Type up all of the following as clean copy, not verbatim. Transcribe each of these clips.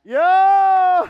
Yo!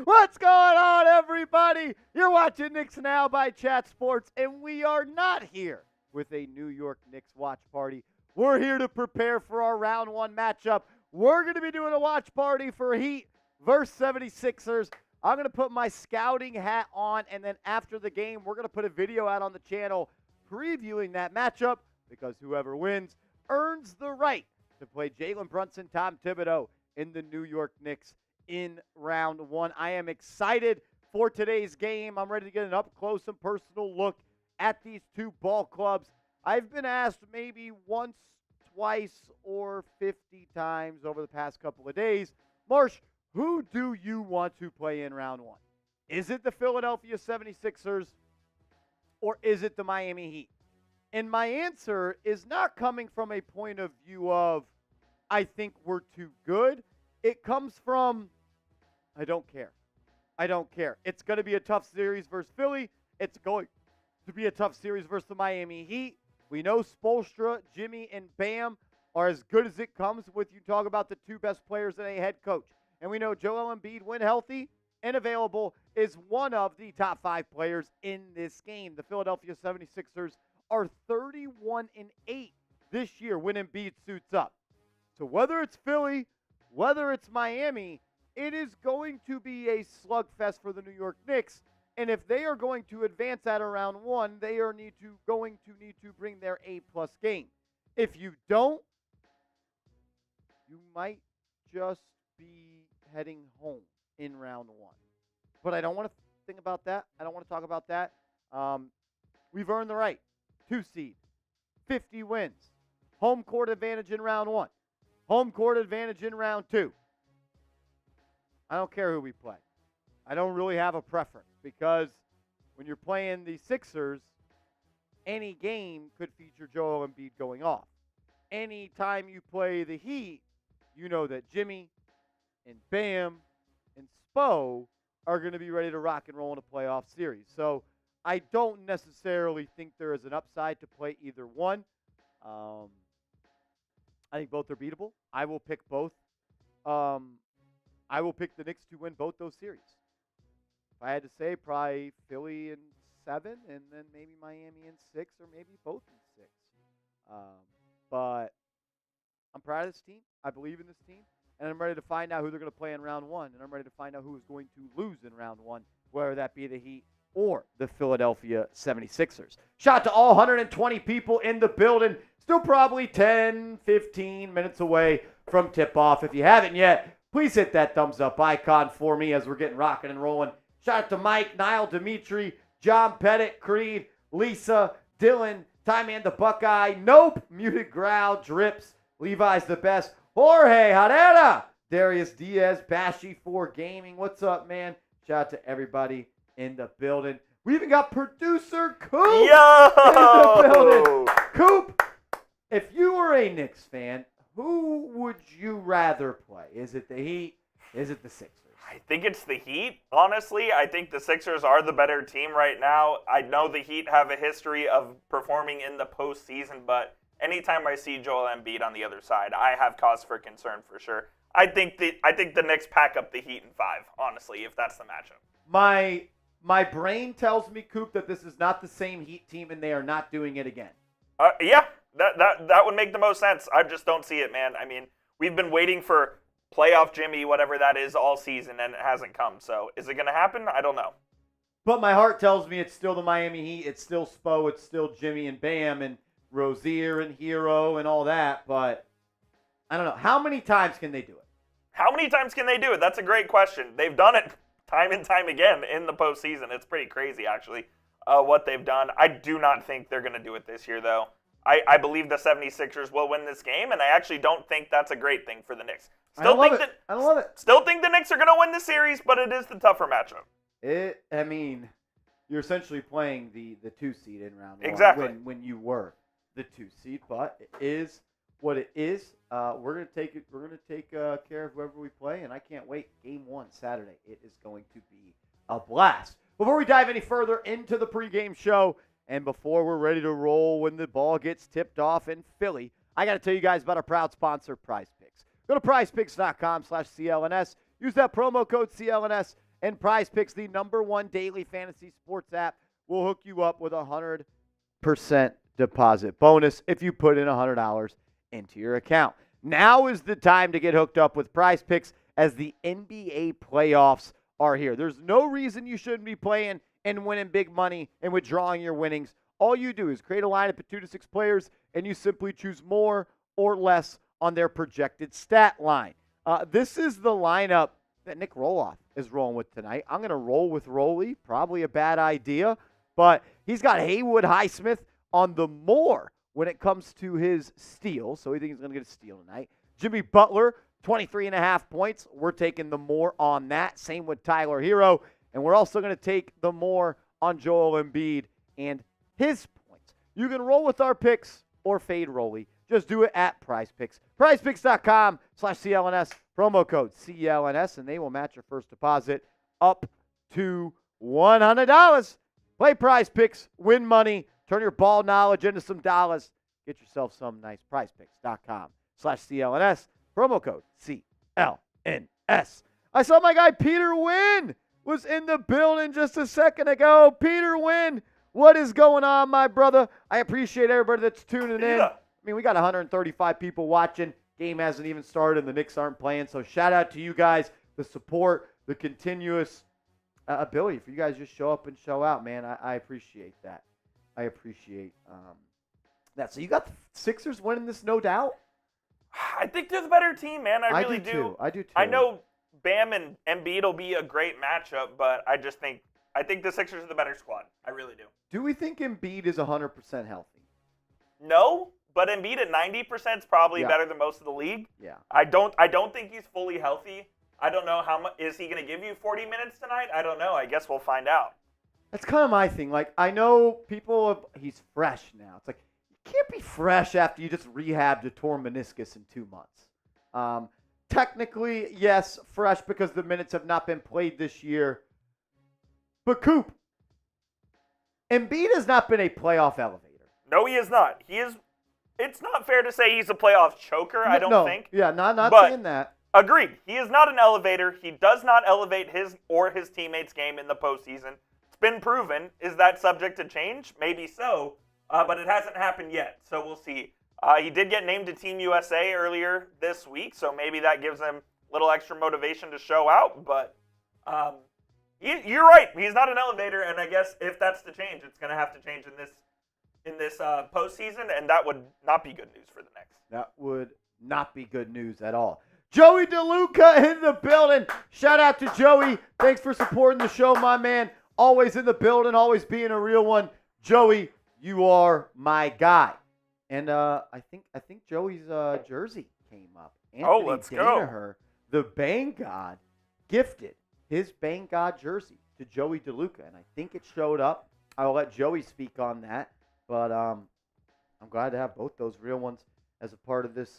What's going on, everybody? You're watching Knicks Now by Chat Sports, and we are not here with a New York Knicks watch party. We're here to prepare for our round one matchup. We're going to be doing a watch party for Heat versus 76ers. I'm going to put my scouting hat on, and then after the game, we're going to put a video out on the channel previewing that matchup because whoever wins earns the right to play Jalen, Brunson, Thibodeau in the New York Knicks in round one. I am excited for today's game. I'm ready to get an up-close and personal look at these two ball clubs. I've been asked maybe once, twice, or 50 times over the past couple of days, Marsh, who do you want to play in round one? Is it the Philadelphia 76ers or is it the Miami Heat? And my answer is not coming from a point of view of I think we're too good. It comes from, I don't care. I don't care. It's going to be a tough series versus Philly. It's going to be a tough series versus the Miami Heat. We know Spoelstra, Jimmy, and Bam are as good as it comes with you talk about the two best players in a head coach. And we know Joel Embiid, when healthy and available, is one of the top 5 players in this game. The Philadelphia 76ers are 31-8 this year when Embiid suits up. So whether it's Philly, whether it's Miami, it is going to be a slugfest for the New York Knicks. And if they are going to advance out of round one, they are going to need to bring their A-plus game. If you don't, you might just be heading home in round one. But I don't want to think about that. I don't want to talk about that. We've earned the right. 2 seed, 50 wins, home court advantage in round one. Home court advantage in round 2. I don't care who we play. I don't really have a preference because when you're playing the Sixers, any game could feature Joel Embiid going off. Anytime you play the Heat, you know that Jimmy and Bam and Spo are going to be ready to rock and roll in a playoff series. So I don't necessarily think there is an upside to play either one. I think both are beatable. I will pick both. I will pick the Knicks to win both those series. If I had to say, probably Philly in 7, and then maybe Miami in 6, or maybe both in 6. But I'm proud of this team. I believe in this team. And I'm ready to find out who they're going to play in round one. And I'm ready to find out who is going to lose in round one, whether that be the Heat or the Philadelphia 76ers. Shout out to all 120 people in the building. Still probably 10, 15 minutes away from tip-off. If you haven't yet, please hit that thumbs-up icon for me as we're getting rocking and rolling. Shout out to Mike, Niall, Dimitri, John Pettit, Creed, Lisa, Dylan, Tyman the Buckeye, Nope, Muted Growl, Drips, Levi's the best, Jorge Herrera, Darius Diaz, Bashy4 Gaming. What's up, man? Shout out to everybody in the building. We even got producer Coop in the building. Coop, if you were a Knicks fan, who would you rather play? Is it the Heat? Is it the Sixers? I think it's the Heat, honestly. I think the Sixers are the better team right now. I know the Heat have a history of performing in the postseason, but anytime I see Joel Embiid on the other side, I have cause for concern for sure. I think the Knicks pack up the Heat in 5, honestly, if that's the matchup. My brain tells me, Coop, that this is not the same Heat team and they are not doing it again. Yeah, that would make the most sense. I just don't see it, man. I mean, we've been waiting for playoff Jimmy, whatever that is, all season, and it hasn't come. So is it going to happen? I don't know. But my heart tells me it's still the Miami Heat. It's still Spo. It's still Jimmy and Bam and Rozier and Hero and all that. But I don't know. How many times can they do it? How many times can they do it? That's a great question. They've done it time and time again in the postseason. It's pretty crazy, actually, what they've done. I do not think they're going to do it this year, though. I believe the 76ers will win this game, and I actually don't think that's a great thing for the Knicks. I don't love it. Still think the Knicks are going to win the series, but it is the tougher matchup. I mean, you're essentially playing the 2 seed in round one. Exactly. When you were the 2 seed, but it is what it is. We're gonna take it. We're gonna take care of whoever we play, and I can't wait. Game 1 Saturday. It is going to be a blast. Before we dive any further into the pregame show, and before we're ready to roll when the ball gets tipped off in Philly, I got to tell you guys about our proud sponsor, Prize Picks. Go to prizepicks.com/CLNS. Use that promo code CLNS, and Prize Picks, the #1 daily fantasy sports app, will hook you up with a 100% deposit bonus if you put in $100 into your account. Now is the time to get hooked up with Prize Picks as the NBA playoffs are here. There's no reason you shouldn't be playing and winning big money and withdrawing your winnings. All you do is create a lineup of 2 to 6 players, and you simply choose more or less on their projected stat line. This is the lineup that Nick Roloff is rolling with tonight. I'm going to roll with Rolly. Probably a bad idea, but he's got Haywood Highsmith on the more when it comes to his steals, so he thinks he's going to get a steal tonight. Jimmy Butler, 23.5 points. We're taking the more on that. Same with Tyler Hero, and we're also going to take the more on Joel Embiid and his points. You can roll with our picks or fade Rolly. Just do it at Prize Picks. PrizePicks.com/CLNS. Promo code CLNS, and they will match your first deposit up to $100. Play Prize Picks, win money, turn your ball knowledge into some dollars. Get yourself some nice PrizePicks.com/CLNS. Promo code CLNS. I saw my guy Peter Wynn was in the building just a second ago. Peter Wynn, what is going on, my brother? I appreciate everybody that's tuning in. I mean, we got 135 people watching. Game hasn't even started, and the Knicks aren't playing. So shout out to you guys, the support, the continuous ability for you guys to just show up and show out, man. I appreciate that. I appreciate that. So you got the Sixers winning this, no doubt? I think they're the better team, man. I really do. I do too. I know Bam and Embiid will be a great matchup, but I think the Sixers are the better squad. I really do. Do we think Embiid is 100% healthy? No, but Embiid at 90% is probably better than most of the league. Yeah. I don't think he's fully healthy. I don't know how much is he going to give you 40 minutes tonight? I don't know. I guess we'll find out. That's kind of my thing. Like, I know he's fresh now. It's like, you can't be fresh after you just rehabbed a torn meniscus in 2 months. Technically, yes, fresh because the minutes have not been played this year. But Coop, Embiid has not been a playoff elevator. No, he is not. It's not fair to say he's a playoff choker, I don't think. Yeah, not saying that. Agreed. He is not an elevator. He does not elevate his or his teammates' game in the postseason. It's been proven. Is that subject to change? Maybe so, but it hasn't happened yet, so we'll see. He did get named to Team USA earlier this week, so maybe that gives him a little extra motivation to show out, but you're right. He's not an elevator, and I guess if that's to change, it's going to have to change in this postseason, and that would not be good news for the Knicks. That would not be good news at all. Joey DeLuca in the building. Shout out to Joey. Thanks for supporting the show, my man. Always in the building, always being a real one. Joey, you are my guy. And I think Joey's jersey came up. Anthony let's Danaher, the Bang God, gifted his Bang God jersey to Joey DeLuca, and I think it showed up. I'll let Joey speak on that, but I'm glad to have both those real ones as a part of this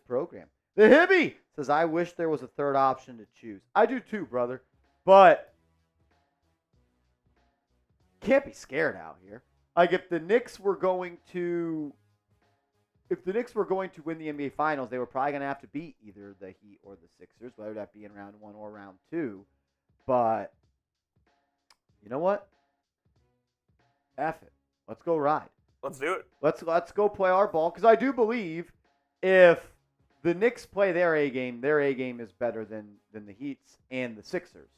program. The Hibby says, I wish there was a third option to choose. I do too, brother. But can't be scared out here. Like if the Knicks were going to win the NBA Finals, they were probably going to have to beat either the Heat or the Sixers, whether that be in round 1 or round 2. But you know what? F it. Let's go ride. Let's do it. Let's go play our ball, because I do believe if the Knicks play their A game is better than the Heat's and the Sixers.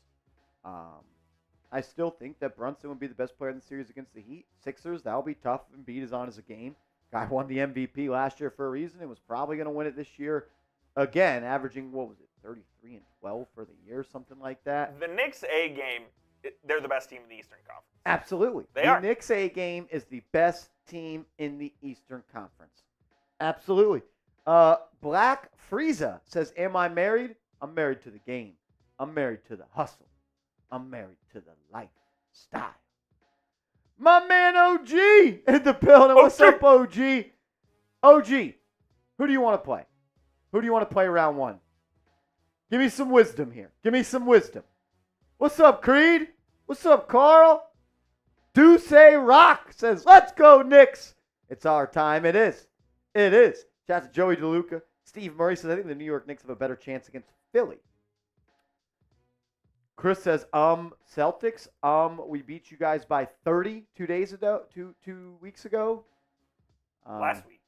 I still think that Brunson would be the best player in the series against the Heat. Sixers, that'll be tough. Embiid is on as a game. Guy won the MVP last year for a reason. It was probably going to win it this year again, averaging, 33 and 12 for the year, something like that. The Knicks A game, they're the best team in the Eastern Conference. Absolutely. They are. The Knicks A game is the best team in the Eastern Conference. Absolutely. Black Frieza says, am I married? I'm married to the game. I'm married to the hustle. I'm married to the lifestyle. My man OG in the building. What's up, OG? OG, who do you want to play? Who do you want to play round 1? Give me some wisdom here. Give me some wisdom. What's up, Creed? What's up, Carl? Deuce Rock says, let's go, Knicks. It's our time. It is. It is. Shout out to Joey DeLuca. Steve Murray says, I think the New York Knicks have a better chance against Philly. Chris says, Celtics, we beat you guys by 30 2 weeks ago. Last week.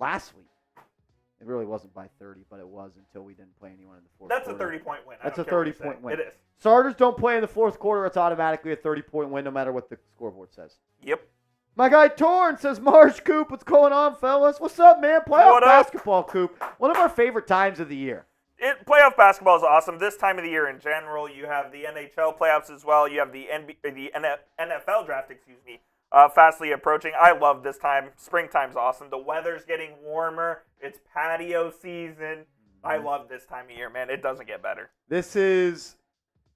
Last week. It really wasn't by 30, but it was until we didn't play anyone in the fourth That's quarter. a 30-point win. That's a 30-point win. It is. Starters don't play in the fourth quarter. It's automatically a 30-point win no matter what the scoreboard says. Yep. My guy Torn says, Marsh Coop, what's going on, fellas? What's up, man? Playoff basketball, Coop. One of our favorite times of the year. Playoff basketball is awesome. This time of the year in general, you have the NHL playoffs as well. You have the NFL draft, fastly approaching. I love this time. Springtime's awesome. The weather's getting warmer. It's patio season. I love this time of year, man. It doesn't get better.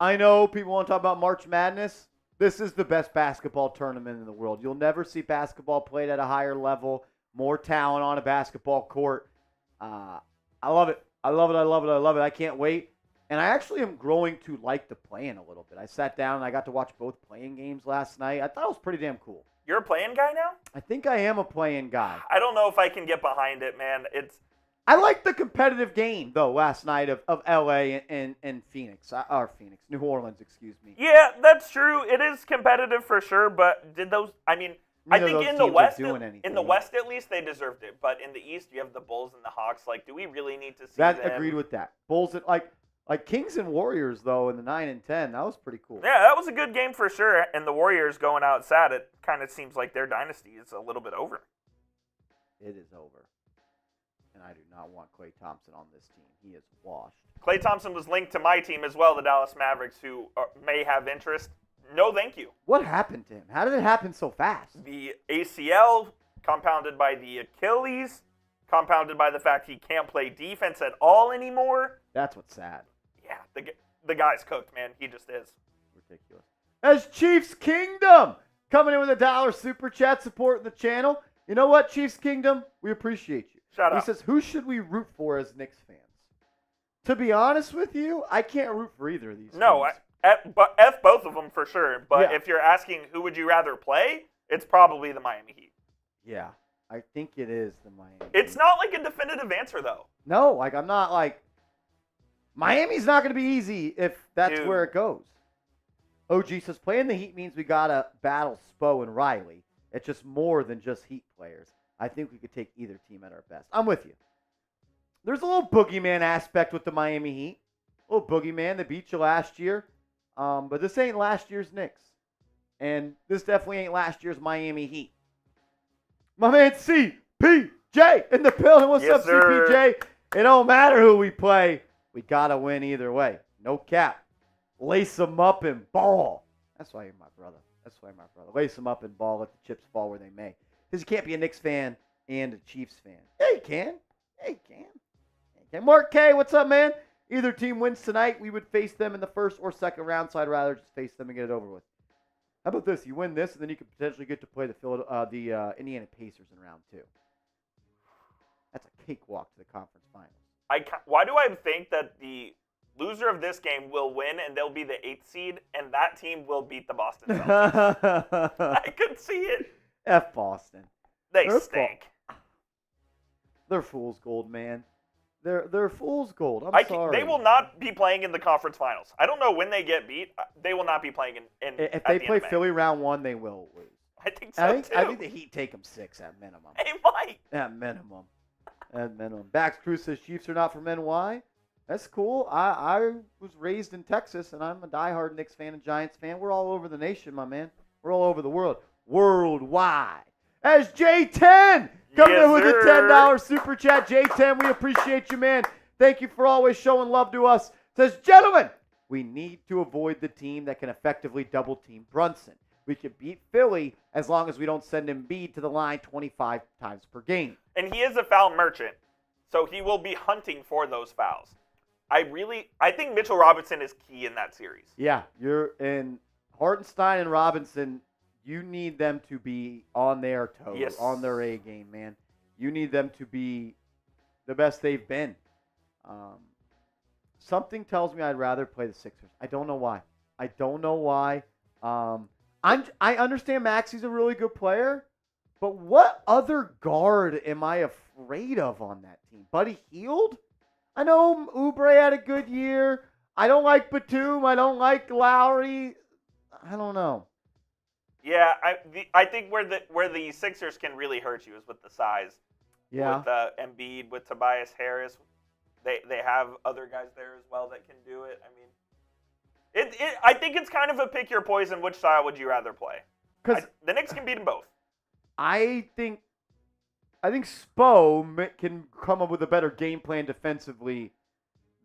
I know people want to talk about March Madness. This is the best basketball tournament in the world. You'll never see basketball played at a higher level, more talent on a basketball court. I love it. I love it. I can't wait. And I actually am growing to like the playing a little bit. I sat down and I got to watch both playing games last night. I thought it was pretty damn cool. You're a playing guy now? I think I am a playing guy. I don't know if I can get behind it, man. I like the competitive game, though, last night of L.A. and New Orleans, excuse me. Yeah, that's true. It is competitive for sure, but did those, I think in the West, at least, they deserved it. But in the East, you have the Bulls and the Hawks. Like, do we really need to see them? Agreed with that. Bulls, like Kings and Warriors, though, in the 9 and 10, that was pretty cool. Yeah, that was a good game for sure. And the Warriors going out sad, it kind of seems like their dynasty is a little bit over. It is over. And I do not want Klay Thompson on this team. He is washed. Klay Thompson was linked to my team as well, the Dallas Mavericks, who may have interest. No, thank you. What happened to him? How did it happen so fast? The ACL, compounded by the Achilles, compounded by the fact he can't play defense at all anymore. That's what's sad. Yeah, the guy's cooked, man. He just is. Ridiculous. As Chiefs Kingdom coming in with $1 super chat supporting the channel. You know what, Chiefs Kingdom? We appreciate you. Shout out. He says, who should we root for as Knicks fans? To be honest with you, I can't root for either of these teams. No, but F both of them for sure. But if you're asking who would you rather play, it's probably the Miami Heat. Yeah, I think it is the Miami Heat. It's not like a definitive answer, though. No, I'm not Miami's not going to be easy if that's where it goes. OG says, playing the Heat means we got to battle Spo and Riley. It's just more than just Heat players. I think we could take either team at our best. I'm with you. There's a little boogeyman aspect with the Miami Heat. A little boogeyman. They beat you last year. But this ain't last year's Knicks. And this definitely ain't last year's Miami Heat. My man CPJ in the building. What's up, sir. CPJ? It don't matter who we play. We got to win either way. No cap. Lace them up and ball. That's why you're my brother. Lace them up and ball. Let the chips fall where they may. Because you can't be a Knicks fan and a Chiefs fan. Yeah, you can. Mark K, what's up, man? Either team wins tonight, we would face them in the first or second round, so I'd rather just face them and get it over with. How about this? You win this, and then you could potentially get to play the Indiana Pacers in round 2. That's a cakewalk to the conference finals. Why do I think that the loser of this game will win, and they'll be the 8th seed, and that team will beat the Boston Celtics? I could see it. F Boston. They're stink. They're fool's gold, man. They're fool's gold. I'm sorry. They will not be playing in the conference finals. I don't know when they get beat. They will not be playing in If they play Philly round 1, they will lose. I think so, too. I think the Heat take them 6 at minimum. They might. At minimum. Bax Cruz says Chiefs are not from NY. That's cool. I was raised in Texas, and I'm a diehard Knicks fan and Giants fan. We're all over the nation, my man. We're all over the world. Worldwide. As J10 coming in with a $10 super chat. J10, we appreciate you, man. Thank you for always showing love to us. Says, gentlemen, we need to avoid the team that can effectively double team Brunson. We can beat Philly as long as we don't send Embiid to the line 25 times per game. And he is a foul merchant, so he will be hunting for those fouls. I think Mitchell Robinson is key in that series. Yeah, you're in Hartenstein and Robinson. You need them to be on their toes, on their A game, man. You need them to be the best they've been. Something tells me I'd rather play the Sixers. I don't know why. I understand Maxi's a really good player, But what other guard am I afraid of on that team? Buddy Hield? I know Oubre had a good year. I don't like Batum. I don't like Lowry. I don't know. Yeah, I think where the Sixers can really hurt you is with the size. Yeah. With Embiid, with Tobias Harris, they have other guys there as well that can do it. I mean, I think it's kind of a pick your poison. Which style would you rather play? Because the Knicks can beat them both. I think Spo can come up with a better game plan defensively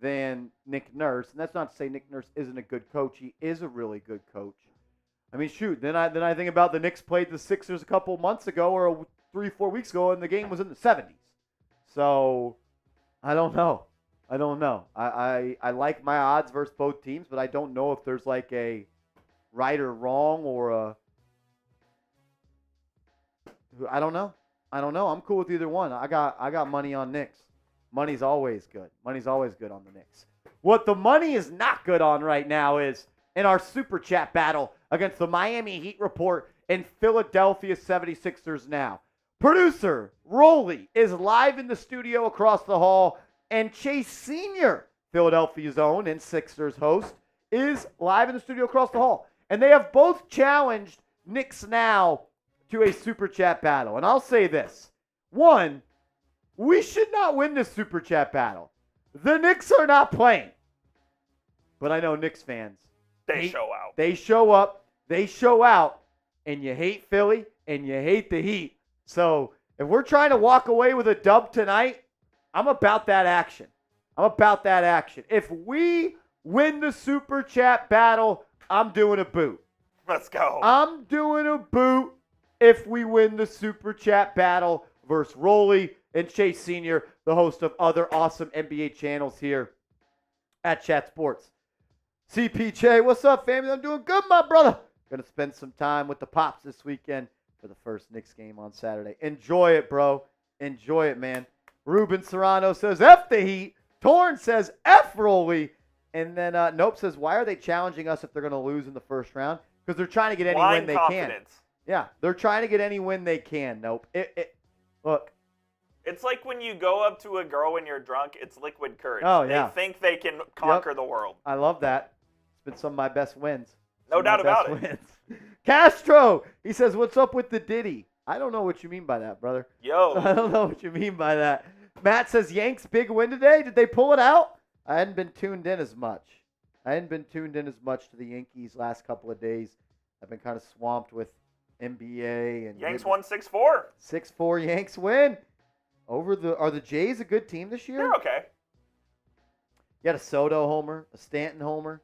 than Nick Nurse, and that's not to say Nick Nurse isn't a good coach. He is a really good coach. I mean, shoot. Then I think about the Knicks played the Sixers a couple months ago or 3-4 weeks ago, and the game was in the 70s. So I don't know. I like my odds versus both teams, but I don't know if there's like a right or wrong or a. I don't know. I'm cool with either one. I got money on Knicks. Money's always good. Money's always good on the Knicks. What the money is not good on right now is in our Super Chat battle against the Miami Heat Report and Philadelphia 76ers now. Producer Rolly is live in the studio across the hall, and Chase Sr., Philadelphia's own and Sixers host, is live in the studio across the hall. And they have both challenged Knicks Now to a Super Chat battle. And I'll say this. One, we should not win this Super Chat battle. The Knicks are not playing. But I know Knicks fans. They show out. They show up. They show out. And you hate Philly and you hate the Heat. So if we're trying to walk away with a dub tonight, I'm about that action. If we win the Super Chat battle, I'm doing a boot. Let's go. I'm doing a boot if we win the Super Chat battle versus Rolly and Chase Sr., the host of other awesome NBA channels here at Chat Sports. CPJ, what's up, family? I'm doing good, my brother. Going to spend some time with the Pops this weekend for the first Knicks game on Saturday. Enjoy it, bro. Enjoy it, man. Ruben Serrano says, F the Heat. Torn says, F Rolly. And then Nope says, why are they challenging us if they're going to lose in the first round? Because they're trying to get any win they can. Yeah, they're trying to get any win they can. Nope. Look. It's like when you go up to a girl when you're drunk, it's liquid courage. Oh, yeah. They think they can conquer the world. I love that. It's been some of my best wins. No doubt about it. Castro, he says, what's up with the Diddy? I don't know what you mean by that, brother. Yo. I don't know what you mean by that. Matt says, Yanks big win today. Did they pull it out? I hadn't been tuned in as much to the Yankees last couple of days. I've been kind of swamped with NBA and Yanks won 6-4. 6-4 Yanks win. Are the Jays a good team this year? They're okay. You got a Soto homer, a Stanton homer.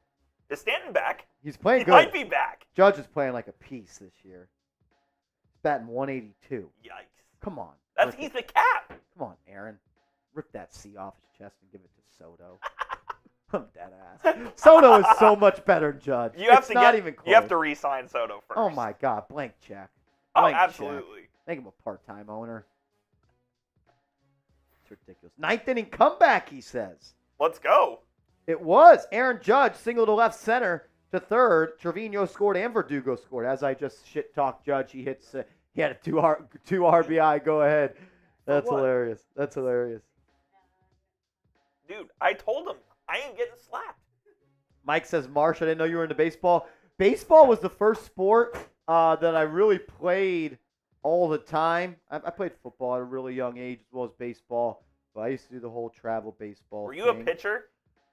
Is Stanton back? He's playing good. He might be back. Judge is playing like a piece this year. He's batting 182. Yikes. Come on. He's the cap. Come on, Aaron. Rip that C off his chest and give it to Soto. I'm dead ass. Soto is so much better than Judge. You have to re-sign Soto first. Oh my God, blank check. Absolutely. Check. Make him a part-time owner. It's ridiculous. Ninth inning comeback, he says. Let's go. It was. Aaron Judge single to left center to third. Trevino scored and Verdugo scored. As I just shit-talked Judge, he hits. He had a two RBI. Go ahead. That's hilarious. Dude, I told him I ain't getting slapped. Mike says, Marsh, I didn't know you were into baseball. Baseball was the first sport that I really played all the time. I played football at a really young age as well as baseball. But I used to do the whole travel baseball Were you a pitcher?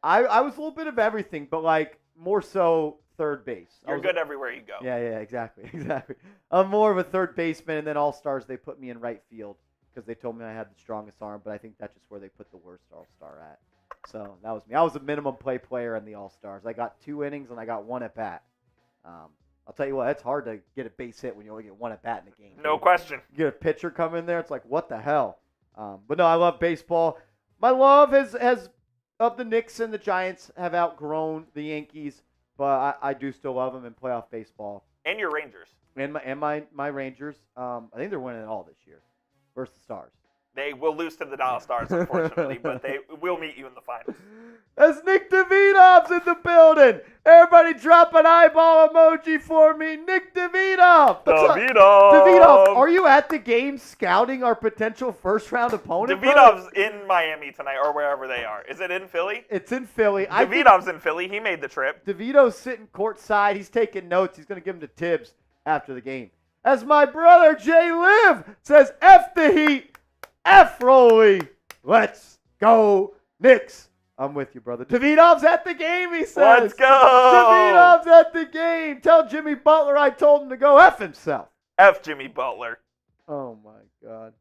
I was a little bit of everything, but like more so third base. You're good everywhere you go. Yeah, exactly. I'm more of a third baseman, and then All-Stars, they put me in right field because they told me I had the strongest arm, but I think that's just where they put the worst All-Star at. So that was me. I was a minimum play player in the All-Stars. I got 2 innings, and I got 1 at-bat. I'll tell you what, it's hard to get a base hit when you only get 1 at-bat in a game. No question. You get a pitcher come in there, it's like, what the hell? But no, I love baseball. My love has of the Knicks and the Giants have outgrown the Yankees, but I do still love them in playoff baseball. And your Rangers. And my Rangers. I think they're winning it all this year versus the Stars. They will lose to the Dallas Stars, unfortunately, but they will meet you in the finals. As Nick Davidov's in the building. Everybody drop an eyeball emoji for me. Nick Davidov. Davidov, are you at the game scouting our potential first-round opponent? Davidov's in Miami tonight or wherever they are. Is it in Philly? It's in Philly. Davidov's in Philly. He made the trip. Devito's sitting courtside. He's taking notes. He's going to give them to Tibbs after the game. As my brother Jay Liv says, F the Heat, F Rolly. Let's go Knicks. I'm with you, brother. Davidov's at the game, he says. Let's go. Davidov's at the game. Tell Jimmy Butler I told him to go F himself. F Jimmy Butler. Oh, my God.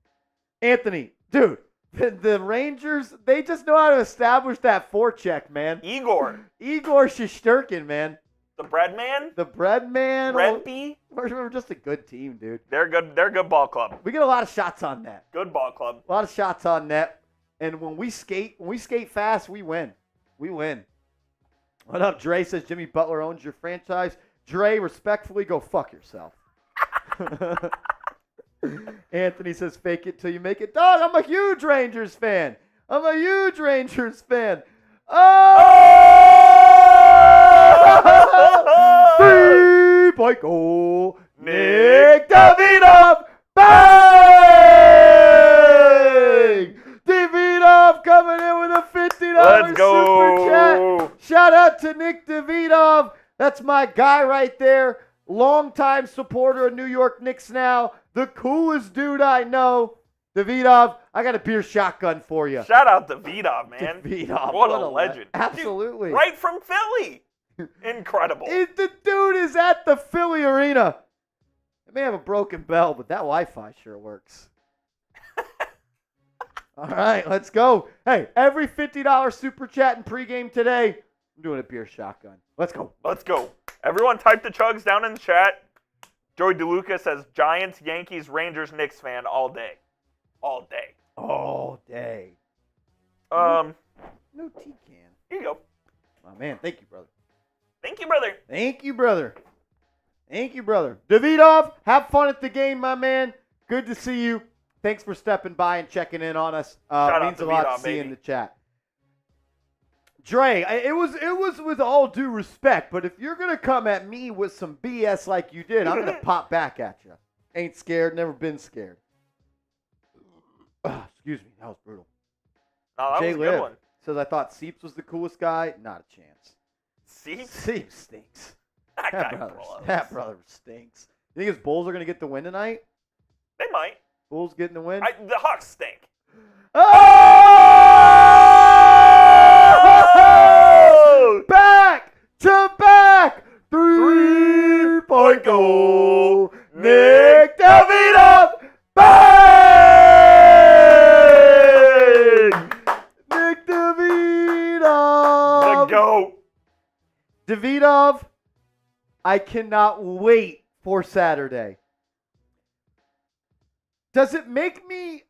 Anthony, dude, the Rangers, they just know how to establish that forecheck, man. Igor Shesterkin, man. The bread man? The bread man. Redby? We're just a good team, dude. They're good. They're a good ball club. We get a lot of shots on net. Good ball club. A lot of shots on net. And when we skate fast, we win. We win. What up, Dre? Says Jimmy Butler owns your franchise. Dre, respectfully, go fuck yourself. Anthony says, fake it till you make it. Dog, I'm a huge Rangers fan. Oh! 3-point goal. Nick Davidov. Bang! Davidov coming in with a $50 super chat. Shout out to Nick Davidov. That's my guy right there. Longtime supporter of New York Knicks Now. The coolest dude I know. Davidov, I got a beer shotgun for you. Shout out Davidov, man. Davidov. What a legend. Absolutely. Dude, right from Philly. Incredible. The dude is at the Philly arena. It may have a broken bell, but that Wi-Fi sure works. All right, let's go. Hey, every $50 super chat and pregame today, I'm doing a beer shotgun. Let's go. Let's go. Everyone type the chugs down in the chat. Joey DeLuca says Giants, Yankees, Rangers, Knicks fan all day. All day. All day. No tea can. Here you go. Oh, man. Thank you, brother. Thank you, brother. Thank you, brother. Thank you, brother. Davidov, have fun at the game, my man. Good to see you. Thanks for stepping by and checking in on us. Shout means out a lot Devito, to see baby. in the chat. Dre, it was with all due respect, but if you're gonna come at me with some BS like you did, I'm gonna pop back at you. Ain't scared, never been scared. Excuse me, that was brutal. No, that Jay was a Liv good one. says I thought Seeps was the coolest guy. Not a chance. Seeps stinks. That brother stinks. You think his Bulls are gonna get the win tonight? They might. Bulls getting the win? The Hawks stink. Oh! Back to back. 3-point goal. Nick Davidov. Bang! Nick Davidov. The GOAT. Davidov, I cannot wait for Saturday. Does it make me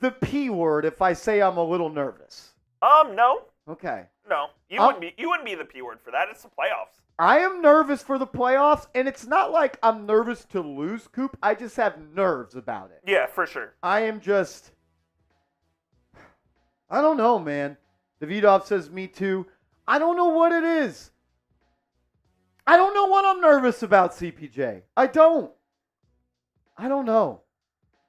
the P word if I say I'm a little nervous? No. Okay. No. You wouldn't be the P word for that. It's the playoffs. I am nervous for the playoffs, and it's not like I'm nervous to lose, Coop. I just have nerves about it. Yeah, for sure. I am just, I don't know, man. Davidov says me too. I don't know what it is. I don't know what I'm nervous about, CPJ. I don't know.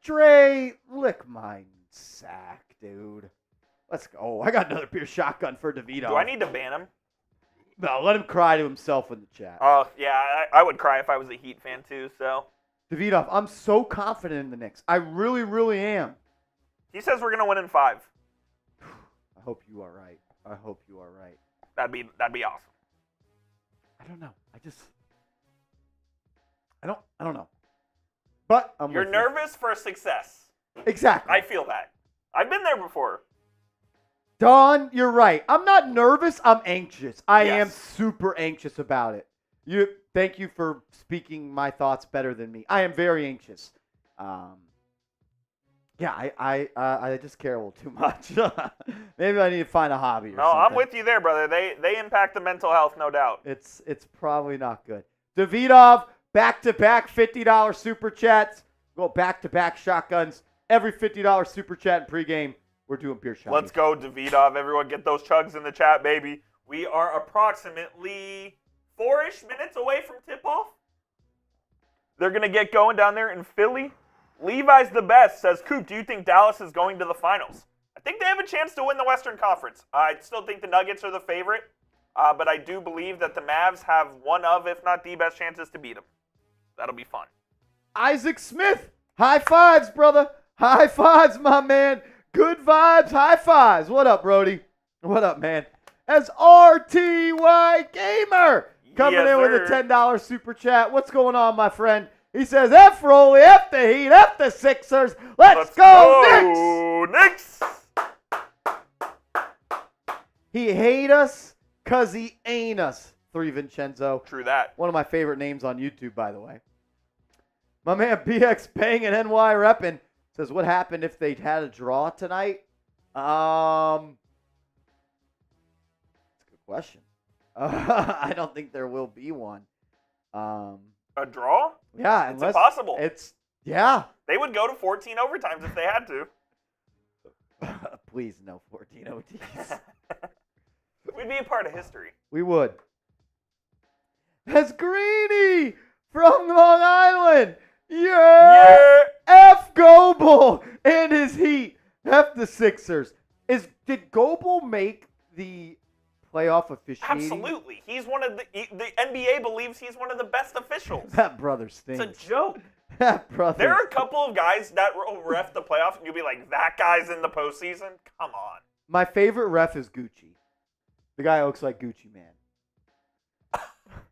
Dre, lick my sack, dude. Let's go. I got another beer shotgun for Devito. Do I need to ban him? No, let him cry to himself in the chat. Oh, yeah, I would cry if I was a Heat fan too, so. Davidov, I'm so confident in the Knicks. I really, really am. He says we're going to win in 5. I hope you are right. That'd be awesome. I don't know. I don't know. But You're nervous for success. Exactly. I feel that. I've been there before. Don, you're right. I'm not nervous. I'm anxious. I Yes. am super anxious about it. Thank you for speaking my thoughts better than me. I am very anxious. Yeah, I just care a little too much. Maybe I need to find a hobby or No, something. I'm with you there, brother. They impact the mental health, no doubt. It's probably not good. Davidov, back-to-back $50 super chats. Go back-to-back shotguns. Every $50 super chat and pregame, we're doing beer shots. Let's go, Devito. Everyone get those chugs in the chat, baby. We are approximately 4-ish minutes away from tip-off. They're going to get going down there in Philly. Levi's the best, says, Coop, do you think Dallas is going to the finals? I think they have a chance to win the Western Conference. I still think the Nuggets are the favorite, but I do believe that the Mavs have one of, if not the best chances to beat them. That'll be fun. Isaac Smith, high fives, brother. High fives, my man. Good vibes, high fives. What up, Brody? What up, man? As RTY Gamer coming in with a $10 super chat. What's going on, my friend? He says, F Rolly, F the Heat, F the Sixers. Let's go, Knicks! He hate us because he ain't us. 3 Vincenzo. True that. One of my favorite names on YouTube, by the way. My man BX Bang and NY reppin' says, what happened if they had a draw tonight? That's a good question. I don't think there will be one. A draw? Yeah. It's impossible. Yeah. They would go to 14 overtimes if they had to. Please, no 14 OTs. We'd be a part of history. We would. That's Greeny from Long Island. Yeah. F Goebel and his Heat. F the Sixers. Did Goebel make the playoff officiating? Absolutely. He's one of the NBA believes he's one of the best officials. That brother stinks. It's a joke. That brother. There are a couple of guys that ref the playoffs, and you'll be like, that guy's in the postseason? Come on. My favorite ref is Gucci. The guy looks like Gucci Man.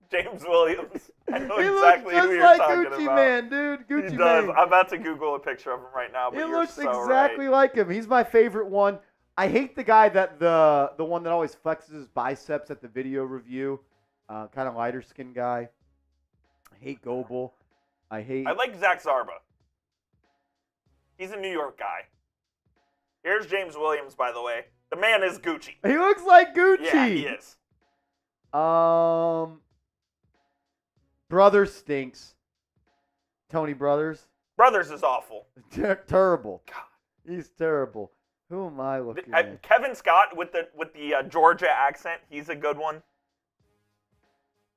James Williams. I know he exactly looks who you're like talking Gucci about. Man, dude. Gucci He does. Man. I'm about to Google a picture of him right now, but He you're looks so exactly right. like him. He's my favorite one. I hate the guy that the one that always flexes his biceps at the video review. Kind of lighter skinned guy. I hate Goebel. I like Zach Zarba. He's a New York guy. Here's James Williams, by the way. The man is Gucci. He looks like Gucci. Yeah, he is. Brothers stinks. Tony Brothers. Brothers is awful. Terrible. God. He's terrible. Who am I looking at? Kevin Scott with the Georgia accent. He's a good one.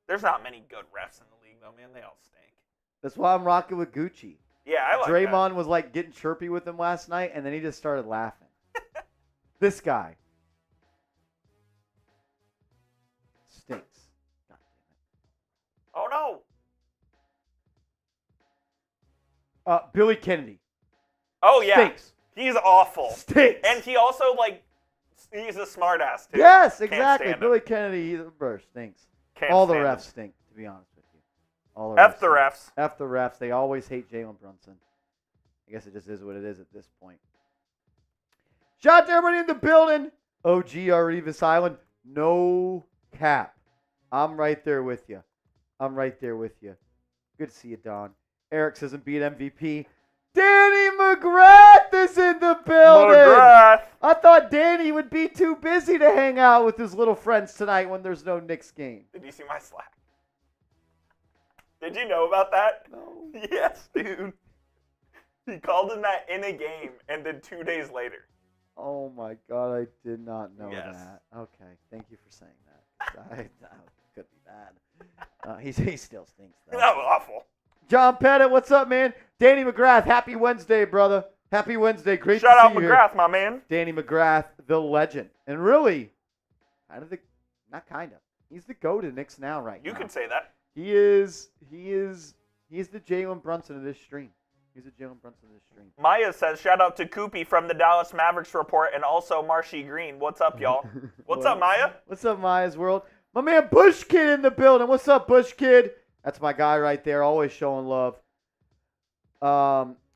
There's not many good refs in the league, though, man. They all stink. That's why I'm rocking with Gucci. Yeah, I like Draymond was like getting chirpy with him last night, and then he just started laughing. This guy stinks. God damn it. Oh no. Billy Kennedy. Oh yeah. Stinks. He's awful. Stinks. And he also he's a smartass too. Yes, exactly. Can't stand Billy him. Kennedy, he's a burr, stinks. Can't All the stand refs him. stink, to be honest with you. All the F the stink. refs. F the refs. They always hate Jalen Brunson. I guess it just is what it is at this point. Shout out to everybody in the building. OG Arivas Island. No cap. I'm right there with you. Good to see you, Don. Eric says beat MVP. Danny McGrath is in the building. McGrath. I thought Danny would be too busy to hang out with his little friends tonight when there's no Knicks game. Did you see my Slack? Did you know about that? No. Yes, dude. He called him that in a game and then 2 days later. Oh my God, I did not know Yes. that. Okay, thank you for saying that. Could be bad. He still stinks though. That was awful. John Pettit, what's up, man? Danny McGrath, happy Wednesday, brother. Happy Wednesday. Great Shout to out see you McGrath, here. my man. Danny McGrath, the legend. And really, he's the GOAT of Knicks Now right now. You can say that. He is the Jalen Brunson of this stream. Maya says, shout out to Koopy from the Dallas Mavericks report and also Marshy Green. What's up, y'all? What's up, Maya? What's up, Maya's World? My man Bush Kid in the building. What's up, Bush Kid? That's my guy right there, always showing love.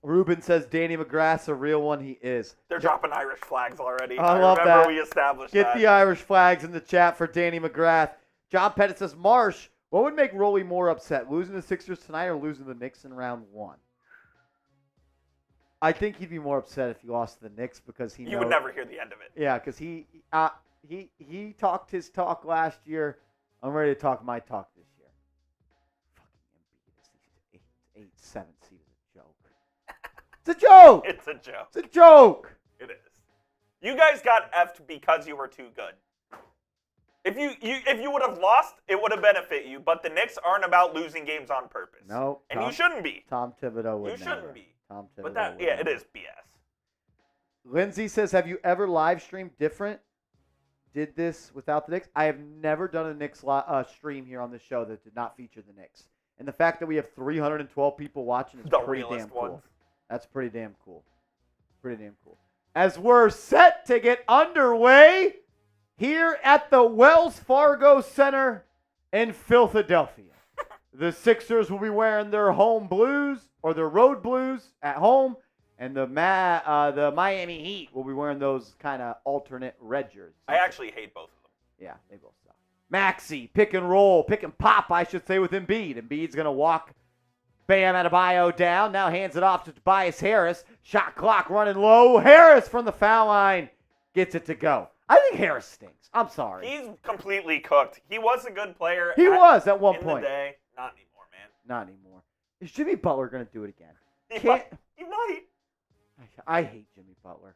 Ruben says Danny McGrath's a real one. He is. They're dropping Irish flags already. I love remember that. we established Get that. the Irish flags in the chat for Danny McGrath. John Pettit says, Marsh, what would make Rolly more upset? Losing the Sixers tonight or losing the Knicks in round one? I think he'd be more upset if he lost to the Knicks because he You would never hear the end of it. Yeah, because he talked his talk last year. I'm ready to talk my talk this year. Fucking Embiid is 8-7 seed is a joke. It's a joke. It's a joke. It's a joke. It is. You guys got effed because you were too good. If you would have lost, it would have benefited you. But the Knicks aren't about losing games on purpose. No. And you shouldn't be. Tom Thibodeau would You shouldn't be. Tom Thibodeau But that, would yeah, never. it is BS. Lindsay says, have you ever live streamed different? Did this without the Knicks? I have never done a Knicks stream here on the show that did not feature the Knicks. And the fact that we have 312 people watching is The pretty realest damn cool. ones. That's pretty damn cool. Pretty damn cool. As we're set to get underway here at the Wells Fargo Center in Philadelphia. The Sixers will be wearing their home blues or their road blues at home, and the Miami Heat will be wearing those kind of alternate red jerseys. I actually hate both of them. Yeah, they both suck. Maxey, pick and roll, pick and pop, I should say, with Embiid. Embiid's going to walk Bam Adebayo down. Now hands it off to Tobias Harris. Shot clock running low. Harris from the foul line gets it to go. I think Harris stinks. I'm sorry. He's completely cooked. He was a good player. He was at one in point. the day. Not anymore, man. Not anymore. Is Jimmy Butler going to do it again? He might. I hate Jimmy Butler.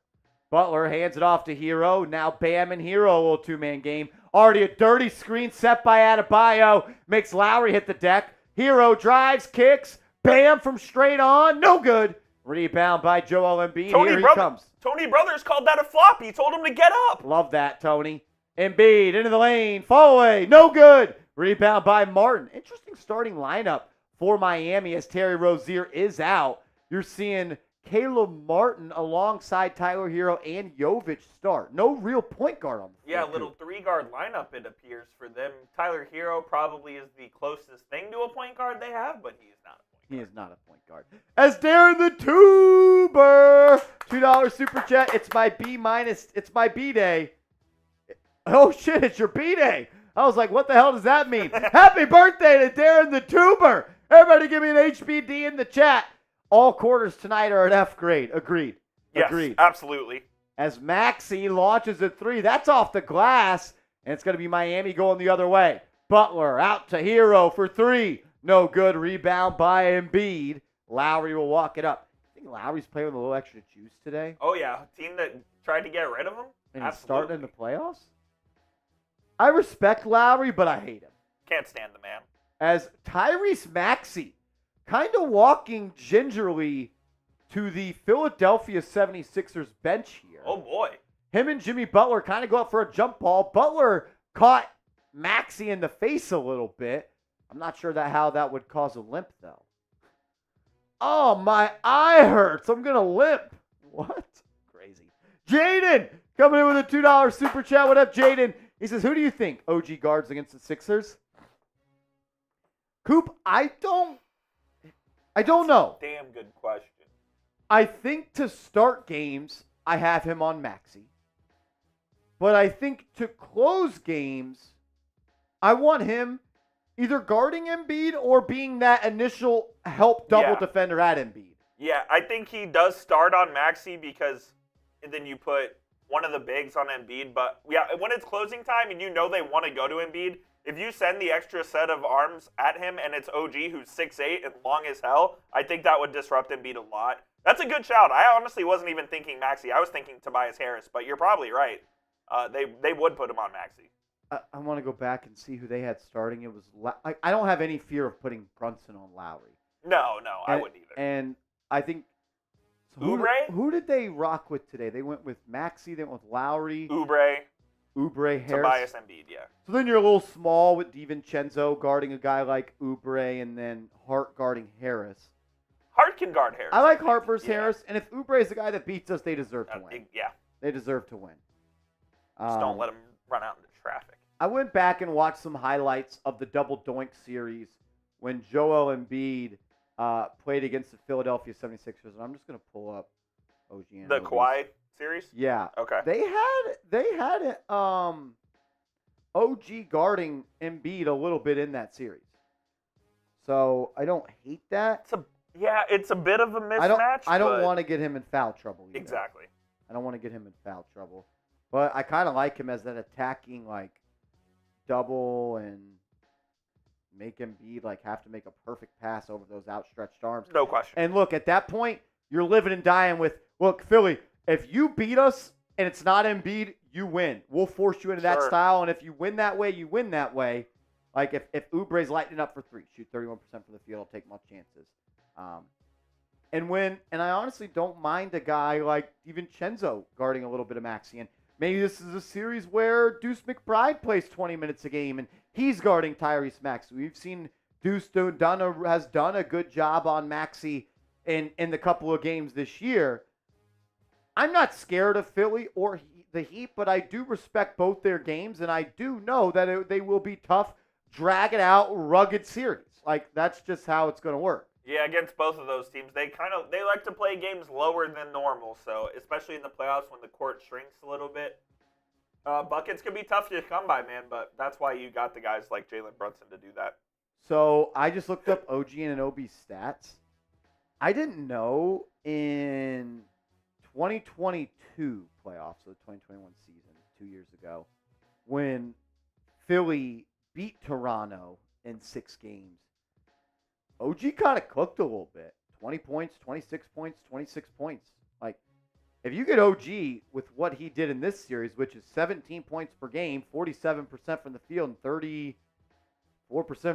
Butler hands it off to Hero. Now Bam and Hero, a little two-man game. Already a dirty screen set by Adebayo. Makes Lowry hit the deck. Hero drives, kicks. Bam from straight on. No good. Rebound by Joel Embiid. Here he comes. Tony Brothers called that a flop. He told him to get up. Love that, Tony. Embiid into the lane. Fall away. No good. Rebound by Martin. Interesting starting lineup for Miami as Terry Rozier is out. You're seeing Caleb Martin alongside Tyler Hero and Jovic start. No real point guard on the Yeah, floor, little three-guard lineup, it appears, for them. Tyler Hero probably is the closest thing to a point guard they have, but he is not a point guard. He is not a point guard. As Darren the Tuber, $2 super chat. It's my B minus. It's my B day. Oh shit! It's your B day. I was like, what the hell does that mean? Happy birthday to Darren the Tuber. Everybody, give me an HBD in the chat. All quarters tonight are an F grade. Agreed. Yes, Agreed. absolutely. As Maxey launches a three, that's off the glass, and it's going to be Miami going the other way. Butler out to Hero for three. No good. Rebound by Embiid. Lowry will walk it up. I think Lowry's playing with a little extra juice today. Oh, yeah. Team that tried to get rid of him? And he's starting in the playoffs? I respect Lowry, but I hate him. Can't stand the man. As Tyrese Maxey kind of walking gingerly to the Philadelphia 76ers bench here. Oh, boy. Him and Jimmy Butler kind of go up for a jump ball. Butler caught Maxey in the face a little bit. I'm not sure how that would cause a limp, though. Oh, my eye hurts. I'm going to limp. What? Crazy. Jaden coming in with a $2 super chat. What up, Jaden? He says, who do you think OG guards against the Sixers? Coop, I don't know. Damn good question. I think to start games, I have him on Maxey. But I think to close games, I want him either guarding Embiid or being that initial help double defender at Embiid. Yeah, I think he does start on Maxey because then you put one of the bigs on Embiid. But yeah, when it's closing time and you know they want to go to Embiid, if you send the extra set of arms at him and it's OG who's 6'8" and long as hell, I think that would disrupt Embiid a lot. That's a good shout. I honestly wasn't even thinking Maxey. I was thinking Tobias Harris, but you're probably right. They would put him on Maxey. I want to go back and see who they had starting. It was I don't have any fear of putting Brunson on Lowry. No, I wouldn't either. And I think Oubre? Who did they rock with today? They went with Maxey. They went with Lowry. Oubre, Harris. Tobias Embiid, yeah. So then you're a little small with DiVincenzo guarding a guy like Oubre and then Hart guarding Harris. Hart can guard Harris. I like Hart versus Harris, and if Oubre is the guy that beats us, they deserve to win. Yeah. They deserve to win. Just don't let him run out into traffic. I went back and watched some highlights of the Double Doink series when Joel Embiid played against the Philadelphia 76ers, and I'm just going to pull up OG Anunoby. The Kawhi series? Yeah. Okay. They had OG guarding Embiid a little bit in that series. So I don't hate that. It's a bit of a mismatch. I don't want to get him in foul trouble either. Exactly. I don't want to get him in foul trouble. But I kind of like him as that attacking, like, double and make Embiid, like, have to make a perfect pass over those outstretched arms. No question. And look, at that point, you're living and dying with, look, Philly, if you beat us and it's not Embiid, you win. We'll force you into that style, and if you win that way, you win that way. Like, if Oubre's lighting up for three, shoot 31% from the field, I'll take my chances. And I honestly don't mind a guy like DiVincenzo guarding a little bit of Maxey. And maybe this is a series where Deuce McBride plays 20 minutes a game, and he's guarding Tyrese Maxey. We've seen Deuce has done a good job on Maxey in the couple of games this year. I'm not scared of Philly or the Heat, but I do respect both their games, and I do know that they will be tough, drag it out, rugged series. Like, that's just how it's going to work. Yeah, against both of those teams, they like to play games lower than normal. So especially in the playoffs when the court shrinks a little bit, buckets can be tough to come by, man. But that's why you got the guys like Jalen Brunson to do that. So I just looked up OG and Anobi's stats. I didn't know in 2022 playoffs, so the 2021 season, 2 years ago, when Philly beat Toronto in 6 games, OG kind of cooked a little bit. 20 points, 26 points, 26 points. Like, if you get OG with what he did in this series, which is 17 points per game, 47% from the field, and 34%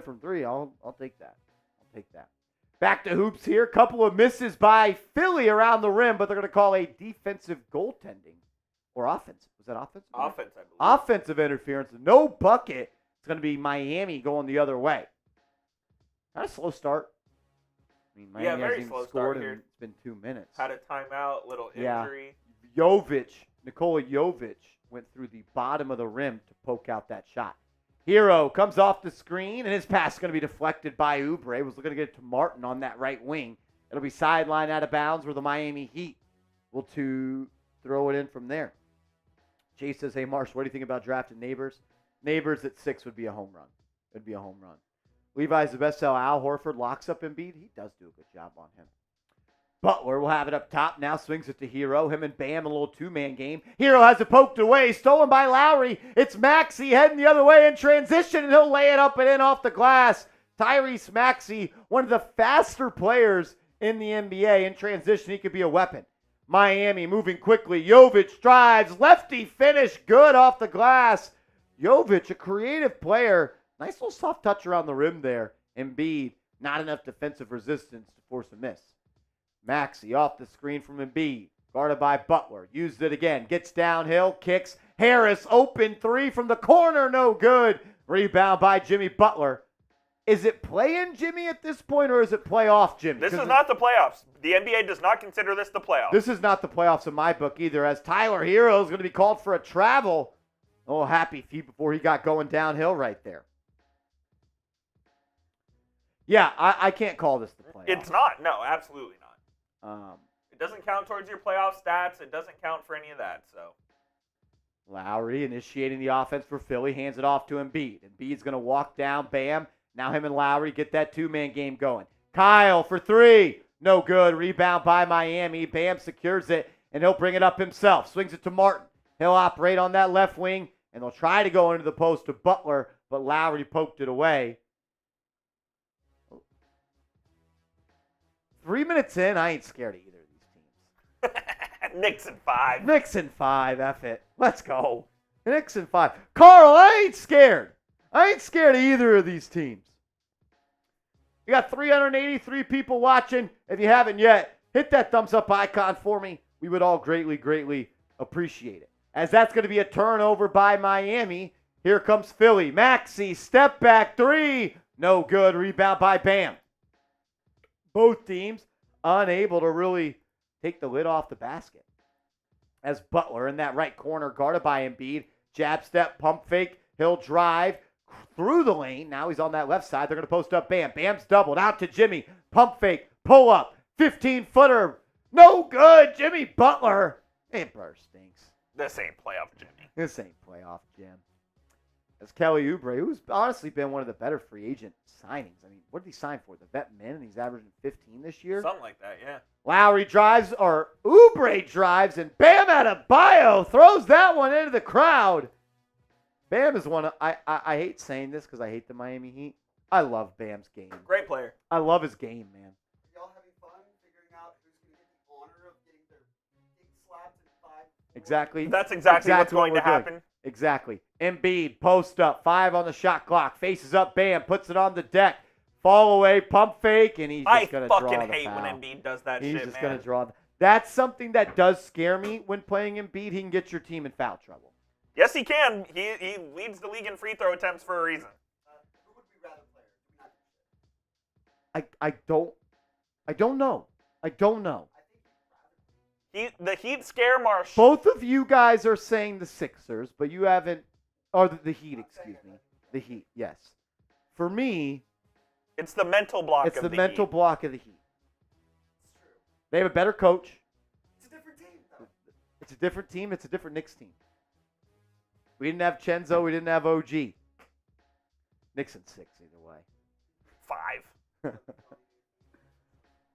from three, I'll take that. I'll take that. Back to hoops here. Couple of misses by Philly around the rim, but they're going to call a defensive goaltending. Or offensive. Was that offensive? Offense, I believe. Offensive interference. No bucket. It's going to be Miami going the other way. Kind of slow start. I mean, Miami very hasn't slow even start scored here. and it's been 2 minutes. Had a timeout, little injury. Nikola Jovic went through the bottom of the rim to poke out that shot. Hero comes off the screen, and his pass is going to be deflected by Oubre. Was looking to get it to Martin on that right wing. It'll be sidelined out of bounds where the Miami Heat will throw it in from there. Chase says, hey, Marsh, what do you think about drafting Neighbors? Neighbors at 6 would be a home run. It'd be a home run. Levi's the best sell. Al Horford locks up Embiid. He does do a good job on him. Butler will have it up top. Now swings it to Hero. Him and Bam, a little two-man game. Hero has it poked away. Stolen by Lowry. It's Maxey heading the other way in transition, and he'll lay it up and in off the glass. Tyrese Maxey, one of the faster players in the NBA. In transition, he could be a weapon. Miami moving quickly. Jovic drives. Lefty finish. Good off the glass. Jovic, a creative player. Nice little soft touch around the rim there. Embiid, not enough defensive resistance to force a miss. Maxey off the screen from Embiid. Guarded by Butler. Used it again. Gets downhill. Kicks. Harris open three from the corner. No good. Rebound by Jimmy Butler. Is it play-in Jimmy at this point, or is it playoff Jimmy? This is not the playoffs. The NBA does not consider this the playoffs. This is not the playoffs in my book either, as Tyler Hero is going to be called for a travel. Oh, happy feet before he got going downhill right there. Yeah, I can't call this the playoffs. It's not. No, absolutely not. It doesn't count towards your playoff stats. It doesn't count for any of that. So Lowry initiating the offense for Philly, hands it off to Embiid. Embiid's going to walk down, bam. Now him and Lowry get that two-man game going. Kyle for three. No good. Rebound by Miami. Bam secures it, and he'll bring it up himself. Swings it to Martin. He'll operate on that left wing, and they'll try to go into the post to Butler, but Lowry poked it away. 3 minutes in, I ain't scared of either of these teams. Knicks in 5. Knicks in 5, F it. Let's go. Knicks in 5. Carl, I ain't scared. I ain't scared of either of these teams. You got 383 people watching. If you haven't yet, hit that thumbs up icon for me. We would all greatly, greatly appreciate it. As that's going to be a turnover by Miami. Here comes Philly. Maxey, step back, three. No good. Rebound by Bam. Both teams unable to really take the lid off the basket. As Butler in that right corner, guarded by Embiid. Jab step, pump fake. He'll drive through the lane. Now he's on that left side. They're going to post up Bam. Bam's doubled out to Jimmy. Pump fake, pull up. 15-footer. No good. Jimmy Butler. Butler stinks. This ain't playoff Jimmy. This ain't playoff Jim. As Kelly Oubre, who's honestly been one of the better free agent signings. I mean, what did he sign for? The vet min, and he's averaging 15 this year? Something like that, yeah. Lowry drives, or Oubre drives, and Bam Adebayo throws that one into the crowd. Bam is one of, I hate saying this because I hate the Miami Heat. I love Bam's game. Great player. I love his game, man. Y'all having fun figuring out who's going to get the Exactly. That's exactly what's going to happen. Exactly. Embiid, post up, 5 on the shot clock, faces up, bam, puts it on the deck. Fall away, pump fake, and he's just going to draw the foul. I fucking hate when Embiid does that shit, man. He's just going to draw. That's something that does scare me when playing Embiid. He can get your team in foul trouble. Yes, he can. He leads the league in free throw attempts for a reason. Who would we rather play? I don't know. The Heat scare Marsh. Both of you guys are saying the Sixers, but you haven't. Or the Heat, excuse me. The Heat, yes. For me, it's the mental block. It's the mental block of the Heat. It's true. They have a better coach. It's a different team, though. It's a different team. It's a different Knicks team. We didn't have Chenzo. We didn't have OG. Knicks in 6 either way. 5.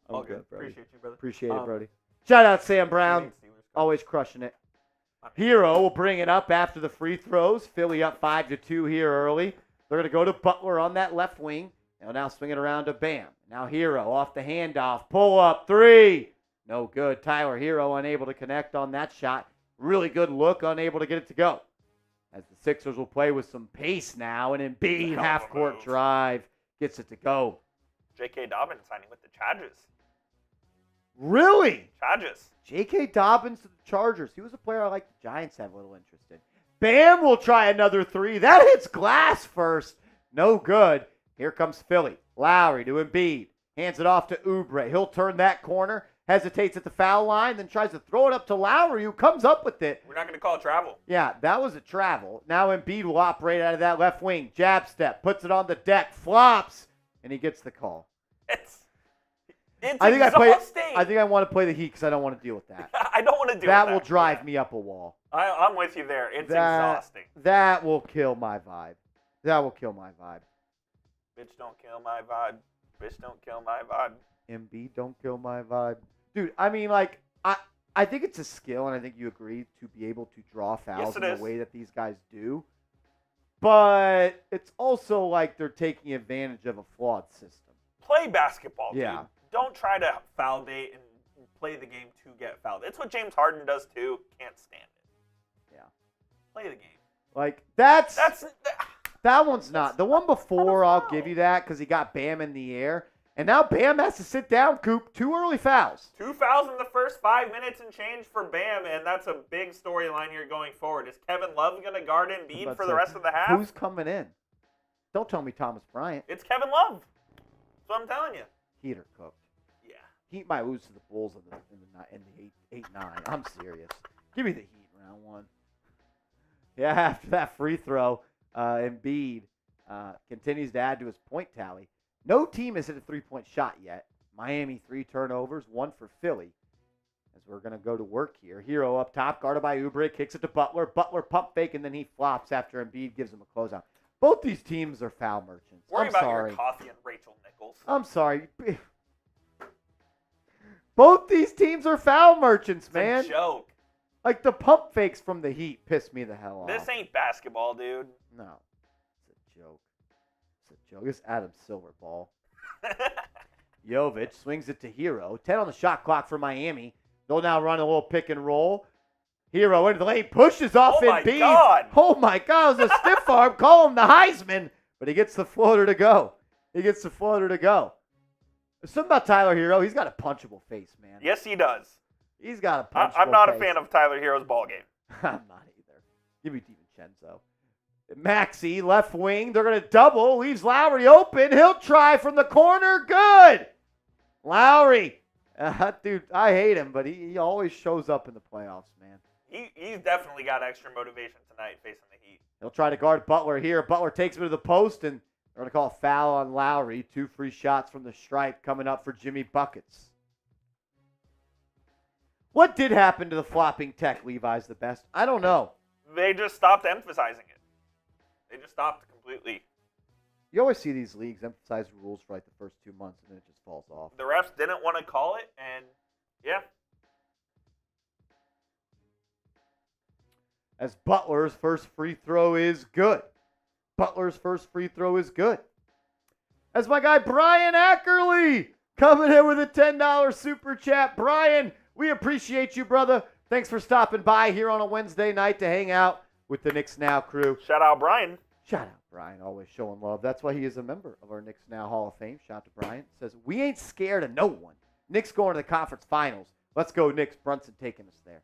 I'm All good. Brody. Appreciate you, brother. Appreciate it, Brody. Shout out Sam Brown. Always crushing it. Hero will bring it up after the free throws. Philly up 5-2 here early. They're going to go to Butler on that left wing. They'll now swing it around to Bam. Now Hero off the handoff. Pull up 3. No good. Tyler Hero unable to connect on that shot. Really good look. Unable to get it to go. As the Sixers will play with some pace now. And Embiid half-court drive gets it to go. J.K. Dobbins signing with the Chargers. Really? Chargers. J.K. Dobbins to the Chargers. He was a player I like the Giants have a little interest in. Bam will try another 3. That hits glass first. No good. Here comes Philly. Lowry to Embiid. Hands it off to Oubre. He'll turn that corner. Hesitates at the foul line. Then tries to throw it up to Lowry, who comes up with it. We're not going to call it travel. Yeah, that was a travel. Now Embiid will operate out of that left wing. Jab step. Puts it on the deck. Flops. And he gets the call. It's exhausting. I think I want to play the Heat because I don't want to deal with that. I don't want to deal that. with that. Will drive me up a wall. I'm with you there. It's exhausting. That will kill my vibe. Bitch, don't kill my vibe. Bitch, don't kill my vibe. Embiid, don't kill my vibe. Dude, I mean, like, I think it's a skill, and I think you agree to be able to draw fouls in the way that these guys do. But it's also like they're taking advantage of a flawed system. Play basketball, dude. Yeah. Don't try to foul date and play the game to get fouled. It's what James Harden does too. Can't stand it. Yeah. Play the game. Like, that one's not. The one before, I'll give you that because he got Bam in the air. And now Bam has to sit down, Coop. 2 early fouls. 2 fouls in the first 5 minutes and change for Bam, and that's a big storyline here going forward. Is Kevin Love going to guard Embiid for the rest of the half? Who's coming in? Don't tell me Thomas Bryant. It's Kevin Love. That's what I'm telling you. Heat are cooked. Yeah. Heat might lose to the Bulls in the 8-9. I'm serious. Give me the Heat round 1. Yeah, after that free throw, Embiid continues to add to his point tally. No team has hit a 3-point shot yet. Miami 3 turnovers, 1 for Philly. As we're going to go to work here. Hero up top, guarded by Oubre, kicks it to Butler. Butler pump fake, and then he flops after Embiid gives him a closeout. Both these teams are foul merchants. Worry about your coffee and Rachel Nichols. I'm sorry. Both these teams are foul merchants, man. It's a joke. Like, the pump fakes from the Heat piss me the hell off. This ain't basketball, dude. No. It's a joke. It's Adam Silver ball. Jovic swings it to Hero. 10 on the shot clock for Miami. They'll now run a little pick and roll. Hero into the lane, pushes off Embiid. Oh my God, it was a stiff arm. Call him the Heisman. But he gets the floater to go. There's something about Tyler Hero. He's got a punchable face, man. Yes, he does. He's got a punchable face. I'm not a fan of Tyler Hero's ball game. I'm not either. Give me DiVincenzo. Maxey, left wing. They're going to double. Leaves Lowry open. He'll try from the corner. Good. Lowry. Dude, I hate him, but he always shows up in the playoffs, man. He's definitely got extra motivation tonight facing the Heat. He'll try to guard Butler here. Butler takes him to the post, and they're going to call a foul on Lowry. 2 free shots from the stripe coming up for Jimmy Buckets. What did happen to the flopping tech, Levi's the best? I don't know. They just stopped emphasizing it. They just stopped completely. You always see these leagues emphasize rules for like the first 2 months, and then it just falls off. The refs didn't want to call it, and yeah. As Butler's first free throw is good. As my guy Brian Ackerley coming in with a $10 super chat. Brian, we appreciate you, brother. Thanks for stopping by here on a Wednesday night to hang out with the Knicks Now crew. Shout out Brian. Shout out Brian, always showing love. That's why he is a member of our Knicks Now Hall of Fame. Shout out to Brian. Says, we ain't scared of no one. Knicks going to the conference finals. Let's go Knicks. Brunson taking us there.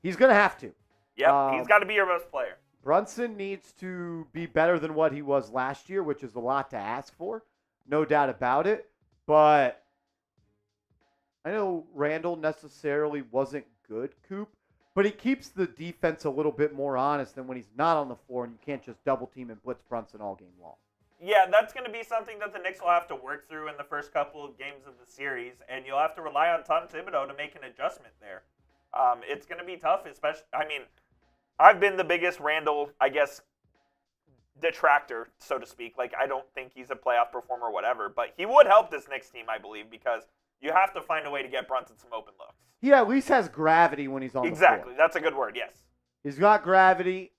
He's going to have to. Yep, he's got to be your best player. Brunson needs to be better than what he was last year, which is a lot to ask for. No doubt about it. But I know Randall necessarily wasn't good, Coop, but he keeps the defense a little bit more honest than when he's not on the floor and you can't just double team and blitz Brunson all game long. Yeah, that's going to be something that the Knicks will have to work through in the first couple of games of the series, and you'll have to rely on Tom Thibodeau to make an adjustment there. It's going to be tough, especially, I've been the biggest Randall, detractor, so to speak. Like, I don't think he's a playoff performer or whatever, but he would help this Knicks team, I believe, because you have to find a way to get Brunson some open looks. He at least has gravity when he's on the floor. Exactly. That's a good word, yes. He's got gravity.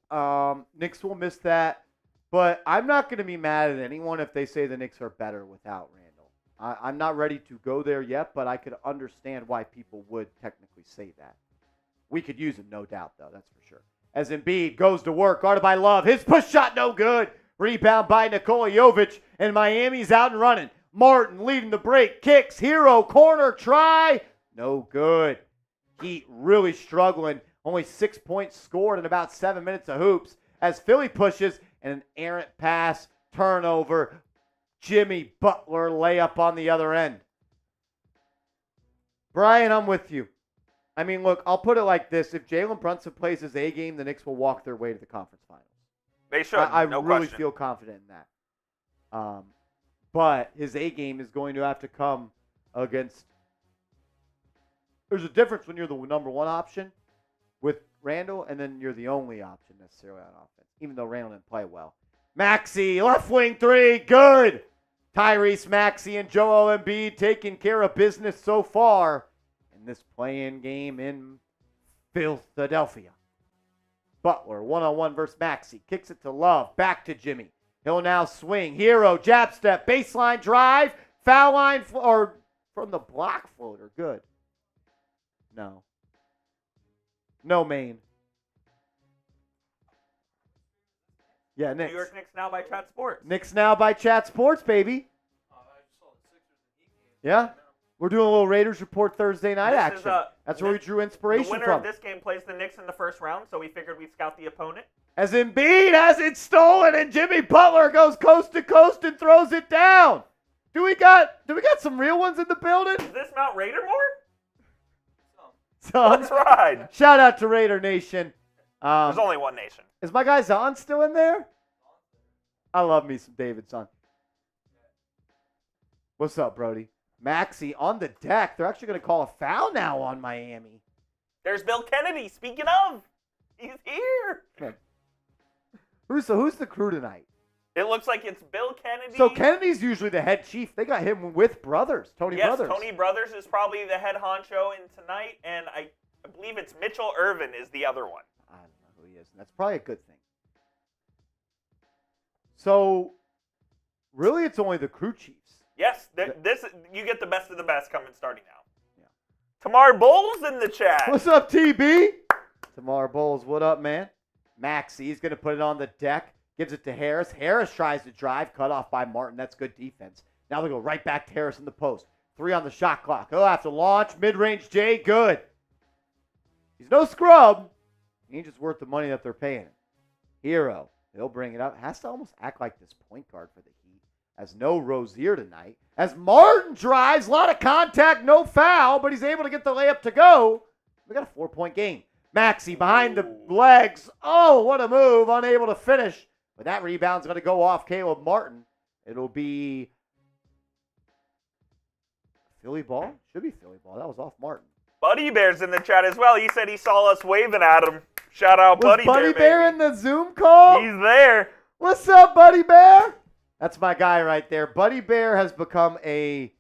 Knicks will miss that. But I'm not going to be mad at anyone if they say the Knicks are better without Randall. I'm not ready to go there yet, but I could understand why people would technically say that. We could use him, no doubt, though. That's for sure. As Embiid goes to work, guarded by Love. His push shot no good. Rebound by Nikola Jovic, and Miami's out and running. Martin leading the break. Kicks. Hero. Corner. Try. No good. Heat really struggling. Only 6 points scored in about 7 minutes of hoops. As Philly pushes, and an errant pass. Turnover. Jimmy Butler layup on the other end. Brian, I'm with you. Look, I'll put it like this. If Jalen Brunson plays his A game, the Knicks will walk their way to the conference finals. They should. I no really question. feel confident in that. But his A game is going to have to come against. There's a difference when you're the number one option with Randall, and then you're the only option necessarily on offense, even though Randall didn't play well. Maxey, left wing three, good. Tyrese Maxey and Joel Embiid taking care of business so far in this play-in game in Philadelphia. Butler, one-on-one versus Maxey. Kicks it to Love. Back to Jimmy. He'll now swing. Hero, jab step, baseline drive, foul line, or from the block floater. Good. No. No main. Yeah, Knicks. New York Knicks Now by Chat Sports. Knicks Now by Chat Sports, baby. Yeah? We're doing a little Raiders Report Thursday night action. That's where we drew inspiration from. The winner from. of this game plays the Knicks in the first round, so we figured we'd scout the opponent. As Embiid has it stolen, and Jimmy Butler goes coast to coast and throws it down. Do we got some real ones in the building? Is this Mount Raidermore? Son. That's right. Shout out to Raider Nation. There's only one nation. Is my guy Zahn still in there? I love me some David Zahn. What's up, Brody? Maxey on the deck. They're actually going to call a foul now on Miami. There's Bill Kennedy. Speaking of, he's here. Man. Who's the crew tonight? It looks like it's Bill Kennedy. So Kennedy's usually the head chief. They got him with brothers, Tony Brothers. Yes, Tony Brothers is probably the head honcho in tonight, and I believe it's Mitchell Irvin is the other one. I don't know who he is, and that's probably a good thing. So, really, it's only the crew chiefs. Yes, this you get the best of the best coming starting now. Yeah. Tamar Bowles in the chat. What's up, TB? Tamar Bowles, what up, man? Maxey, he's going to put it on the deck. Gives it to Harris. Harris tries to drive. Cut off by Martin. That's good defense. Now they go right back to Harris in the post. 3 on the shot clock. He'll have to launch. Mid-range J. Good. He's no scrub. He's just worth the money that they're paying him. Hero. He'll bring it up. Has to almost act like this point guard for the Heat. As no Rozier tonight. As Martin drives. A lot of contact. No foul. But he's able to get the layup to go. We got a 4-point game. Maxey behind the legs. Oh, what a move. Unable to finish. But that rebound's going to go off Caleb Martin. It'll be Philly ball. Should be Philly ball. That was off Martin. Buddy Bear's in the chat as well. He said he saw us waving at him. Shout out Was Buddy Bear in the Zoom call? He's there. What's up, Buddy Bear? That's my guy right there. Buddy Bear has become a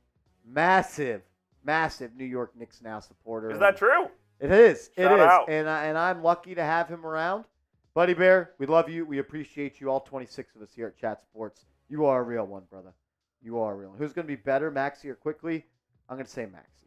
massive, massive New York Knicks Now supporter. Is that true? It is. Shout out. And I'm lucky to have him around. Buddy Bear, we love you. We appreciate you, all 26 of us here at Chat Sports. You are a real one, brother. You are a real one. Who's going to be better, Maxey or Quickly? I'm going to say Maxey.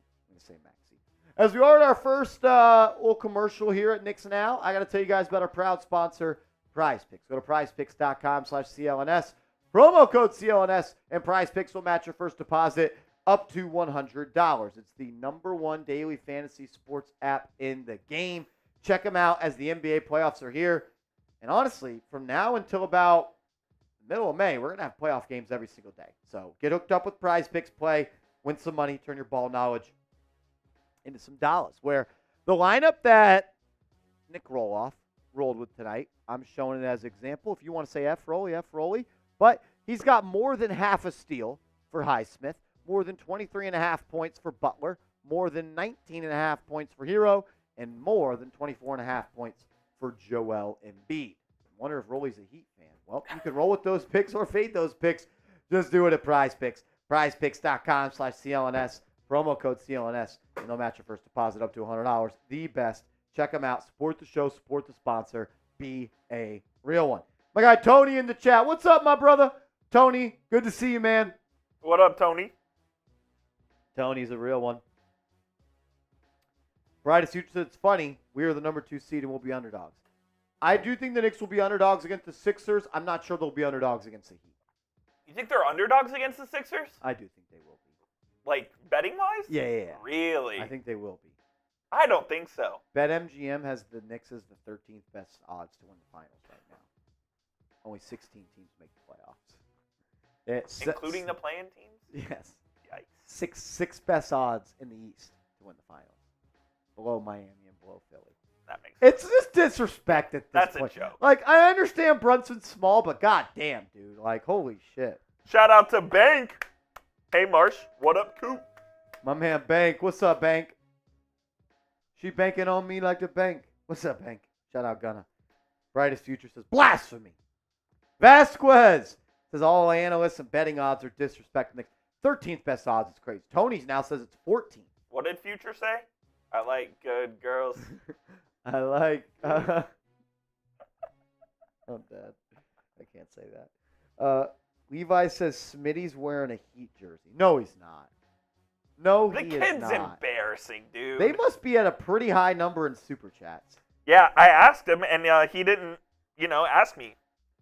As we are at our first little commercial here at Knicks Now, I got to tell you guys about our proud sponsor, Prize Picks. Go to prizepicks.com/CLNS. Promo code CLNS, and Prize Picks will match your first deposit up to $100. It's the #1 daily fantasy sports app in the game. Check them out as the NBA playoffs are here. And honestly, from now until about the middle of May, we're going to have playoff games every single day. So get hooked up with Prize Picks, play, win some money, turn your ball knowledge into some dollars. Where the lineup that Nick Roloff rolled with tonight, I'm showing it as an example. If you want to say F. Roley. But he's got more than half a steal for Highsmith, more than 23.5 points for Butler, more than 19.5 points for Hero, and more than 24.5 points for Joel Embiid. I wonder if Roley's a Heat fan. Well, you can roll with those picks or fade those picks. Just do it at Prize Picks. PrizePicks.com/CLNS. Promo code CLNS, and they'll match your first deposit up to $100. The best. Check them out. Support the show. Support the sponsor. Be a real one. My guy Tony in the chat. What's up, my brother? Tony, good to see you, man. What up, Tony? Tony's a real one. Brightest future said it's funny. We are the #2 seed and we'll be underdogs. I do think the Knicks will be underdogs against the Sixers. I'm not sure they'll be underdogs against the Heat. You think they're underdogs against the Sixers? I do think they will be. Like, betting-wise? Yeah. Really? I think they will be. I don't think so. BetMGM has the Knicks as the 13th best odds to win the finals right now. Only 16 teams make the playoffs. Including the play-in teams? Yes. Yikes. Six best odds in the East to win the finals. Below Miami and below Philly. That makes sense. It's just disrespect at this That's point. a joke. Like, I understand Brunson's small, but goddamn, dude. Like, holy shit. Shout out to Bank. Hey, Marsh. What up, Coop? My man Bank. What's up, Bank? She banking on me like the bank. What's up, Bank? Shout out, Gunna. Brightest Future says, blasphemy. Vasquez says, all analysts and betting odds are disrespecting the 13th best odds. It's crazy. Tony's now says it's 14. What did Future say? I like good girls. I like. I'm dead. I can't say that. Levi says Smitty's wearing a Heat jersey. No, he's not. No, The he is kid's not. embarrassing, dude. They must be at a pretty high number in super chats. Yeah, I asked him, and he didn't, ask me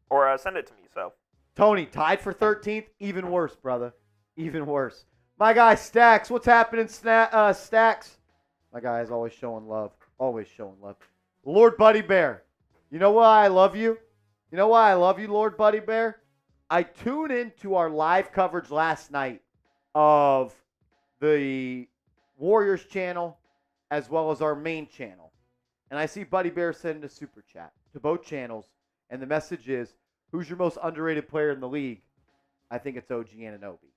or send it to me. So Tony, tied for 13th? Even worse, brother. Even worse. My guy, Stacks. What's happening, Stacks? My guy is always showing love. Always showing love. Lord Buddy Bear. You know why I love you? You know why I love you, Lord Buddy Bear? I tuned into our live coverage last night of the Warriors channel as well as our main channel. And I see Buddy Bear sending a super chat to both channels. And the message is, who's your most underrated player in the league? I think it's OG Anunoby.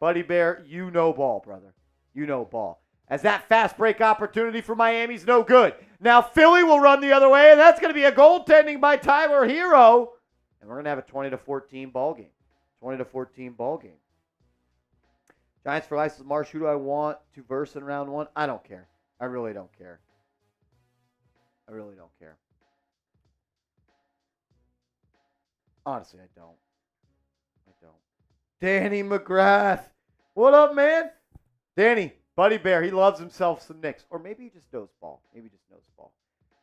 Buddy Bear, you know ball, brother. You know ball. As that fast break opportunity for Miami's no good. Now Philly will run the other way, and that's going to be a goaltending by Tyler Hero. And we're going to have a 20-14 ball game. 20-14 ball game. Giants for license. Marsh, who do I want to verse in round one? I don't care. I really don't care. I really don't care. Honestly, I don't. Danny McGrath. What up, man? Danny, Buddy Bear, he loves himself some Knicks. Or maybe he just knows ball.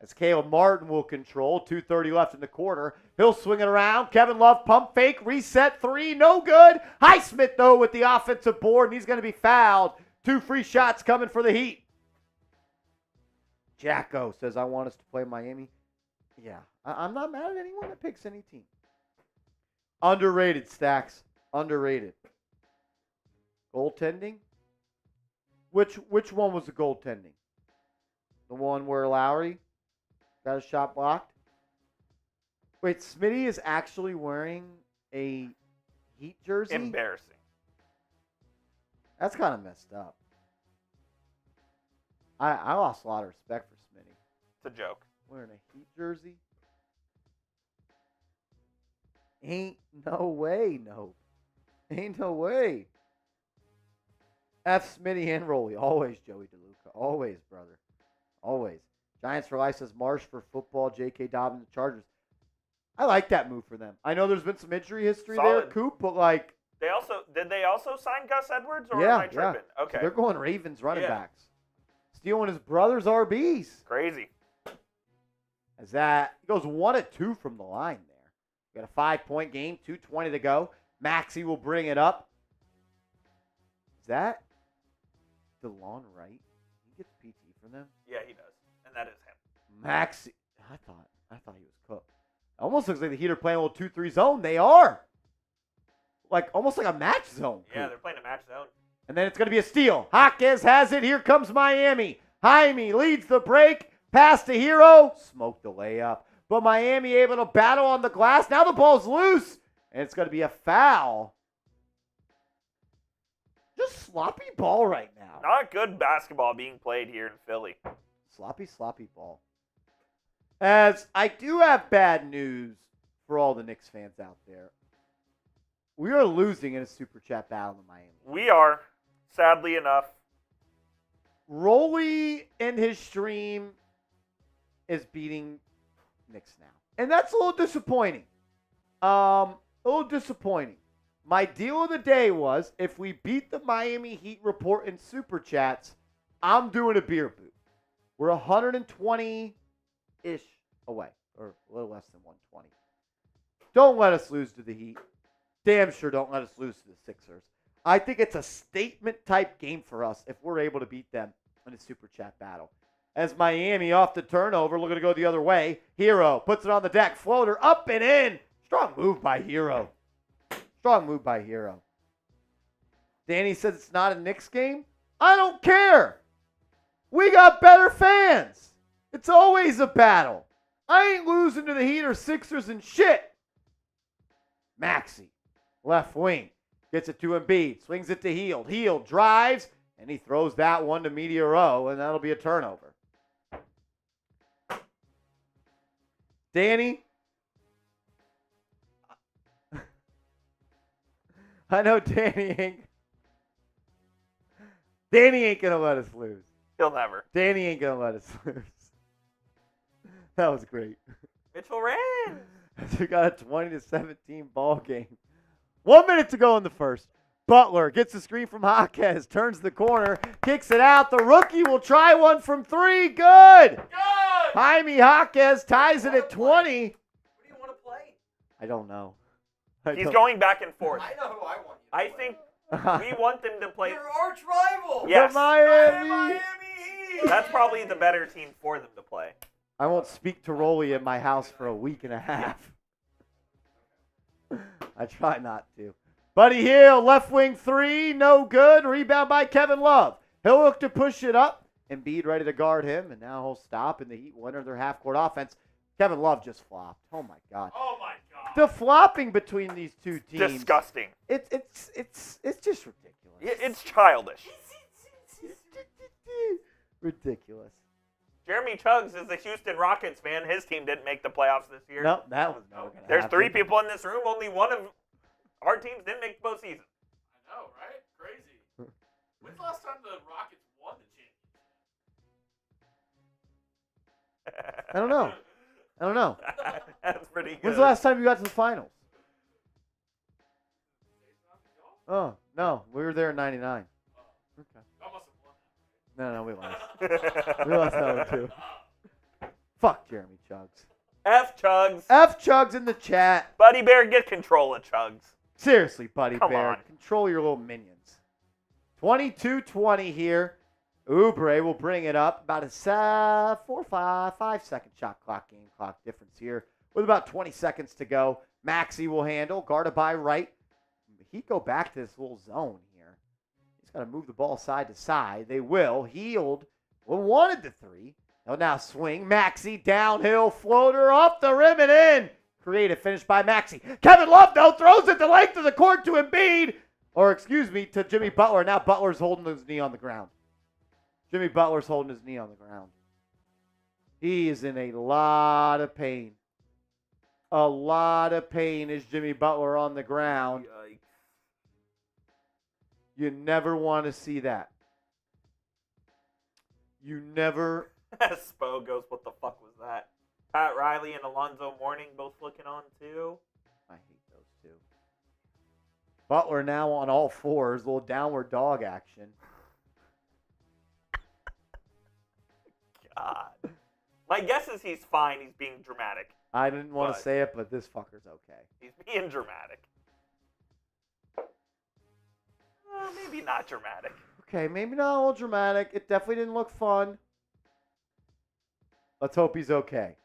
As Caleb Martin will control. 2:30 left in the quarter. He'll swing it around. Kevin Love, pump fake, reset three, no good. Highsmith, though, with the offensive board, and he's going to be fouled. 2 free shots coming for the Heat. Jacko says, I want us to play Miami. Yeah, I'm not mad at anyone that picks any team. Underrated, Stacks. Underrated. Goaltending? Which one was the goaltending? The one where Lowry got a shot blocked? Wait, Smitty is actually wearing a Heat jersey? embarrassing. That's kind of messed up. I lost a lot of respect for Smitty. It's a joke. Wearing a Heat jersey? Ain't no way, no. Ain't no way. F. Smitty and Rolly. Always Joey DeLuca. Always, brother. Always. Giants for life says Marsh for football. J.K. Dobbins, the Chargers. I like that move for them. I know there's been some injury history there, Solid. Coop, but like. Did they also sign Gus Edwards, or Yeah, am I tripping? yeah. Okay. So they're going Ravens running backs. stealing his brother's RBs. Crazy. As that he goes 1 of 2 from the line there. Got a 5-point game, 2:20 to go. Maxey will bring it up. Is that DeLon Wright? He gets PT for them. Yeah, he does, and that is him. Maxey, I thought he was cooked. Almost looks like the Heat are playing a little 2-3 zone. They are. Like almost like a match zone. Yeah, they're playing a match zone. And then it's going to be a steal. Jaquez has it. Here comes Miami. Jaime leads the break. Pass to Hero. Smoked the layup. But Miami able to battle on the glass. Now the ball's loose. And it's going to be a foul. Just sloppy ball right now. Not good basketball being played here in Philly. Sloppy ball. As I do have bad news for all the Knicks fans out there. We are losing in a super chat battle in Miami. We are, sadly enough. Rolly and his stream is beating Knicks Now. And that's a little disappointing. My deal of the day was if we beat the Miami Heat report in super chats, I'm doing a beer boot. We're 120-ish away, or a little less than 120. Don't let us lose to the Heat. Damn sure don't let us lose to the Sixers. I think it's a statement-type game for us if we're able to beat them in a super chat battle. As Miami off the turnover, looking to go the other way. Hero puts it on the deck. Floater up and in. Strong move by Hero. Danny says it's not a Knicks game. I don't care. We got better fans. It's always a battle. I ain't losing to the Heat or Sixers and shit. Maxey, left wing, gets it to Embiid, swings it to Hield. Hield drives, and he throws that one to Media Row, and that'll be a turnover. Danny, I know Danny ain't gonna let us lose. He'll never. Danny ain't gonna let us lose. That was great. Mitchell ran. We got a 20-17 ball game. 1 minute to go in the first. Butler gets the screen from Jaquez, turns the corner, kicks it out. The rookie will try one from 3. Good. Jaime Jaquez ties it at 20. What do you want to play? I don't know. He's going back and forth. I know who I want you to I play. think we want them to play. Your arch rival. Yes. The Miami. Heat. That's probably the better team for them to play. I won't speak to Rolly in my house for a week and a half. I try not to. Buddy Hield, left wing 3, no good. Rebound by Kevin Love. He'll look to push it up. Embiid ready to guard him, and now he'll stop, and the Heat will enter their half-court offense. Kevin Love just flopped. Oh, my God. Oh my God. The flopping between these two teams. Disgusting. It's just ridiculous. It's childish. Ridiculous. Jeremy Chuggs is a Houston Rockets fan. His team didn't make the playoffs this year. No, that was never going to There's happen. 3 people in this room. Only one of our teams didn't make the postseason. I know, right? Crazy. When's the last time the Rockets won the championship? I don't know. That's pretty good. When's the last time you got to the finals? Oh, no. We were there in 99. Okay. Y'all must have won that, No, we lost. time? We lost that one, too. Fuck Jeremy Chuggs. F Chuggs. F Chuggs in the chat. Buddy Bear, get control of Chuggs. Seriously, Buddy Come Bear. on. Control your little minions. 22-20 here. Oubre will bring it up. About a 5-second shot clock, game clock difference here. With about 20 seconds to go. Maxey will handle. Guarded by Wright. He'd go back to this little zone here. He's got to move the ball side to side. They will. Hield. Wanted the 3. They'll now swing. Maxey downhill floater off the rim and in. Creative finish by Maxey. Kevin Love, though, throws it the length of the court to Embiid. Or, excuse me, to Jimmy Butler. Now Butler's holding his knee on the ground. Jimmy Butler's holding his knee on the ground. He is in a lot of pain. A lot of pain is Jimmy Butler on the ground. Yikes. You never want to see that. You never. Spo goes, what the fuck was that? Pat Riley and Alonzo Mourning both looking on too. I hate those two. Butler now on all fours, little downward dog action. My guess is he's fine. He's being dramatic. I didn't want But- to say it, but this fucker's okay. He's being dramatic. Maybe not dramatic. Okay, maybe not all dramatic. It definitely didn't look fun. Let's hope he's okay.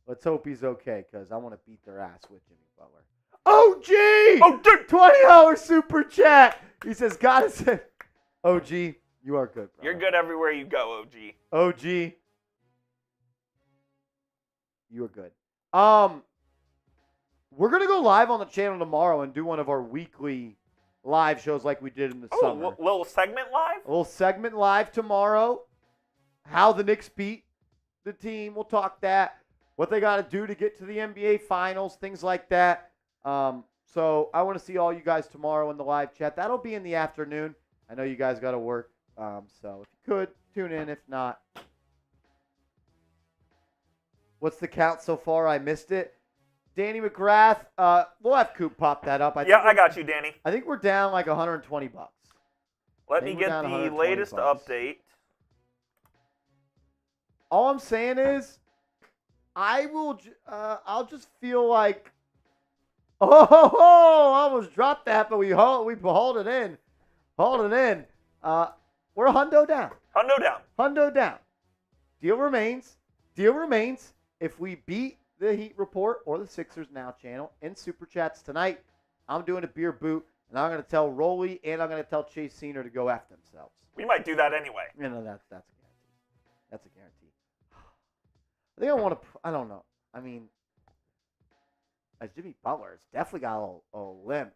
Let's hope he's okay, because I want to beat their ass with Jimmy Butler. OG! Oh, dude! $20 super chat. He says, gotta say, OG, you are good, bro. You're good everywhere you go, OG. OG, you are good. We're gonna go live on the channel tomorrow and do one of our weekly live shows like we did in the summer. Little segment live? A little segment live tomorrow. How the Knicks beat the team. We'll talk that. What they got to do to get to the NBA Finals, things like that. So I want to see all you guys tomorrow in the live chat. That'll be in the afternoon. I know you guys got to work. So if you could, tune in. If not, what's the count so far? I missed it. Danny McGrath, we'll have Coop pop that up. I got you, Danny. I think we're down like $120. Let me get the latest update. All I'm saying is, I'll just feel like, I almost dropped that, but we hold it in. Hold it in. We're a hundo down. Hundo down. Deal remains. If we beat the Heat Report or the Sixers Now channel in Super Chats tonight, I'm doing a beer boot, and I'm going to tell Rolly and I'm going to tell Chase Senior to go F themselves. We might do that anyway. You know, that's a guarantee. That's a guarantee. I think I want to, I don't know. I mean, as Jimmy Butler, it's definitely got a limp.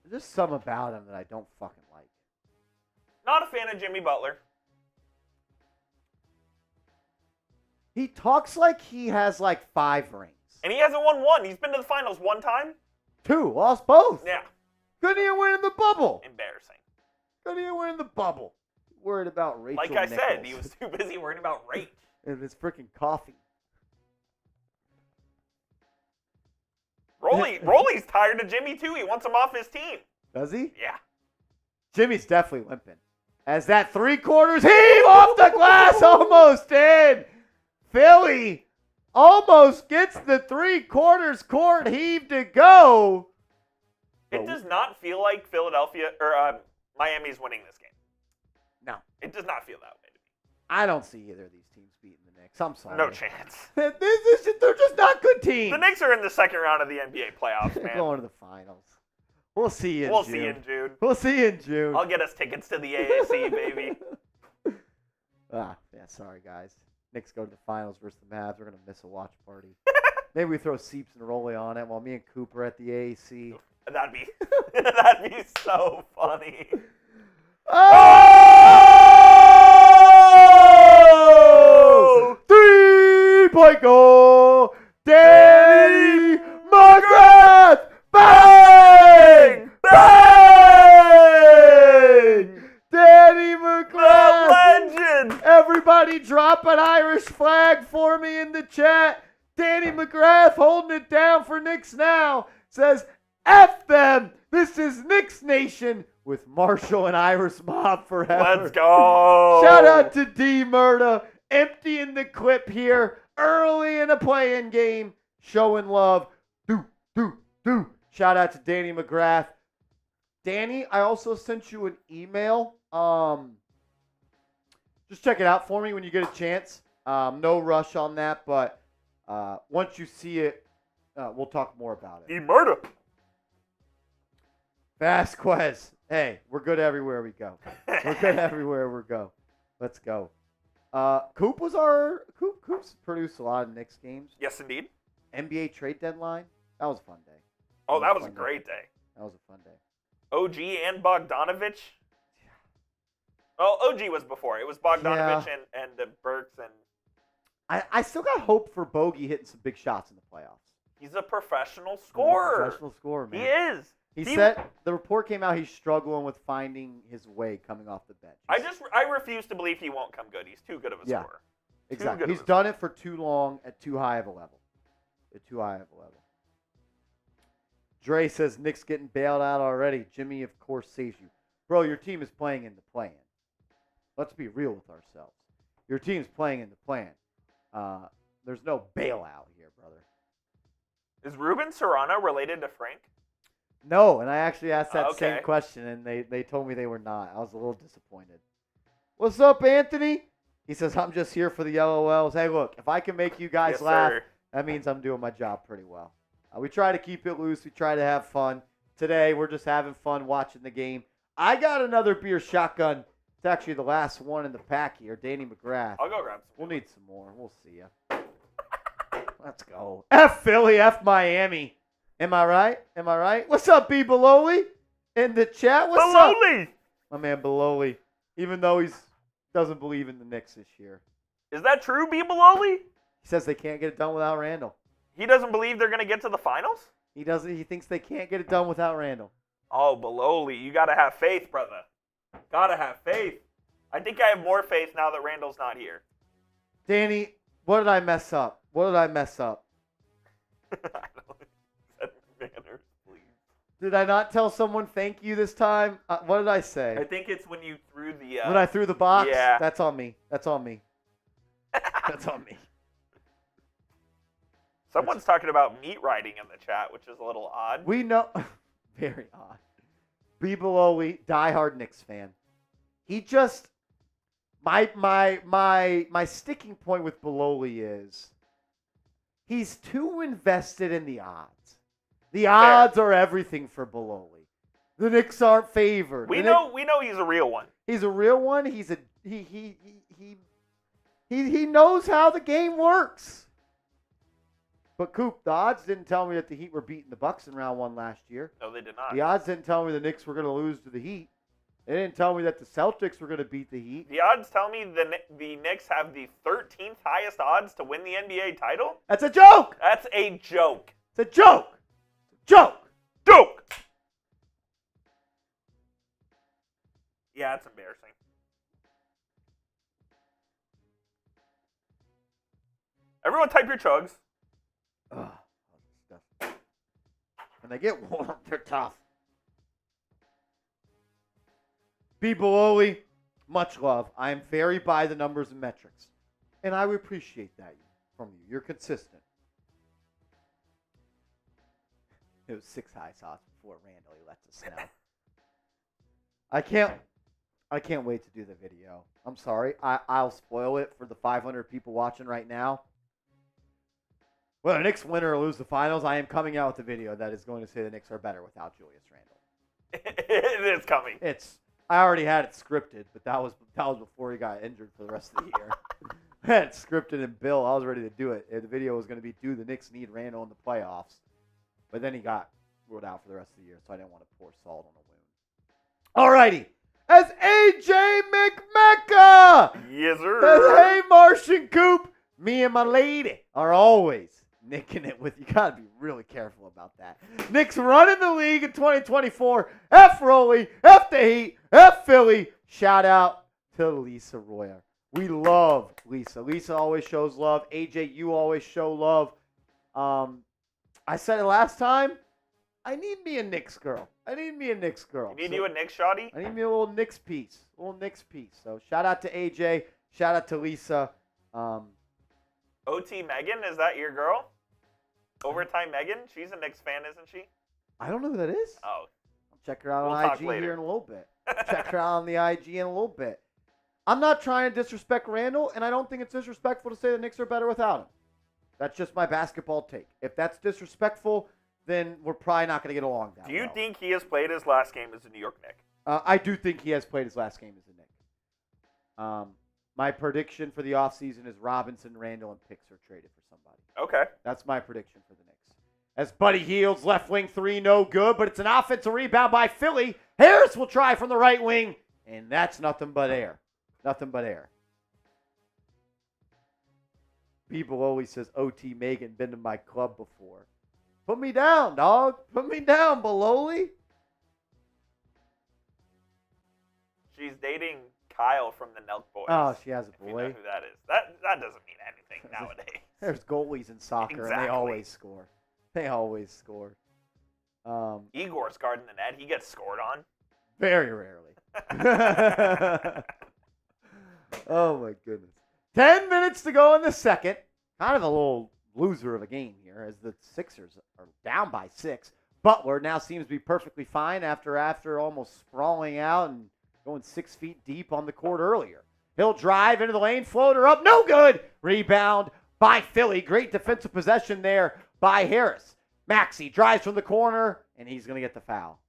There's just something about him that I don't fucking like. Not a fan of Jimmy Butler. He talks like he has like 5 rings. And he hasn't won one. He's been to the finals one time. 2, lost both. Yeah. Couldn't even win in the bubble. Embarrassing. Couldn't even win in the bubble. Worried about Rachel Like I said, Nichols. he was too busy worrying about rate. And his freaking coffee. Rolly's tired of Jimmy too. He wants him off his team. Does he? Yeah. Jimmy's definitely limping. As that 3/4 heave off the glass, almost in. Philly almost gets the 3/4 court heave to go. It does not feel like Philadelphia or Miami's winning this game. No. It does not feel that way to me. I don't see either of these teams beating the Knicks. I'm sorry. No chance. They're just not good teams. The Knicks are in the second round of the NBA playoffs, They're man. going to the finals. We'll see you in We'll June. see you in June. We'll see you in June. I'll get us tickets to the AAC, baby. Yeah, sorry, guys. Knicks go to the finals versus the Mavs. We're going to miss a watch party. Maybe we throw Seeps and Rolly on it while me and Cooper at the AAC. That'd be so funny. Oh! 3-point goal! Danny McGrath! Bang! Bang! Danny McGrath! Legend! Everybody drop an Irish flag for me in the chat. Danny McGrath holding it down for Knicks Now. Says, F them! This is Knicks Nation with Marshall and Iris Mob forever. Let's go! Shout out to D Murda, emptying the clip here early in a play-in game, showing love. Do. Shout out to Danny McGrath. Danny, I also sent you an email. Just check it out for me when you get a chance. No rush on that, but once you see it, we'll talk more about it. The murder. Vasquez. Hey, we're good everywhere we go. We're good everywhere we go. Let's go. Coop's produced a lot of Knicks games. Yes, indeed. NBA trade deadline. That was a fun day. Oh, that was a great day. That was a fun day. OG and Bogdanovich. Well, OG was before. It was Bogdanovich and the Burks and. I still got hope for Bogey hitting some big shots in the playoffs. He's a professional scorer. Professional scorer, man. He is. He said the report came out he's struggling with finding his way coming off the bench. I refuse to believe he won't come good. He's too good of a scorer. Exactly. He's done it for too long at too high of a level. Dre says Knicks getting bailed out already. Jimmy, of course, saves you. Bro, your team is playing in the plan. Let's be real with ourselves. Your team's playing in the plan. There's no bailout here, brother. Is Ruben Serrano related to Frank? No, and I actually asked that Okay. same question, and they told me they were not. I was a little disappointed. What's up, Anthony? He says, I'm just here for the LOLs. Hey, look, if I can make you guys Yes, laugh, sir. that means I'm doing my job pretty well. We try to keep it loose. We try to have fun. Today, we're just having fun watching the game. I got another beer shotgun. It's actually the last one in the pack here. Danny McGrath. I'll go grab some. We'll need some more. We'll see ya. Let's go. F Philly, F Miami. Am I right? Am I right? What's up, B. Beloli? In the chat? What's up? Baloney! My man Beloli. Even though he doesn't believe in the Knicks this year. Is that true, B. Baloney? He says they can't get it done without Randall. He doesn't believe they're going to get to the finals? He doesn't. He thinks they can't get it done without Randall. Oh, Baloli, you got to have faith, brother. Got to have faith. I think I have more faith now that Randall's not here. Danny, what did I mess up? What did I mess up? I don't set manners, please. Did I not tell someone thank you this time? What did I say? I think it's when you threw the... When I threw the box? Yeah. That's on me. That's on me. That's on me. Someone's talking about meat riding in the chat, which is a little odd. We know. Very odd. B. Beloli, diehard Knicks fan. He just... My sticking point with Beloli is he's too invested in the odds. The odds are everything for Beloli. The Knicks aren't favored. We know he's a real one. He's a real one. He knows how the game works. But Coop, the odds didn't tell me that the Heat were beating the Bucks in round one last year. No, they did not. The odds didn't tell me the Knicks were going to lose to the Heat. They didn't tell me that the Celtics were going to beat the Heat. The odds tell me the Knicks have the 13th highest odds to win the NBA title? That's a joke. That's a joke. It's a joke. Joke. Joke! Yeah, it's embarrassing. Everyone type your chugs. Ugh. When they get warm, they're tough. B. Beloli, much love. I am very by the numbers and metrics. And I would appreciate that from you. You're consistent. It was 6 high sauce before Randall. He lets us know. I can't wait to do the video. I'm sorry. I'll spoil it for the 500 people watching right now. Whether the Knicks win or lose the finals, I am coming out with a video that is going to say the Knicks are better without Julius Randle. It is coming. I already had it scripted, but that was before he got injured for the rest of the year. I had it scripted and Bill. I was ready to do it. The video was going to be, do the Knicks need Randle in the playoffs? But then he got ruled out for the rest of the year, so I didn't want to pour salt on a wound. Alrighty. As AJ McMecca Yes, sir. says, hey, Martian Coop, me and my lady are always nicking it with you. Got to be really careful about that. Knicks running the league in 2024. F Rolly, F the Heat, F Philly. Shout out to Lisa Royer. We love Lisa. Lisa always shows love. AJ, you always show love. I said it last time. I need me a Knicks girl. You need you a Knicks shoddy? I need me a little Knicks piece. So shout out to AJ. Shout out to Lisa. OT Megan, is that your girl? Overtime Megan? She's a Knicks fan, isn't she? I don't know who that is. Oh. I'll check her out We'll on talk IG later. here in a little bit. Check her out on the IG in a little bit. I'm not trying to disrespect Randall, and I don't think it's disrespectful to say the Knicks are better without him. That's just my basketball take. If that's disrespectful, then we're probably not going to get along that Do you well. think he has played his last game as a New York Knick? I do think he has played his last game as a Knick. My prediction for the offseason is Robinson, Randall, and Picks are traded for somebody. Okay. That's my prediction for the Knicks. As Buddy Hields, left wing 3, no good, but it's an offensive rebound by Philly. Harris will try from the right wing, and that's nothing but air. Nothing but air. B. Beloli says, OT Megan, been to my club before. Put me down, dog. Put me down, Beloli. She's dating Kyle from the Nelk Boys. Oh, she has a If you know boy. who that is. That doesn't mean anything nowadays. There's goalies in soccer, and they Exactly. always score. They always score. Igor's guarding the net. He gets scored on. Very rarely. Oh, my goodness. 10 minutes to go in the second. Kind of a little loser of a game here as the Sixers are down by 6. Butler now seems to be perfectly fine after almost sprawling out and going 6 feet deep on the court earlier. He'll drive into the lane, floater up, no good. Rebound by Philly. Great defensive possession there by Harris. Maxey drives from the corner, and he's going to get the foul.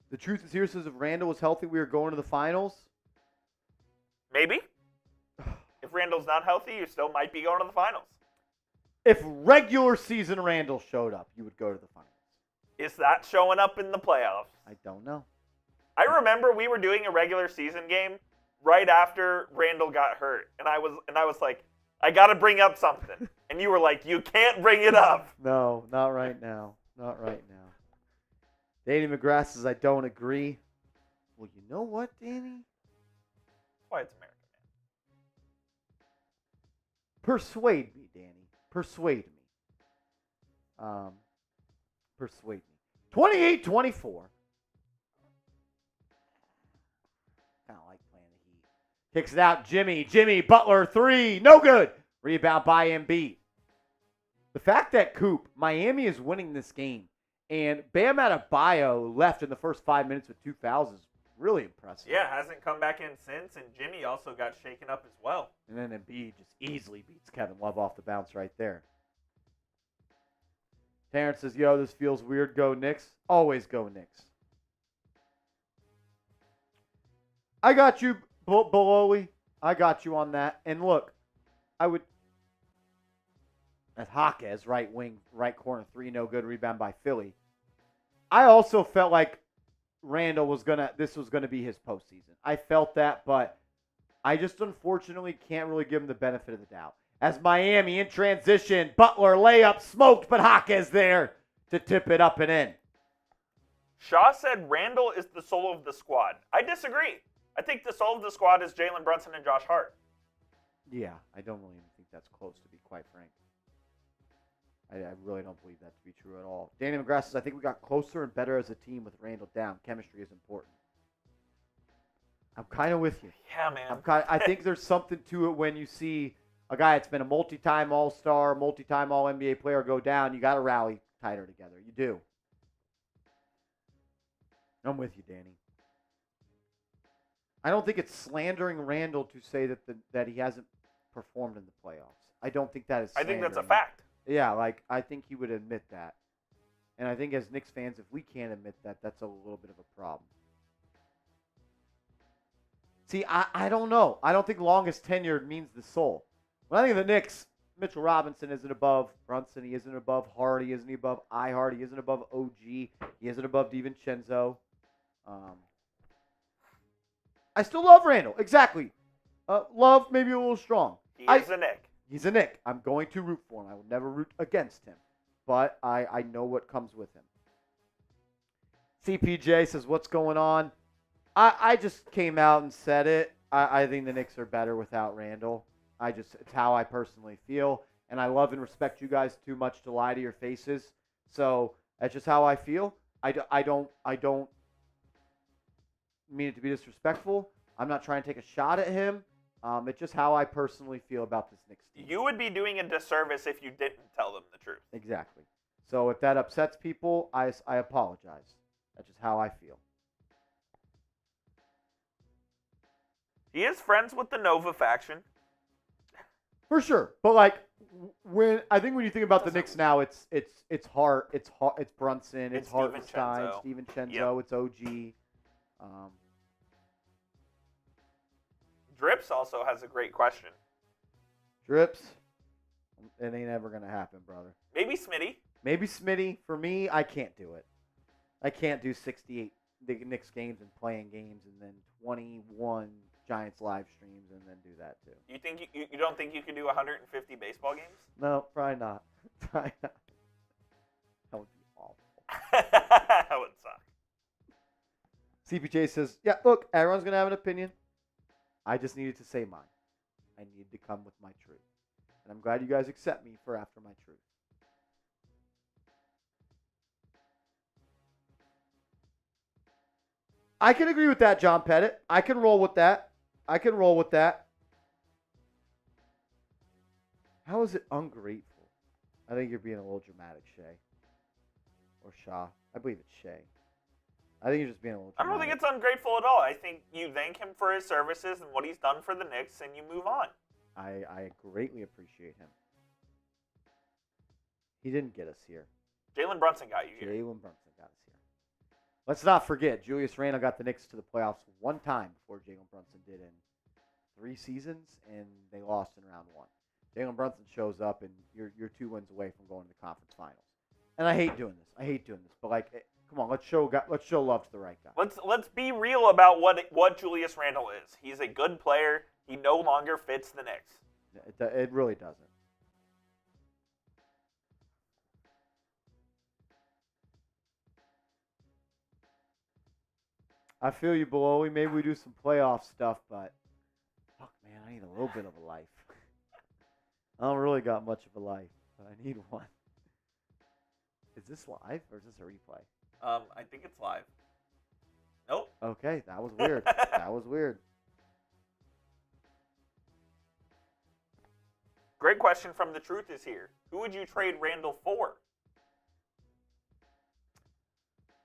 The truth is here says if Randall was healthy, we were going to the finals. Maybe. If Randall's not healthy, you still might be going to the finals. If regular season Randall showed up, you would go to the finals. Is that showing up in the playoffs? I don't know. I remember we were doing a regular season game right after Randall got hurt, and I was like, I got to bring up something. And you were like, you can't bring it up. No, not right now. Not right now. Danny McGrath says, I don't agree. Well, you know what, Danny? That's why it's American, man. Persuade me, Danny. Persuade me. Persuade me. 28-24. Kind of like playing the Heat. Kicks it out. Jimmy. Butler, 3. No good. Rebound by Embiid. The fact that Miami is winning this game, and Bam Adebayo left in the first 5 minutes with 2 fouls is really impressive. Yeah, hasn't come back in since, and Jimmy also got shaken up as well. And then Embiid just easily beats Kevin Love off the bounce right there. Terrence says, yo, this feels weird. Go Knicks. Always go Knicks. I got you, Bololi. I got you on that. And look, I would... As Jaquez, right wing, right corner, 3, no good. Rebound by Philly. I also felt like Randall this was gonna be his postseason. I felt that, but I just unfortunately can't really give him the benefit of the doubt. As Miami in transition, Butler layup smoked, but Jaquez there to tip it up and in. Shaw said Randall is the soul of the squad. I disagree. I think the soul of the squad is Jalen Brunson and Josh Hart. Yeah, I don't really even think that's close, to be quite frank. I really don't believe that to be true at all. Danny McGrath says, I think we got closer and better as a team with Randall down. Chemistry is important. I'm kind of with you. Yeah, man. I think there's something to it when you see a guy that's been a multi-time All-Star, multi-time All-NBA player go down. You got to rally tighter together. You do. I'm with you, Danny. I don't think it's slandering Randall to say that he hasn't performed in the playoffs. I don't think that is slandering. I think that's a fact. Yeah, I think he would admit that. And I think as Knicks fans, if we can't admit that, that's a little bit of a problem. See, I don't know. I don't think longest tenured means the soul. When I think of the Knicks, Mitchell Robinson isn't above Brunson. He isn't above Hart. He isn't above Ihart. He isn't above OG. He isn't above DiVincenzo. I still love Randall. Exactly. Love maybe a little strong. He is a Knick. He's a Knick. I'm going to root for him. I will never root against him. But I know what comes with him. CPJ says, what's going on? I just came out and said it. I think the Knicks are better without Randall. It's how I personally feel. And I love and respect you guys too much to lie to your faces. So that's just how I feel. I don't mean it to be disrespectful. I'm not trying to take a shot at him. It's just how I personally feel about this Knicks team. You would be doing a disservice if you didn't tell them the truth. Exactly. So if that upsets people, I apologize. That's just how I feel. He is friends with the Nova faction. For sure. But when you think about the Knicks now, it's Hart, it's Brunson, it's Hartenstein, DiVincenzo, yep. It's OG. Drips also has a great question. Drips, it ain't ever gonna happen, brother. Maybe Smitty. Maybe Smitty. For me, I can't do it. I can't do 68 Knicks games and playing games and then 21 Giants live streams and then do that too. You think you don't think you can do 150 baseball games? No, probably not. That would be awful. That would suck. CPJ says, yeah, look, everyone's going to have an opinion. I just needed to say mine. I needed to come with my truth. And I'm glad you guys accept me for after my truth. I can agree with that, John Pettit. I can roll with that. How is it ungrateful? I think you're being a little dramatic, Shay. Or Shaw. I believe it's Shay. I think you're just being a little I dramatic. don't think it's ungrateful at all. I think you thank him for his services and what he's done for the Knicks, and you move on. I greatly appreciate him. He didn't get us here. Jalen Brunson got you here. Jalen Brunson got us here. Let's not forget, Julius Randle got the Knicks to the playoffs one time before Jalen Brunson did in 3 seasons, and they lost in round 1. Jalen Brunson shows up, and you're 2 wins away from going to the conference finals. And I hate doing this. But like, come on, let's show love to the right guy. Let's be real about what Julius Randle is. He's a good player. He no longer fits the Knicks. It really doesn't. I feel you, Belowy. Maybe we do some playoff stuff, but fuck, man, I need a little bit of a life. I don't really got much of a life, but I need one. Is this live or is this a replay? I think it's live. Nope. Okay, that was weird. That was weird. Great question from The Truth is here. Who would you trade Randall for?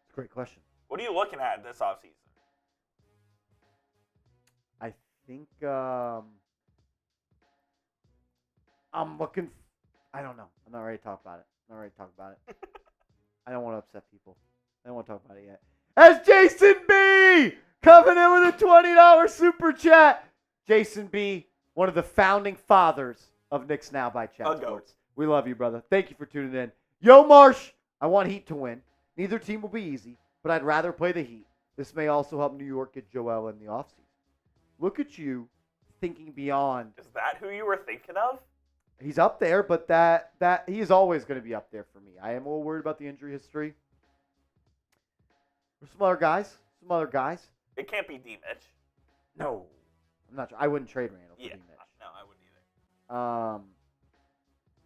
It's a great question. What are you looking at this offseason? I think I'm looking. I don't know. I'm not ready to talk about it. I don't want to upset people. I don't want to talk about it yet. As Jason B coming in with a $20 super chat. Jason B, one of the founding fathers of Knicks Now by Chat Sports. We love you, brother. Thank you for tuning in. Yo, Marsh, I want Heat to win. Neither team will be easy, but I'd rather play the Heat. This may also help New York get Joel in the offseason. Look at you thinking beyond. Is that who you were thinking of? He's up there, but that he is always going to be up there for me. I am a little worried about the injury history. There's some other guys. It can't be D. Mitch. No, I'm not sure. I wouldn't trade Randall for D. Mitch. No, I wouldn't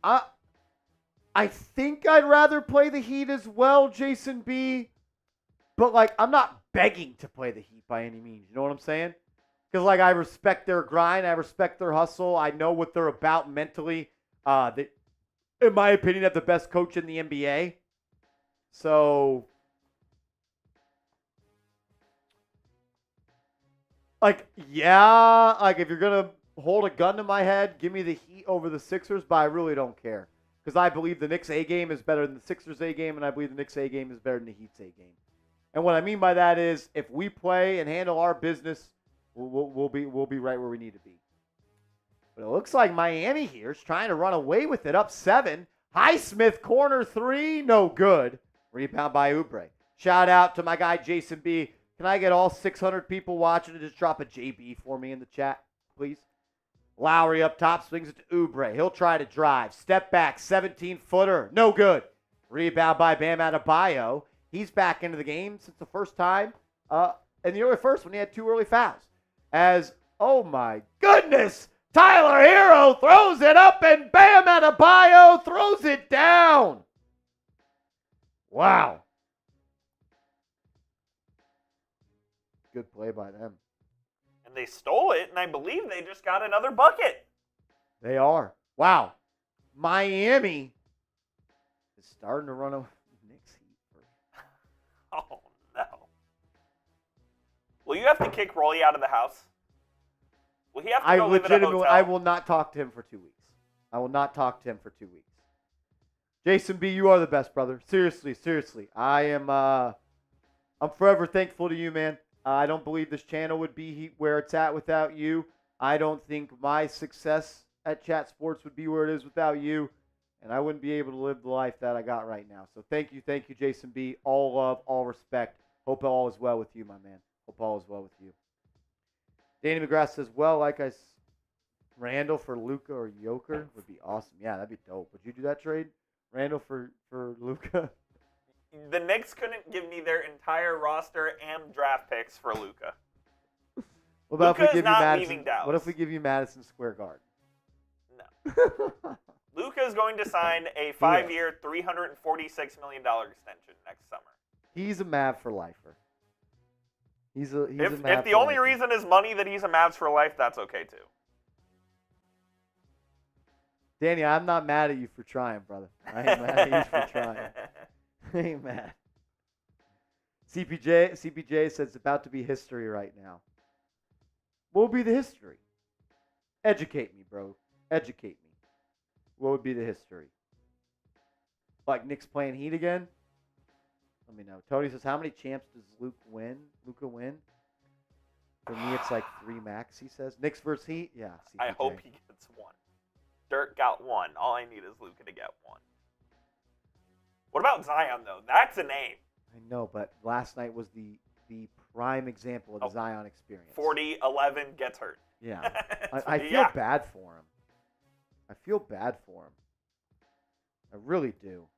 either. I think I'd rather play the Heat as well, Jason B. But like, I'm not begging to play the Heat by any means. You know what I'm saying? Because, like, I respect their grind. I respect their hustle. I know what they're about mentally. They, in my opinion, have the best coach in the NBA. So, like, yeah, like, if you're going to hold a gun to my head, give me the Heat over the Sixers, but I really don't care. Because I believe the Knicks A game is better than the Sixers A game, and I believe the Knicks A game is better than the Heat's A game. And what I mean by that is, if we play and handle our business, we'll be right where we need to be. But it looks like Miami here is trying to run away with it, up 7. Highsmith, corner 3, no good. Rebound by Oubre. Shout out to my guy Jason B. Can I get all 600 people watching to just drop a JB for me in the chat, please? Lowry up top, swings it to Oubre. He'll try to drive. Step back, 17-footer, no good. Rebound by Bam Adebayo. He's back into the game since the first time in the early first when he had 2 early fouls. As, oh my goodness, Tyler Hero throws it up and Bam Adebayo throws it down. Wow. Good play by them. And they stole it, and I believe they just got another bucket. They are. Wow. Miami is starting to run a Knicks Heat. Oh, no. Will you have to kick Rolly out of the house? Will he have to go live in a hotel? I will not talk to him for 2 weeks. Jason B, you are the best, brother. Seriously. I'm forever thankful to you, man. I don't believe this channel would be where it's at without you. I don't think my success at Chat Sports would be where it is without you. And I wouldn't be able to live the life that I got right now. So thank you, Jason B. All love, all respect. Hope all is well with you, my man. Hope all is well with you. Danny McGrath says, well, Randall for Luka or Joker would be awesome. Yeah, that'd be dope. Would you do that trade? Randall for Luka? The Knicks couldn't give me their entire roster and draft picks for Luka. What about Luka if we give is not you Madison? leaving Dallas. What if we give you Madison Square Garden? No. Luka is going to sign a 5-year, $346 million extension next summer. He's a Mav for lifer. He's a If Mavs the only for life. reason is money that he's a Mavs for life, that's okay too. Danny, I'm not mad at you for trying, brother. I ain't mad at you for trying. I ain't mad. CPJ says it's about to be history right now. What would be the history? Educate me, bro. Educate me. What would be the history? Like Knicks playing Heat again? Let me know. Tony says, how many champs does Luka win? For me, it's like 3 max, he says. Knicks versus Heat? Yeah. CPJ. I hope he gets 1. Dirk got 1. All I need is Luka to get 1. What about Zion, though? That's a name. I know, but last night was the prime example of the Zion experience. 40-11 gets hurt. Yeah. I feel bad for him. I feel bad for him. I really do.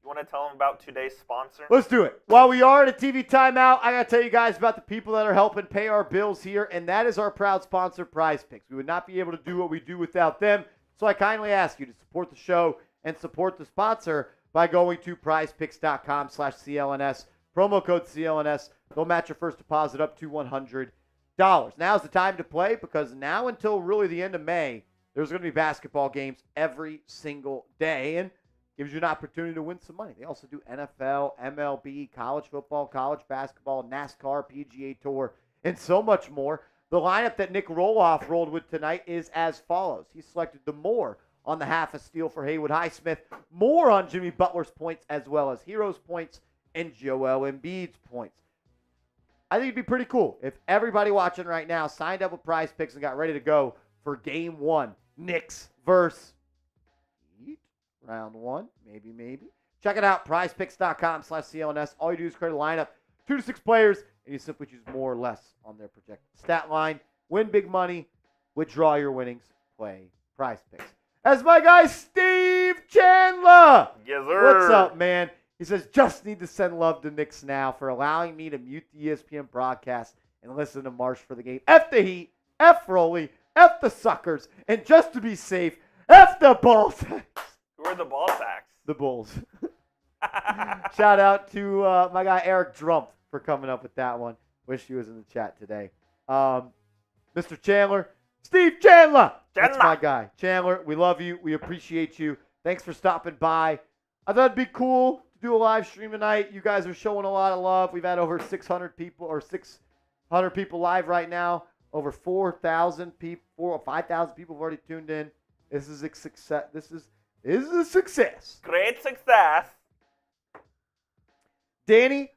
You want to tell him about today's sponsor? Let's do it. While we are at a TV timeout, I got to tell you guys about the people that are helping pay our bills here, and that is our proud sponsor, Prize Picks. We would not be able to do what we do without them, so I kindly ask you to support the show and support the sponsor by going to prizepicks.com/CLNS. Promo code CLNS. They'll match your first deposit up to $100. Now's the time to play because now until really the end of May, there's going to be basketball games every single day and gives you an opportunity to win some money. They also do NFL, MLB, college football, college basketball, NASCAR, PGA Tour, and so much more. The lineup that Nick Roloff rolled with tonight is as follows. He selected the more on the half a steal for Haywood Highsmith, more on Jimmy Butler's points as well as Hero's points and Joel Embiid's points. I think it'd be pretty cool if everybody watching right now signed up with Prize Picks and got ready to go for Game 1. Knicks versus Heat. Round 1. Maybe. Check it out. PrizePicks.com/CLNS. All you do is create a lineup. 2 to 6 players, and you simply choose more or less on their projected stat line. Win big money. Withdraw your winnings. Play Prize Picks. That's my guy, Steve Chandler. Yes, sir. What's up, man? He says, just need to send love to Knicks Now for allowing me to mute the ESPN broadcast and listen to Marsh for the game. F the Heat, F Rolly, F the suckers, and just to be safe, F the ball sacks. Who are the ball sacks? The Bulls. Shout out to my guy, Eric Drump, for coming up with that one. Wish he was in the chat today. Mr. Chandler, Steve Chandler. That's my guy. Chandler, we love you. We appreciate you. Thanks for stopping by. I thought it'd be cool to do a live stream tonight. You guys are showing a lot of love. We've had over 600 people or 600 people live right now. Over 4,000 people, 4 or 5,000 people have already tuned in. This is a success. This is a success. Great success. Danny,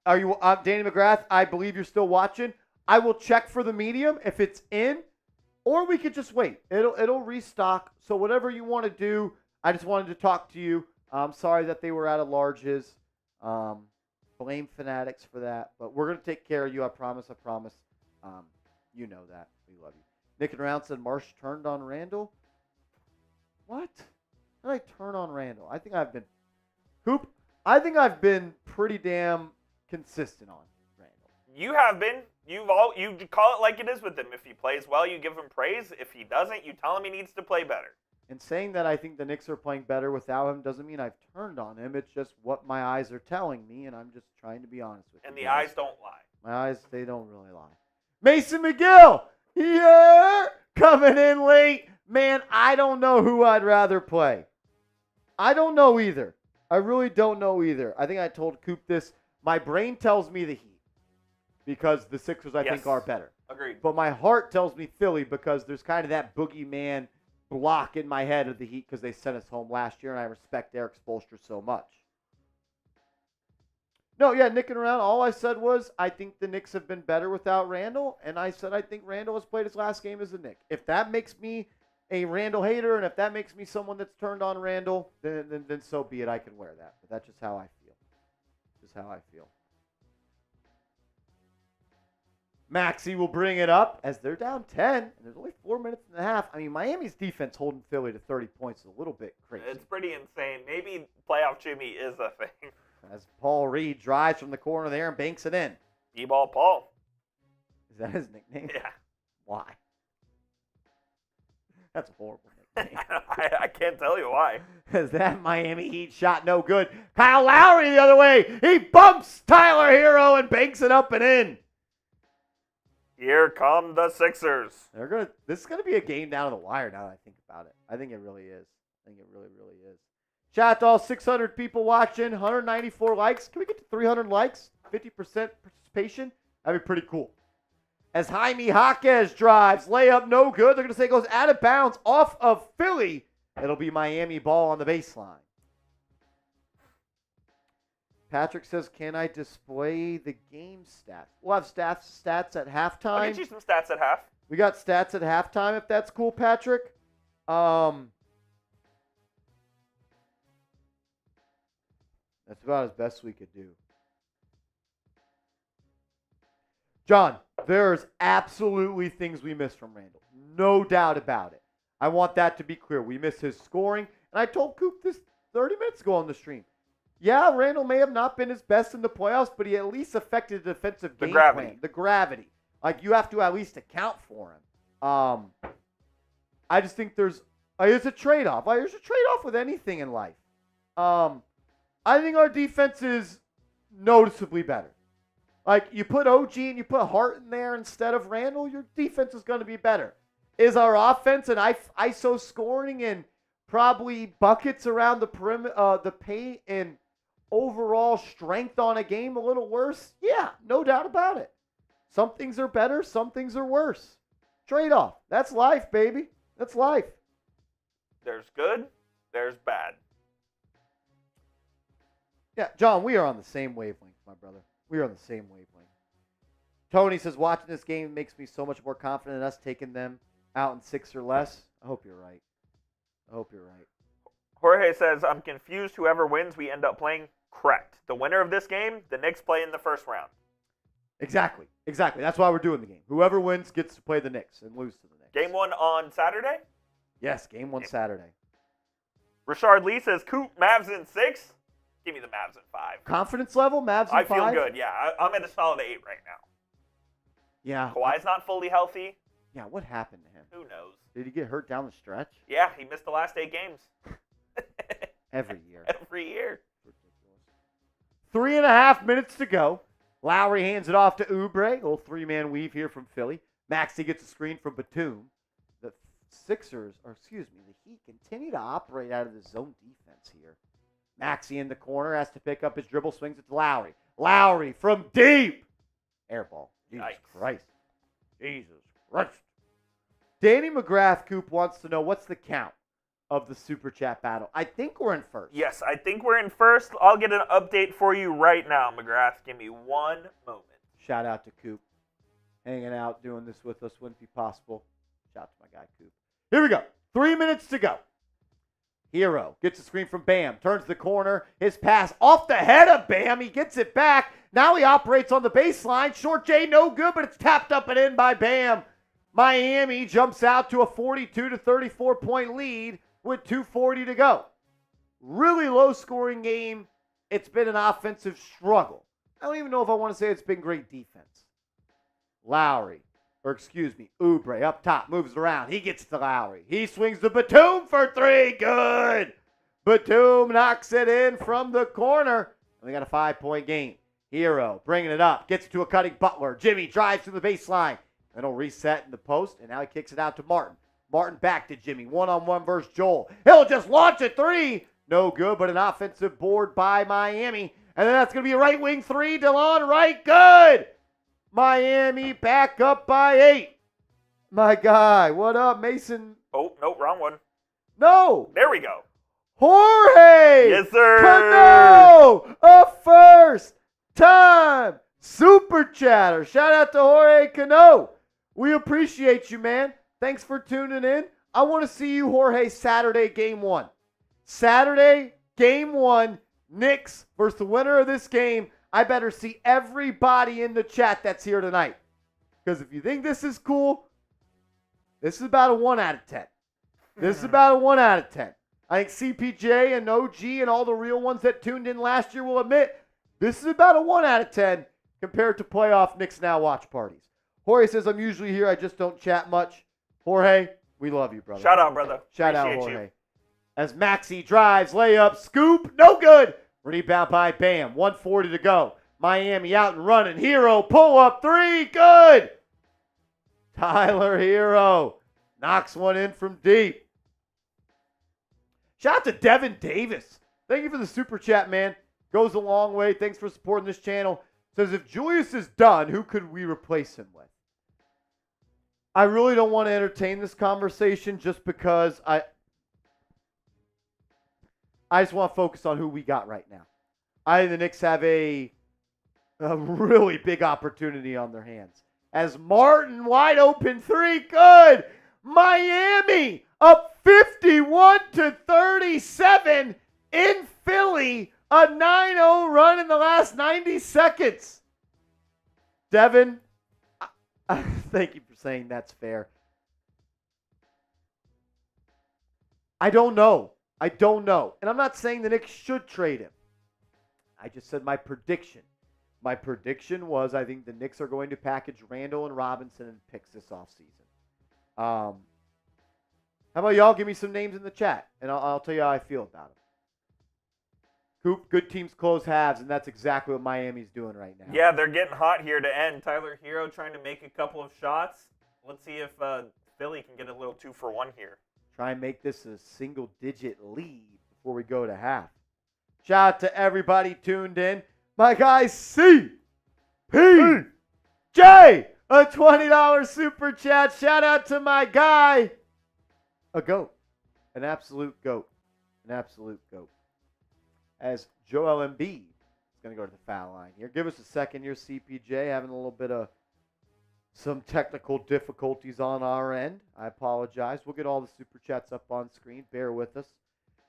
are you Danny McGrath? I believe you're still watching. I will check for the medium if it's in, or we could just wait. It'll restock. So whatever you want to do, I just wanted to talk to you. I'm sorry that they were out of larges. Blame Fanatics for that, but we're gonna take care of you. I promise. You know that. We love you. Nick and Round said Marsh turned on Randall. What? How did I turn on Randall? I think I've been pretty damn consistent on Randall. You have been. You call it like it is with him. If he plays well, you give him praise. If he doesn't, you tell him he needs to play better. And saying that I think the Knicks are playing better without him doesn't mean I've turned on him. It's just what my eyes are telling me, and I'm just trying to be honest with you. And the eyes don't lie. My eyes, they don't really lie. Mason McGill, yeah, coming in late. Man, I don't know who I'd rather play. I don't know either. I really don't know either. I think I told Coop this. My brain tells me the Heat because the Sixers, I think, are better. Agreed. But my heart tells me Philly because there's kind of that boogeyman block in my head of the Heat because they sent us home last year, and I respect Eric Spoelstra so much. No, yeah, nicking around. All I said was I think the Knicks have been better without Randall, and I said I think Randall has played his last game as a Knick. If that makes me a Randall hater, and if that makes me someone that's turned on Randall, then so be it. I can wear that. But that's just how I feel. Just how I feel. Maxey will bring it up as they're down 10, and there's only 4 minutes and a half. I mean, Miami's defense holding Philly to 30 points is a little bit crazy. It's pretty insane. Maybe playoff Jimmy is a thing. As Paul Reed drives from the corner there and banks it in. D-ball Paul. Is that his nickname? Yeah. Why? That's a horrible nickname. I can't tell you why. Is that Miami Heat shot no good? Kyle Lowry the other way. He bumps Tyler Hero and banks it up and in. Here come the Sixers. This is gonna be a game down to the wire now that I think about it. I think it really is. I think it really, really is. Shout out to all 600 people watching, 194 likes. Can we get to 300 likes? 50% participation? That'd be pretty cool. As Jaime Jaquez drives, layup no good. They're going to say it goes out of bounds off of Philly. It'll be Miami ball on the baseline. Patrick says, can I display the game stats? We'll have stats at halftime. I'll get you some stats at half. We got stats at halftime if that's cool, Patrick. That's about as best we could do. John, there's absolutely things we missed from Randall. No doubt about it. I want that to be clear. We missed his scoring. And I told Coop this 30 minutes ago on the stream. Yeah, Randall may have not been his best in the playoffs, but he at least affected the defensive game plan. The gravity. Like, you have to at least account for him. I just think it's a trade-off. There's a trade-off with anything in life. I think our defense is noticeably better. Like, you put OG and you put Hart in there instead of Randall, your defense is going to be better. Is our offense and ISO scoring and probably buckets around the perimeter, the paint and overall strength on a game a little worse? Yeah, no doubt about it. Some things are better, some things are worse. Trade-off. That's life, baby. That's life. There's good, there's bad. Yeah, John, we are on the same wavelength, my brother. We are on the same wavelength. Tony says, watching this game makes me so much more confident in us taking them out in 6 or less. I hope you're right. Jorge says, I'm confused. Whoever wins, we end up playing. Correct. The winner of this game, the Knicks play in the first round. Exactly. That's why we're doing the game. Whoever wins gets to play the Knicks and lose to the Knicks. Game 1 on Saturday? Yes, game 1 Saturday. Richard Lee says, Coop, Mavs in 6. Give me the Mavs in 5. Confidence level, Mavs in 5? I feel good, yeah. I'm at a solid 8 right now. Yeah. Kawhi's not fully healthy. Yeah, what happened to him? Who knows? Did he get hurt down the stretch? Yeah, he missed the last 8 games. Every year. Every year. Ridiculous. 3.5 minutes to go. Lowry hands it off to Oubre. Little 3-man weave here from Philly. Maxey gets a screen from Batum. The Heat continue to operate out of the zone defense here. Maxey in the corner has to pick up his dribble, swings it to Lowry. Lowry from deep. Air ball. Jesus Christ. Danny McGrath Coop wants to know what's the count of the Super Chat battle. I think we're in first. Yes, I think we're in first. I'll get an update for you right now, McGrath. Give me one moment. Shout out to Coop. Hanging out, doing this with us wouldn't be possible. Shout out to my guy, Coop. Here we go. 3 minutes to go. Hero gets a screen from Bam. Turns the corner. His pass off the head of Bam. He gets it back. Now he operates on the baseline. Short J, no good, but it's tapped up and in by Bam. Miami jumps out to a 42-34 point lead with 2:40 to go. Really low scoring game. It's been an offensive struggle. I don't even know if I want to say it's been great defense. Oubre up top, moves around. He gets to Lowry. He swings to Batum for 3. Good. Batum knocks it in from the corner. And we got a 5-point game. Hero bringing it up. Gets to a cutting Butler. Jimmy drives to the baseline. Then he'll reset in the post, and now he kicks it out to Martin. Martin back to Jimmy. One-on-one versus Joel. He'll just launch a 3. No good, but an offensive board by Miami. And then that's going to be a right wing 3. DeLon Wright. Good. Miami back up by 8. My guy. What up, Mason? Oh, no, wrong one. No. There we go. Jorge. Yes, sir. Cano, a first-time super chatter. Shout out to Jorge Cano. We appreciate you, man. Thanks for tuning in. I want to see you, Jorge, Saturday, game 1. Saturday, game 1, Knicks versus the winner of this game. I better see everybody in the chat that's here tonight. Because if you think this is cool, this is about a 1 out of 10. This is about a 1 out of 10. I think CPJ and OG and all the real ones that tuned in last year will admit this is about a 1 out of 10 compared to playoff Knicks Now watch parties. Jorge says, I'm usually here. I just don't chat much. Jorge, we love you, brother. Shout out, brother. Shout out, Appreciate Jorge. you. As Maxey drives, layup, scoop, no good. Rebound by Bam. 1:40 to go. Miami out and running. Hero, pull up 3, good. Tyler Hero knocks one in from deep. Shout out to Devin Davis. Thank you for the super chat, man. Goes a long way. Thanks for supporting this channel. Says, if Julius is done, who could we replace him with? I really don't want to entertain this conversation just because I just want to focus on who we got right now. I think the Knicks have a really big opportunity on their hands. As Martin, wide open three, good. Miami up 51-37 in Philly. A 9-0 run in the last 90 seconds. Devin, thank you for saying that's fair. I don't know. And I'm not saying the Knicks should trade him. I just said my prediction. My prediction was I think the Knicks are going to package Randall and Robinson and picks this offseason. How about y'all give me some names in the chat, and I'll tell you how I feel about them. Coop, good teams close halves, and that's exactly what Miami's doing right now. Yeah, they're getting hot here to end. Tyler Hero trying to make a couple of shots. Let's see if Philly can get a little 2-for-1 here. Try and make this a single-digit lead before we go to half. Shout out to everybody tuned in. My guy C.P.J. A $20 super chat. Shout out to my guy. A goat. An absolute goat. An absolute goat. As Joel Embiid is going to go to the foul line here. Give us a second here, CPJ. Having a little bit of some technical difficulties on our end. I apologize. We'll get all the super chats up on screen. Bear with us.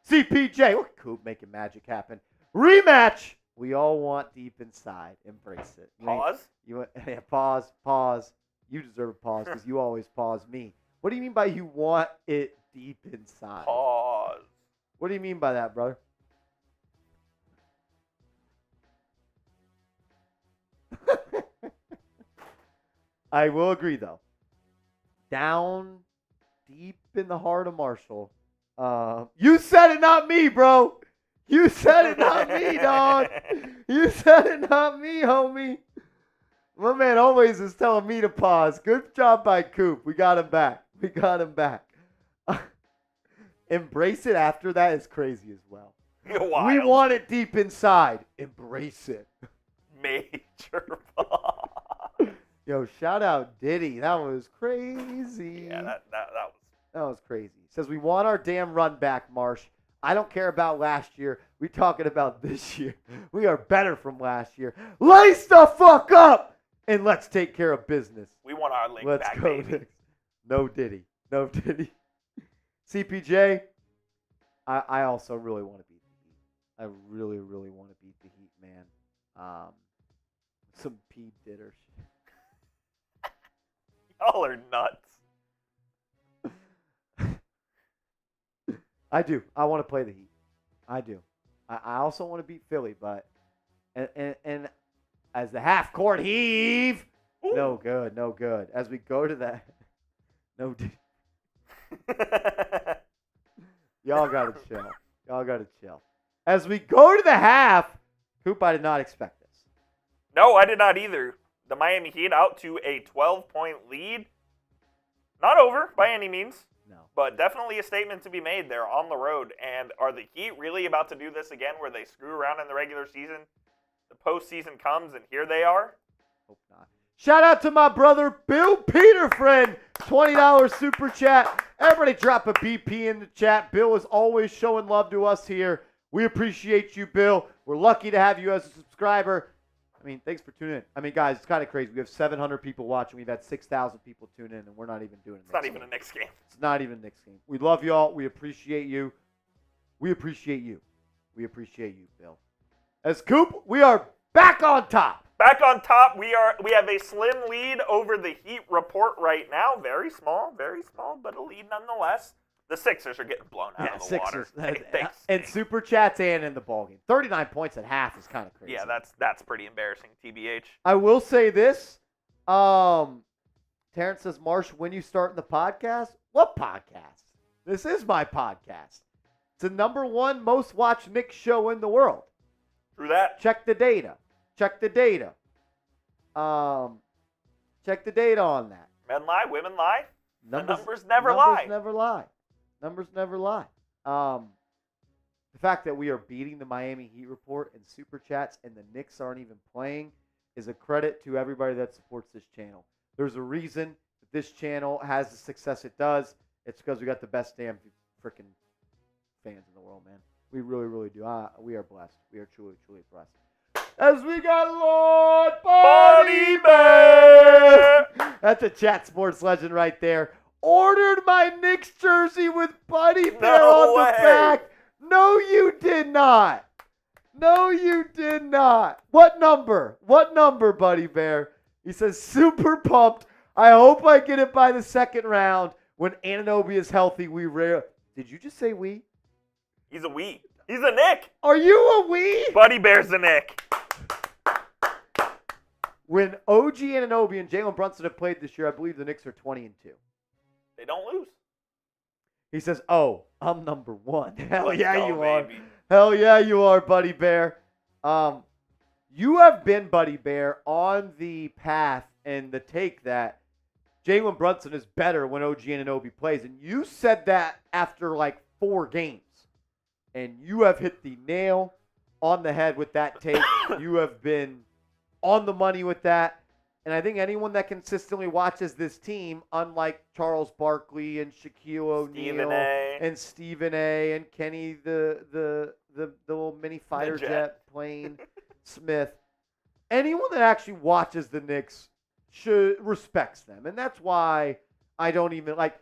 CPJ. Look at Coop making magic happen. Rematch. We all want deep inside. Embrace it. Pause? Yeah, pause. You deserve a pause because you always pause me. What do you mean by you want it deep inside? Pause. What do you mean by that, brother? I will agree, though. Down deep in the heart of Marshall. You said it, not me, bro. You said it, not me, dog. You said it, not me, homie. My man always is telling me to pause. Good job by Coop. We got him back. Embrace it after that is crazy as well. Wild. We want it deep inside. Embrace it. Major pause. Yo, shout out Diddy. That was crazy. Yeah, that was crazy. Says we want our damn run back, Marsh. I don't care about last year. We're talking about this year. We are better from last year. Lace the fuck up and let's take care of business. We want our league Let's back, go, baby. Knicks. No Diddy. CPJ, I also really want to beat the Heat. I really, really want to beat the Heat, man. Some P ditter shit. Y'all are nuts. I do. I want to play the Heat. I do. I also want to beat Philly, but and as the half court heave, Ooh. no good. As we go to that, no. Y'all gotta chill. As we go to the half, Coop, I did not expect this. No, I did not either. The Miami Heat out to a 12-point lead. Not over by any means. No. But definitely a statement to be made. They're on the road. And are the Heat really about to do this again where they screw around in the regular season? The postseason comes and here they are? Hope not. Shout out to my brother Bill Peterfriend. $20 super chat. Everybody drop a BP in the chat. Bill is always showing love to us here. We appreciate you, Bill. We're lucky to have you as a subscriber. I mean, thanks for tuning in. I mean, guys, it's kind of crazy. We have 700 people watching. We've had 6,000 people tune in, and we're not even doing it. It's not even a Knicks game. It's not even a Knicks game. We love y'all. We appreciate you. We appreciate you. We appreciate you, Bill. As Coop, we are back on top. Back on top, we have a slim lead over the Heat report right now. Very small, but a lead nonetheless. The Sixers are getting blown out of the water. And super chats and in the ballgame. 39 points at half is kind of crazy. Yeah, that's pretty embarrassing, TBH. I will say this. Terrence says, Marsh, when you starting the podcast? What podcast? This is my podcast. It's the #1 most watched Knicks show in the world. True that. Check the data. Check the data on that. Men lie, women lie. Numbers never lie. Numbers never lie. The fact that we are beating the Miami Heat report in Super Chats and the Knicks aren't even playing is a credit to everybody that supports this channel. There's a reason that this channel has the success it does. It's because we got the best damn freaking fans in the world, man. We really, really do. We are blessed. We are truly, truly blessed. As we got Lord Buddy Bear. That's a Chat Sports legend right there. Ordered my Knicks jersey with Buddy Bear on the back. No, you did not. No, you did not. What number? What number, Buddy Bear? He says, super pumped. I hope I get it by the second round. When Anunoby is healthy, we rare. Did you just say we? He's a we. He's a Nick. Are you a we? Buddy Bear's a Nick. When OG Anunoby and Jalen Brunson have played this year, I believe the Knicks are 20-2. They don't lose. He says, oh, I'm number one. Hell Let's yeah, go, you are. baby. Hell yeah, you are, Buddy Bear. You have been, Buddy Bear, on the path and the take that Jalen Brunson is better when OG Anunoby plays. And you said that after like 4 games. And you have hit the nail on the head with that take. You have been on the money with that. And I think anyone that consistently watches this team, unlike Charles Barkley and Shaquille O'Neal and Stephen A. and Kenny the little mini fighter jet plane Smith, anyone that actually watches the Knicks respects them. And that's why I don't even like.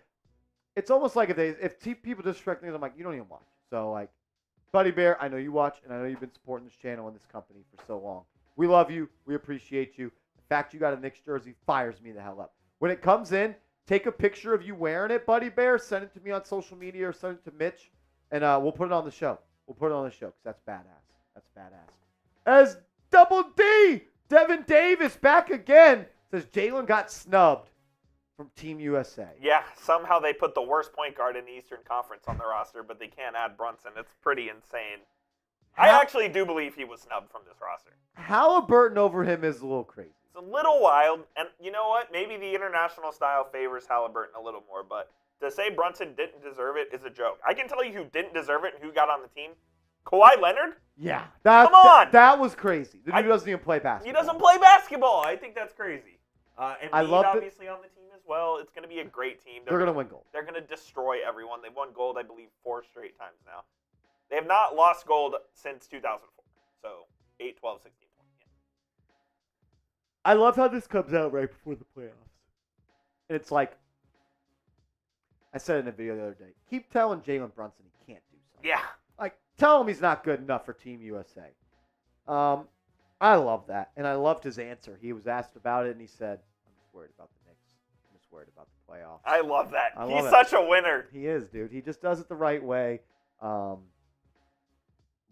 It's almost like if people disrespect me, I'm like, you don't even watch. So like, Buddy Bear, I know you watch, and I know you've been supporting this channel and this company for so long. We love you. We appreciate you. The fact you got a Knicks jersey fires me the hell up. When it comes in, take a picture of you wearing it, Buddy Bear. Send it to me on social media or send it to Mitch, and we'll put it on the show. We'll put it on the show because that's badass. That's badass. As Double D, Devin Davis back again, says Jalen got snubbed from Team USA. Yeah, somehow they put the worst point guard in the Eastern Conference on the roster, but they can't add Brunson. It's pretty insane. I actually do believe he was snubbed from this roster. Halliburton over him is a little crazy. It's a little wild, and you know what? Maybe the international style favors Halliburton a little more, but to say Brunson didn't deserve it is a joke. I can tell you who didn't deserve it and who got on the team. Kawhi Leonard? Yeah. Come on! That was crazy. The dude doesn't even play basketball. He doesn't play basketball. I think that's crazy. And I love obviously on the team as well. It's going to be a great team. They're going to win gold. They're going to destroy everyone. They've won gold, I believe, 4 straight times now. They have not lost gold since 2004. So 8, 12, 16, 20. Yeah. I love how this comes out right before the playoffs. And it's like, I said in a video the other day, keep telling Jalen Brunson he can't do something. Yeah. Like, tell him he's not good enough for Team USA. I love that. And I loved his answer. He was asked about it, and he said, I'm just worried about the Knicks. I'm just worried about the playoffs. I love that. He's such a winner. He is, dude. He just does it the right way.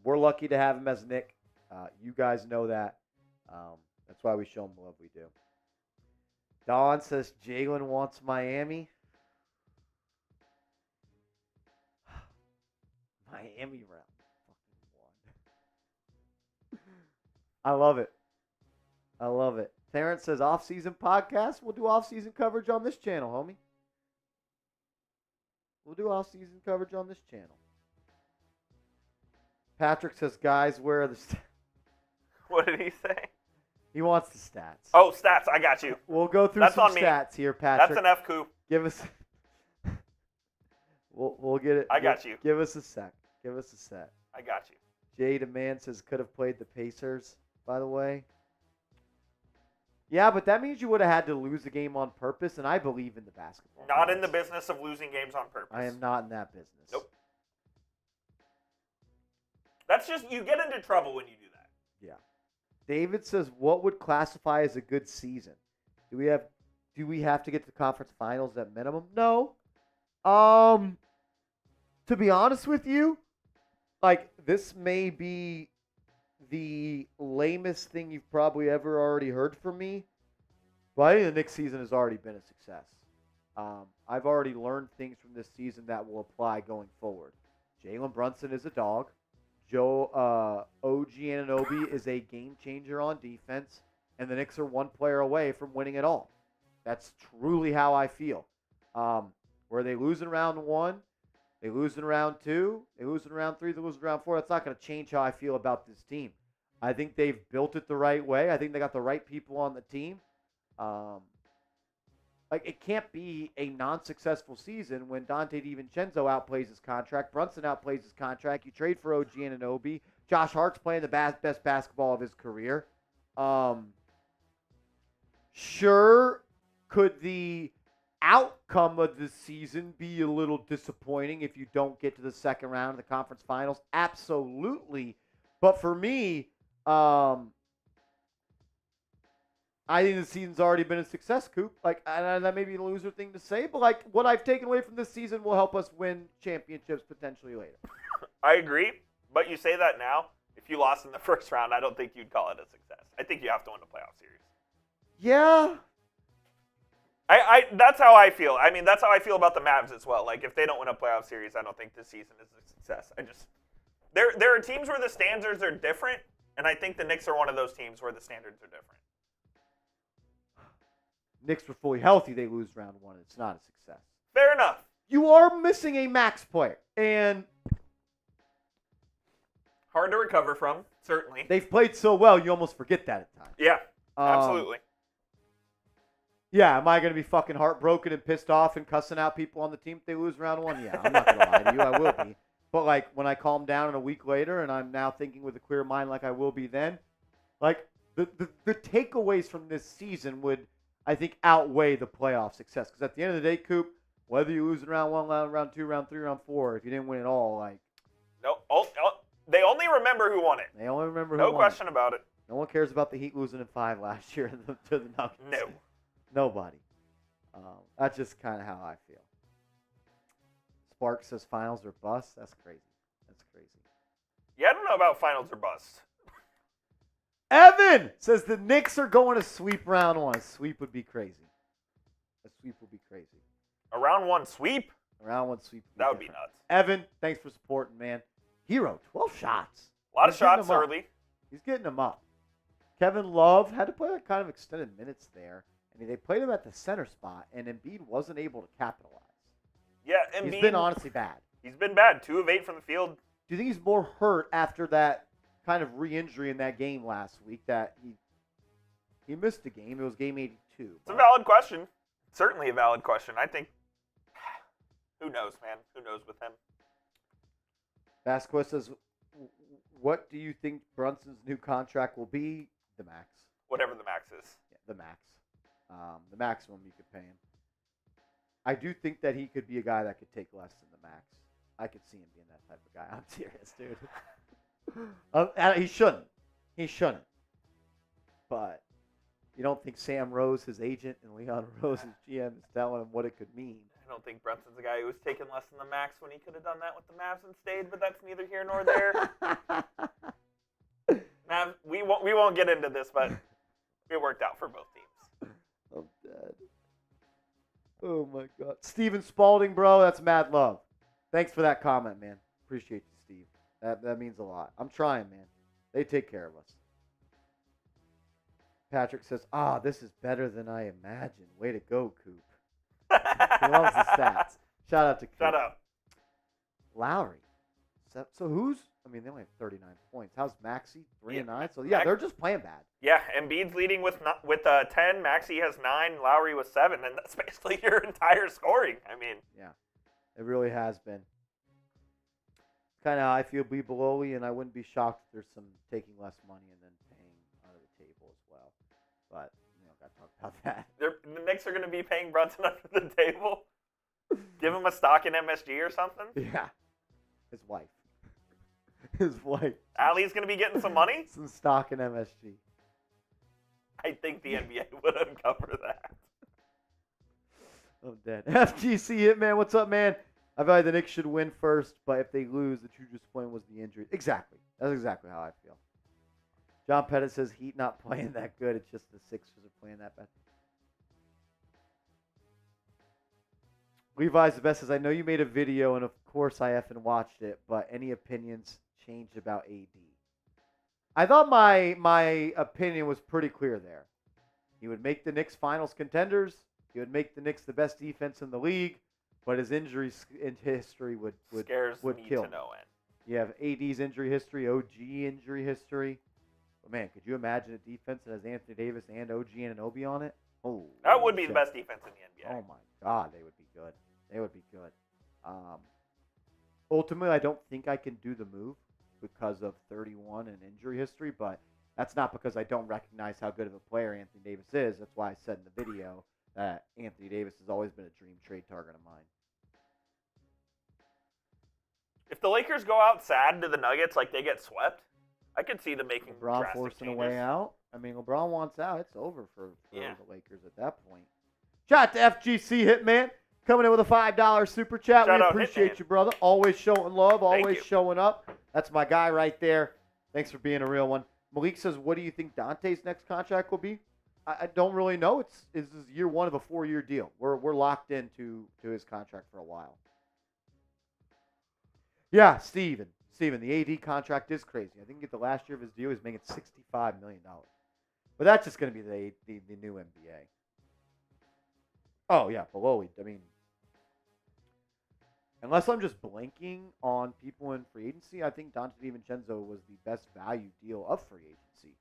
We're lucky to have him as Nick. You guys know that. That's why we show him the love we do. Don says Jalen wants Miami. Miami round fucking 1. I love it. I love it. Terrence says off-season podcast. We'll do off-season coverage on this channel, homie. We'll do off-season coverage on this channel. Patrick says, guys, where are the stats? What did he say? He wants the stats. Oh, stats. I got you. We'll go through That's some on me. stats here, Patrick. That's an F coup. Give us. We'll get it. I got you. Give us a sec. Give us a sec. I got you. Jay Demand says could have played the Pacers, by the way. Yeah, but that means you would have had to lose the game on purpose, and I believe in the basketball. Not in the business of losing games on purpose. I am not in that business. Nope. That's just, you get into trouble when you do that. Yeah. David says, what would classify as a good season? Do we have to get to the conference finals at minimum? No. To be honest with you, like, this may be the lamest thing you've probably ever already heard from me, but I think the Knicks season has already been a success. I've already learned things from this season that will apply going forward. Jalen Brunson is a dog. OG Anunoby is a game changer on defense, and the Knicks are one player away from winning it all. That's truly how I feel. Where they lose in round 1, they lose in round 2, they lose in round 3, they lose in round 4. That's not going to change how I feel about this team. I think they've built it the right way. I think they got the right people on the team. It can't be a non-successful season when Dante DiVincenzo outplays his contract, Brunson outplays his contract. You trade for OG Anunoby. Josh Hart's playing the best basketball of his career. Sure, could the outcome of the season be a little disappointing if you don't get to the second round of the conference finals? Absolutely. But for me, I think the season's already been a success, Coop. And that may be a loser thing to say, but what I've taken away from this season will help us win championships potentially later. I agree, but you say that now. If you lost in the first round, I don't think you'd call it a success. I think you have to win a playoff series. Yeah. That's how I feel. I mean, that's how I feel about the Mavs as well. If they don't win a playoff series, I don't think this season is a success. There are teams where the standards are different, and I think the Knicks are one of those teams where the standards are different. Knicks were fully healthy, they lose round 1. It's not a success. Fair enough. You are missing a max player, and hard to recover from, certainly. They've played so well, you almost forget that at times. Yeah, absolutely. Yeah, am I going to be fucking heartbroken and pissed off and cussing out people on the team if they lose round 1? Yeah, I'm not going to lie to you. I will be. But, when I calm down in a week later and I'm now thinking with a clear mind like I will be then, the takeaways from this season would, I think, outweigh the playoff success. Because at the end of the day, Coop, whether you lose in round 1, round 2, round 3, round 4, if you didn't win it all, No, they only remember who won it. They only remember who won. No question about it. No one cares about the Heat losing in 5 last year to the Nuggets. No. Nobody. That's just kind of how I feel. Spark says finals or bust. That's crazy. Yeah, I don't know about finals or bust. Evan says the Knicks are going to sweep round 1. A sweep would be crazy. A round 1 sweep? A round 1 sweep. That would be nuts. Evan, thanks for supporting, man. Hero, 12 shots. A lot of shots early. He's getting them up. Kevin Love had to play kind of extended minutes there. I mean, they played him at the center spot, and Embiid wasn't able to capitalize. Yeah, Embiid. He's been honestly bad. He's been bad. 2 of 8 from the field. Do you think he's more hurt after that kind of re-injury in that game last week that he missed a game? It was game 82. It's a valid question. Certainly a valid question. I think, who knows, man? Who knows with him? Vasquez says, what do you think Brunson's new contract will be? The max. Whatever the max is. Yeah, the max. The maximum you could pay him. I do think that he could be a guy that could take less than the max. I could see him being that type of guy. I'm serious, dude. He shouldn't. But you don't think Sam Rose, his agent, and Leon Rose, his GM, is telling him what it could mean? I don't think Brunson's a guy who was taking less than the max when he could have done that with the Mavs and stayed, but that's neither here nor there. Mavs, we won't get into this, but it worked out for both teams. I'm dead. Oh, my God. Steven Spalding, bro, that's mad love. Thanks for that comment, man. Appreciate you, Steve. That means a lot. I'm trying, man. They take care of us. Patrick says, this is better than I imagined. Way to go, Coop. He loves the stats. Shout out to Coop. Shout out. Lowry. So who's... I mean, they only have 39 points. How's Maxey? 3 and 9? So, yeah, they're just playing bad. Yeah, Embiid's leading with 10. Maxey has 9. Lowry with 7. And that's basically your entire scoring. I mean... Yeah, it really has been. Kind of how I feel Bebololi, and I wouldn't be shocked if there's some taking less money and then paying under the table as well. But, got to talk about that. The Knicks are going to be paying Brunson under the table? Give him a stock in MSG or something? Yeah. His wife. His wife. Allie's going to be getting some money? Some stock in MSG. I think the NBA would uncover that. I'm dead. FGC Hitman, what's up, man? I feel like the Knicks should win first, but if they lose, the true disappointment was the injury. Exactly. That's exactly how I feel. John Pettit says Heat not playing that good. It's just the Sixers are playing that bad. Levi's the best says, I know you made a video, and of course I effing watched it, but any opinions changed about AD? I thought my opinion was pretty clear there. He would make the Knicks finals contenders. He would make the Knicks the best defense in the league, but his injuries in history would Scares would me kill to him. no end. You have AD's injury history, OG injury history. But man, could you imagine a defense that has Anthony Davis and OG Anunoby on it? Oh, That would be shit. the best defense in the NBA. Oh my God, they would be good. They would be good. Ultimately, I don't think I can do the move because of 31 and injury history, but that's not because I don't recognize how good of a player Anthony Davis is. That's why I said in the video that Anthony Davis has always been a dream trade target of mine. If the Lakers go out sad to the Nuggets like they get swept, I could see them making LeBron drastic forcing a changes. way out. I mean, LeBron wants out. It's over for Yeah. the Lakers at that point. Shout out to FGC Hitman coming in with a $5 super chat. Shout We out appreciate Hitman. you, brother. Always showing love, always you. showing up. That's my guy right there. Thanks for being a real one. Malik says, what do you think Dante's next contract will be? I don't really know. This is year one of a 4-year deal. We're locked into his contract for a while. Yeah, Steven, the AD contract is crazy. I think at the last year of his deal, he's making $65 million. But that's just going to be the new NBA. Oh, yeah, below. I mean, unless I'm just blanking on people in free agency, I think Dante DiVincenzo was the best value deal of free agency.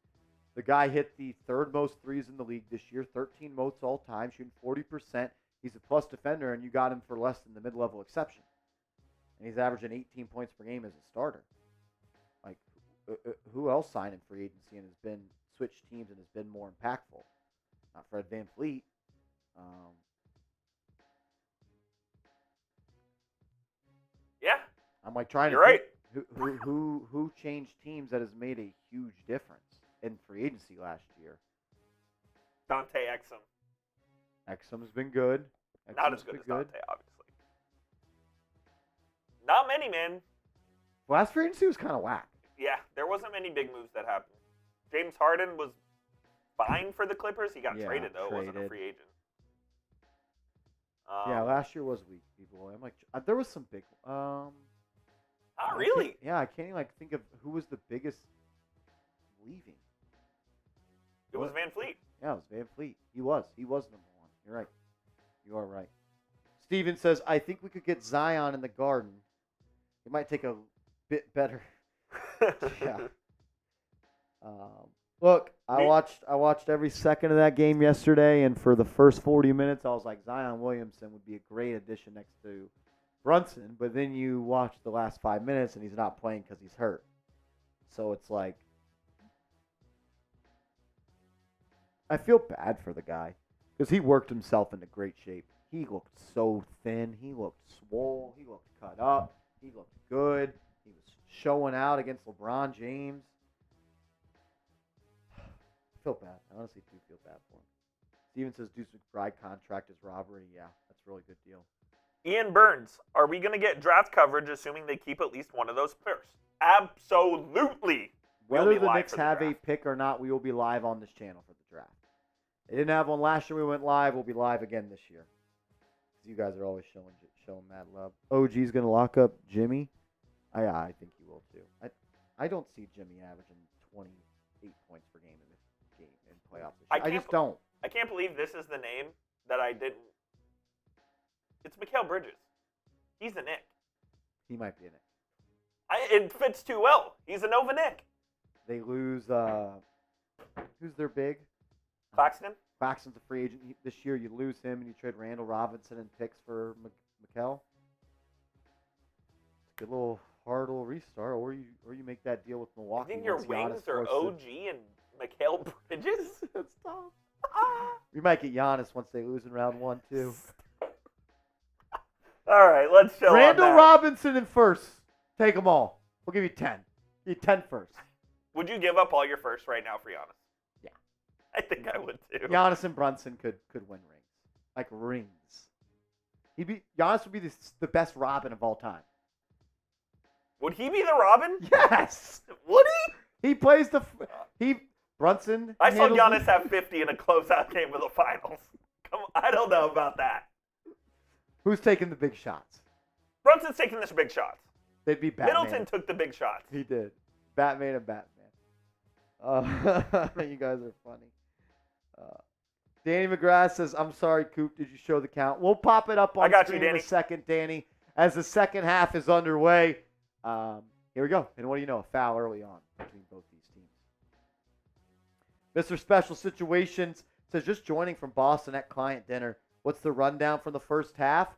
The guy hit the third most threes in the league this year, 13 most all time, shooting 40%. He's a plus defender, and you got him for less than the mid-level exception. And he's averaging 18 points per game as a starter. Like, who else signed in free agency and has been switched teams and has been more impactful? Not Fred VanVleet. Yeah, I'm like trying you're to right. think who changed teams that has made a huge difference in free agency last year. Dante Exum. Exum's been good. Not Exum's as good been as Dante, obviously. Not many, man. Last free agency was kind of whack. Yeah, there wasn't many big moves that happened. James Harden was fine for the Clippers. He got Yeah, traded, though. Wasn't a traded. free agent. Yeah, last year was weak, people. I'm like, there was some big. Not I really. can't- Yeah, I can't even think of who was the biggest leaving. It was Van Fleet. Yeah, it was Van Fleet. He was number one. You're right. You are right. Steven says, I think we could get Zion in the Garden. It might take a bit better. Yeah. Look, I watched every second of that game yesterday, and for the first 40 minutes, I was like, Zion Williamson would be a great addition next to Brunson. But then you watch the last 5 minutes, and he's not playing because he's hurt. So it's like, I feel bad for the guy because he worked himself into great shape. He looked so thin. He looked swole. He looked cut up. He looked good. He was showing out against LeBron James. I feel bad. I honestly do feel bad for him. Steven says Deuce McBride contract is robbery. Yeah, that's a really good deal. Ian Burns, are we going to get draft coverage assuming they keep at least one of those players? Absolutely. We'll Whether be the live Knicks for the have a draft. pick or not, we will be live on this channel for the draft. They didn't have one last year. We went live. We'll be live again this year. You guys are always showing mad love. OG's going to lock up Jimmy. I think he will too. I don't see Jimmy averaging 28 points per game in this game in playoffs this year. I just don't. I can't believe this is the name that I didn't. It's Mikal Bridges. He's a Nick. He might be in it. It fits too well. He's a Nova Nick. They lose. Who's their big? Claxton? Claxton's a free agent this year. You lose him and you trade Randall Robinson and picks for Mikal. It's a good little hard little restart, or you make that deal with I Milwaukee. think your once Giannis wings are forces- OG and Mikal Bridges? That's tough. We might get Giannis once they lose in round 1 too. All right, let's show Randall on that. Robinson in first. Take them all. We'll give you 10. Give you 10 first. Would you give up all your first right now for Giannis? Yeah. I think I would too. Giannis and Brunson could win rings. Like rings. Giannis would be the best Robin of all time. Would he be the Robin? Yes. Would he? He plays Brunson. I saw handles Giannis it. have 50 in a closeout game of the finals. Come on, I don't know about that. Who's taking the big shots? Brunson's taking this big shots. They'd be Batman. Middleton took the big shots. He did. Batman and Batman. You guys are funny. Danny McGrath says, I'm sorry, Coop. Did you show the count? We'll pop it up on screen in a second, Danny, as the second half is underway. Here we go. And what do you know? A foul early on between both these teams. Mr. Special Situations says, just joining from Boston at client dinner. What's the rundown from the first half?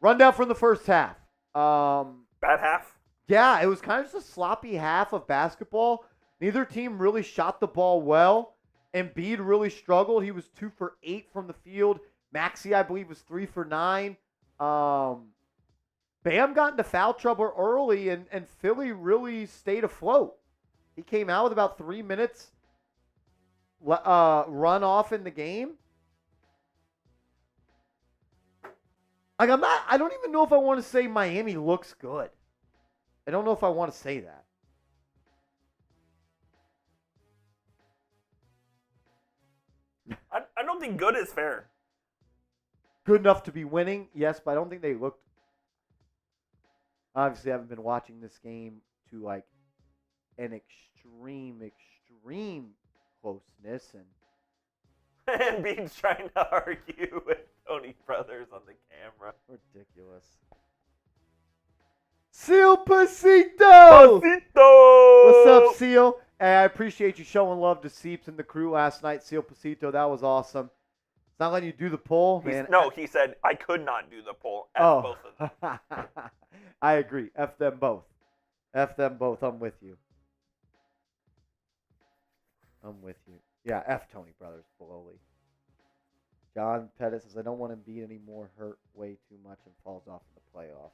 Rundown from the first half. Bad half? Yeah, it was kind of just a sloppy half of basketball. Neither team really shot the ball well. Embiid really struggled. He was 2 for 8 from the field. Maxey, I believe, was 3 for 9. Bam got into foul trouble early, and Philly really stayed afloat. He came out with about 3 minutes run off in the game. Like, I don't even know if I want to say Miami looks good. I don't know if I want to say that. I don't think good is fair. Good enough to be winning, yes, but I don't think they looked. Obviously, I haven't been watching this game to like an extreme closeness, And Bean's trying to argue with Tony Brothers on the camera. Ridiculous. Seal Pasito! What's up, Seal? Hey, I appreciate you showing love to Seeps and the crew last night, Seal Pasito. That was awesome. It's not letting you do the poll, man. No, he said I could not do the poll. Both of them. I agree. F them both. F them both. I'm with you. Yeah, F Tony Brothers, Bololi. John Pettis says, I don't want Embiid anymore. Hurt way too much and falls off in the playoffs.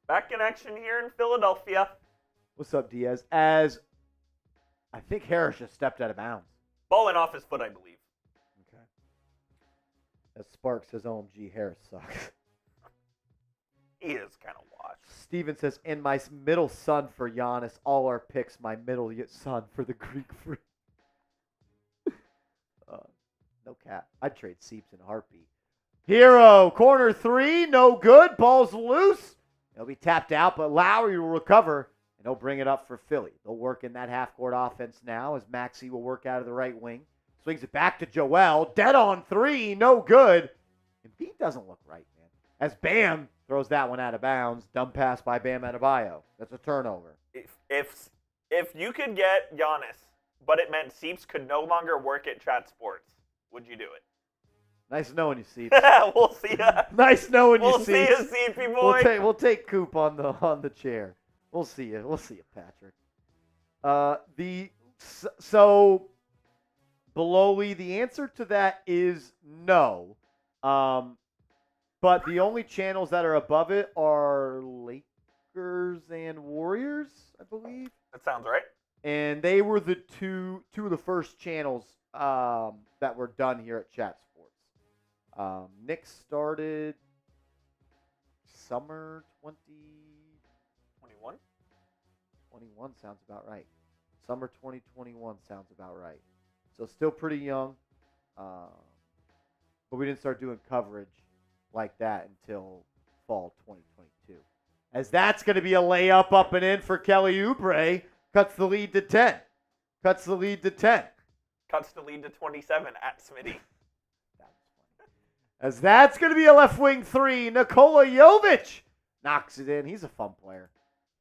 Back in action here in Philadelphia. What's up, Diaz? As I think Harris just stepped out of bounds. Ball went off his foot, I believe. Okay. As Sparks says, OMG, Harris sucks. He is kind of washed. Steven says, and my middle son for Giannis. All our picks, my middle son for the Greek freak. No cap. I'd trade Seeps in a heartbeat. Hero, corner 3, no good. Ball's loose. He'll be tapped out, but Lowry will recover, and he'll bring it up for Philly. They'll work in that half-court offense now as Maxey will work out of the right wing. Swings it back to Joel. Dead on 3, no good. Embiid doesn't look right, man. As Bam throws that one out of bounds. Dumb pass by Bam Adebayo. That's a turnover. If you could get Giannis, but it meant Seeps could no longer work at Chat Sports, would you do it? Nice knowing you, Seeps. We'll see ya. Nice knowing you, Seeps. We'll see you, Seepy boy. We'll take Coop on the chair. We'll see you. We'll see you, Patrick. So Bololi, the answer to that is no. But the only channels that are above it are Lakers and Warriors, I believe. That sounds right. And they were the two of the first channels that were done here at Chat Sports. Knicks started summer 2021. 21 sounds about right. Summer 2021 sounds about right. So still pretty young. But we didn't start doing coverage like that until fall 2022. As that's going to be a layup up and in for Kelly Oubre. Cuts the lead to 10. Cuts the lead to 10. Cuts the lead to 27 at Smitty. That was funny. As that's going to be a left wing 3. Nikola Jovic knocks it in. He's a fun player.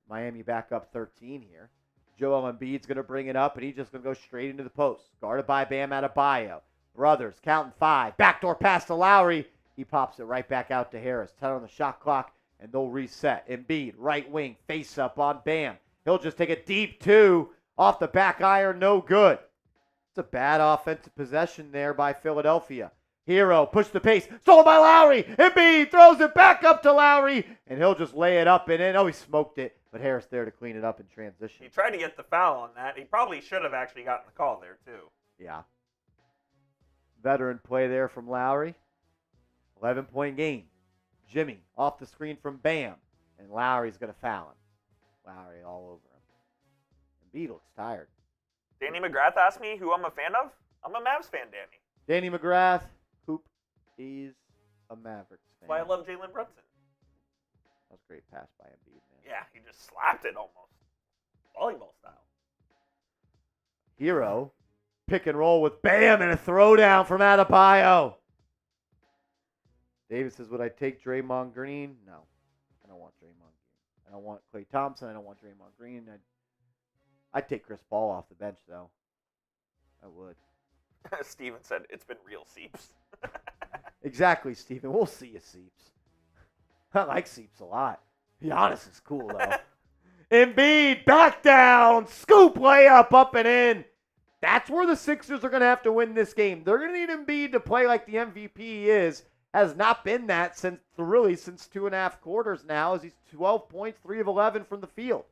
Miami back up 13 here. Joel Embiid's going to bring it up, and he's just going to go straight into the post. Guarded by Bam Adebayo. Brothers counting 5. Backdoor pass to Lowry. He pops it right back out to Harris. 10 on the shot clock, and they'll reset. Embiid, right wing, face up on Bam. He'll just take a deep 2 off the back iron. No good. It's a bad offensive possession there by Philadelphia. Hero, push the pace. Stolen by Lowry. Embiid throws it back up to Lowry, and he'll just lay it up and in. Oh, he smoked it, but Harris there to clean it up in transition. He tried to get the foul on that. He probably should have actually gotten the call there, too. Yeah. Veteran play there from Lowry. 11-point game. Jimmy off the screen from Bam, and Lowry's going to foul him. Lowry all over him. Embiid looks tired. Danny McGrath asked me who I'm a fan of. I'm a Mavs fan, Danny. Danny McGrath, Coop, is a Mavericks fan. That's why I love Jalen Brunson. That was a great pass by Embiid, man. Yeah, he just slapped it almost. Volleyball style. Hero, pick and roll with Bam and a throwdown from Adebayo. David says, would I take Draymond Green? No, I don't want Draymond Green. I don't want Klay Thompson. I don't want Draymond Green. I'd take Chris Paul off the bench, though. I would. Steven said, it's been real Seeps. Exactly, Steven. We'll see you, Seeps. I like Seeps a lot. Giannis is cool, though. Embiid, back down, scoop layup up and in. That's where the Sixers are going to have to win this game. They're going to need Embiid to play like the MVP he is. Has not been that since 2.5 quarters now, as he's 12 points, 3 of 11 from the field.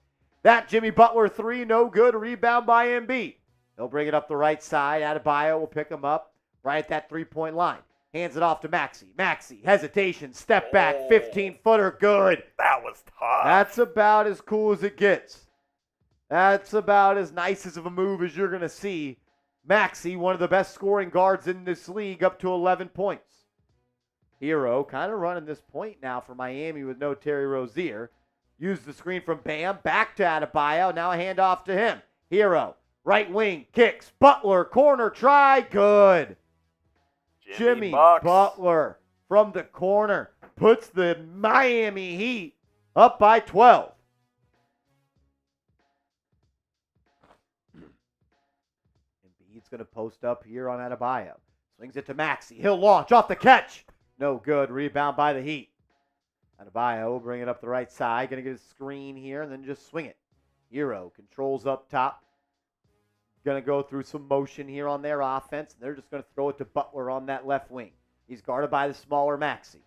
That Jimmy Butler 3, no good. Rebound by Embiid. He'll bring it up the right side. Adebayo will pick him up right at that 3-point line. Hands it off to Maxey. Maxey, hesitation, step back, 15-footer, good. That was tough. That's about as cool as it gets. That's about as nice as of a move as you're going to see. Maxey, one of the best scoring guards in this league, up to 11 points. Hero kind of running this point now for Miami with no Terry Rozier. Use the screen from Bam. Back to Adebayo. Now a handoff to him. Hero, right wing, kicks. Butler, corner, try. Good. Jimmy Butler from the corner puts the Miami Heat up by 12. Embiid's going to post up here on Adebayo. Swings it to Maxey. He'll launch off the catch. No good. Rebound by the Heat. Adebayo will bring it up the right side. Going to get a screen here and then just swing it. Hero controls up top. Going to go through some motion here on their offense. And they're just going to throw it to Butler on that left wing. He's guarded by the smaller Maxey.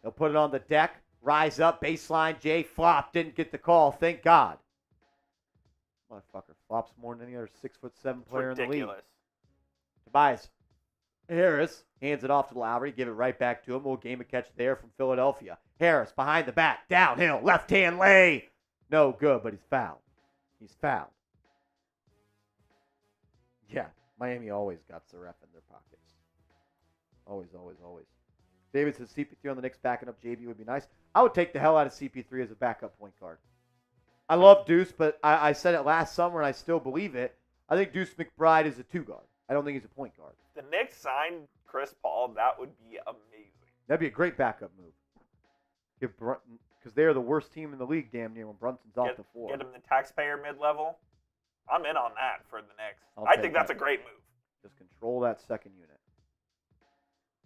They'll put it on the deck. Rise up. Baseline. Jay flop. Didn't get the call. Thank God. Motherfucker flops more than any other 6'7" player in the league. Tobias Harris hands it off to Lowry. Give it right back to him. We'll game a catch there from Philadelphia. Harris behind the back. Downhill. Left-hand lay. No good, but he's fouled. He's fouled. Yeah, Miami always got the ref in their pockets. Always, always, always. David says CP3 on the Knicks backing up JV would be nice. I would take the hell out of CP3 as a backup point guard. I love Deuce, but I said it last summer and I still believe it. I think Deuce McBride is a 2-guard. I don't think he's a point guard. The Knicks signed Chris Paul. That would be amazing. That'd be a great backup move. Because they're the worst team in the league, damn near, when Brunson's off the floor. Get him the taxpayer mid-level. I'm in on that for the Knicks. I think that's a great move. Just control that second unit.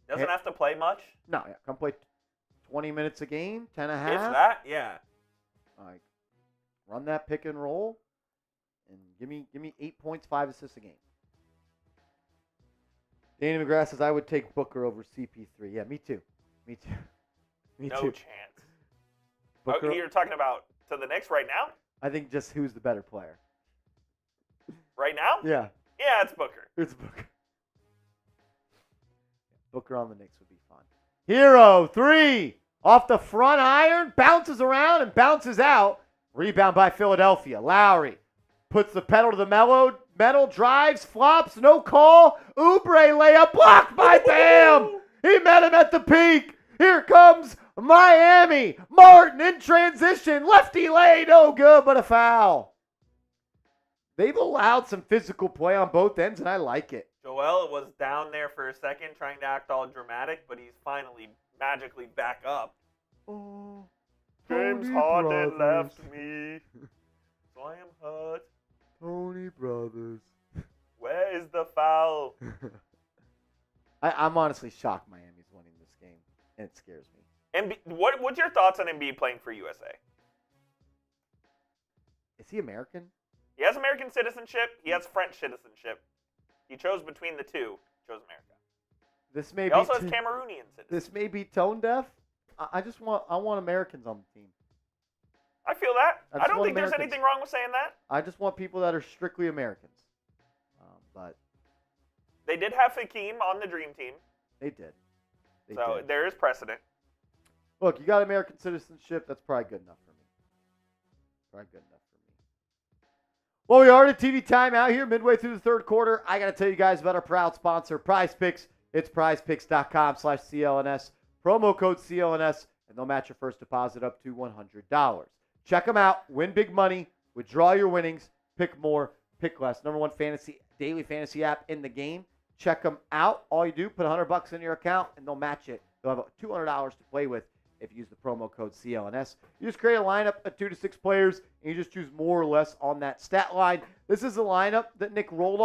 Doesn't have to play much. No, yeah. Come play 20 minutes a game, 10 and a half. If that, yeah. Like, run that pick and roll, and give me 8 points, 5 assists a game. Danny McGrath says I would take Booker over CP3. Yeah, me too. Me too. Me no too. chance. Booker, You're talking about to the Knicks right now? I think just who's the better player. Right now? Yeah. Yeah, it's Booker. It's Booker. Booker on the Knicks would be fun. Hero, 3. Off the front iron. Bounces around and bounces out. Rebound by Philadelphia. Lowry puts the pedal to the metal, drives, flops, no call. Oubre layup blocked by Bam. He met him at the peak. Here comes Miami. Martin in transition. Lefty lay, no good, but a foul. They've allowed some physical play on both ends, and I like it. Joel was down there for a second trying to act all dramatic, but he's finally magically back up. Oh, James Harden left me, so I am hurt. Tony Brothers. Where is the foul? I'm honestly shocked Miami's winning this game, and it scares me. What's your thoughts on Embiid playing for USA? Is he American? He has American citizenship. He has French citizenship. He chose between the two. He chose America. This may he be also has Cameroonian citizenship. This may be tone deaf. I want Americans on the team. I feel that. I don't think Americans. there's anything wrong with saying that. I just want people that are strictly Americans. But they did have Hakeem on the Dream Team. They did. So there is precedent. Look, you got American citizenship. That's probably good enough for me. Probably good enough for me. Well, we are at a TV timeout here midway through the third quarter. I got to tell you guys about our proud sponsor, Prize Picks. It's prizepicks.com/CLNS. Promo code CLNS, and they'll match your first deposit up to $100. Check them out. Win big money. Withdraw your winnings. Pick more. Pick Less, number one daily fantasy app in the game. Check them out. All you do, put $100 in your account, and they'll match it. You'll have $200 to play with if you use the promo code CLNS. You just create a lineup of 2 to 6 players, and you just choose more or less on that stat line. This is the lineup that Nick rolled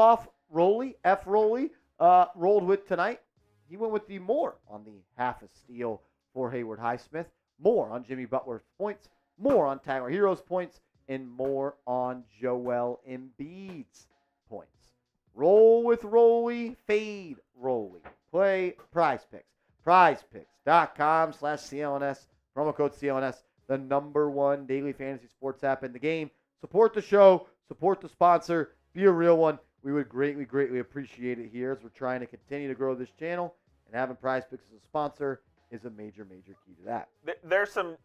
with tonight. He went with the more on the half a steal for Hayward Highsmith, more on Jimmy Butler's points, more on Tyler Hero's points, and more on Joel Embiid's points. Roll with Rolly, fade Rolly. Play Prize Picks. PrizePicks.com/CLNS. Promo code CLNS. The number one daily fantasy sports app in the game. Support the show. Support the sponsor. Be a real one. We would greatly, greatly appreciate it here as we're trying to continue to grow this channel. And having Prize Picks as a sponsor is a major, major key to that. There's some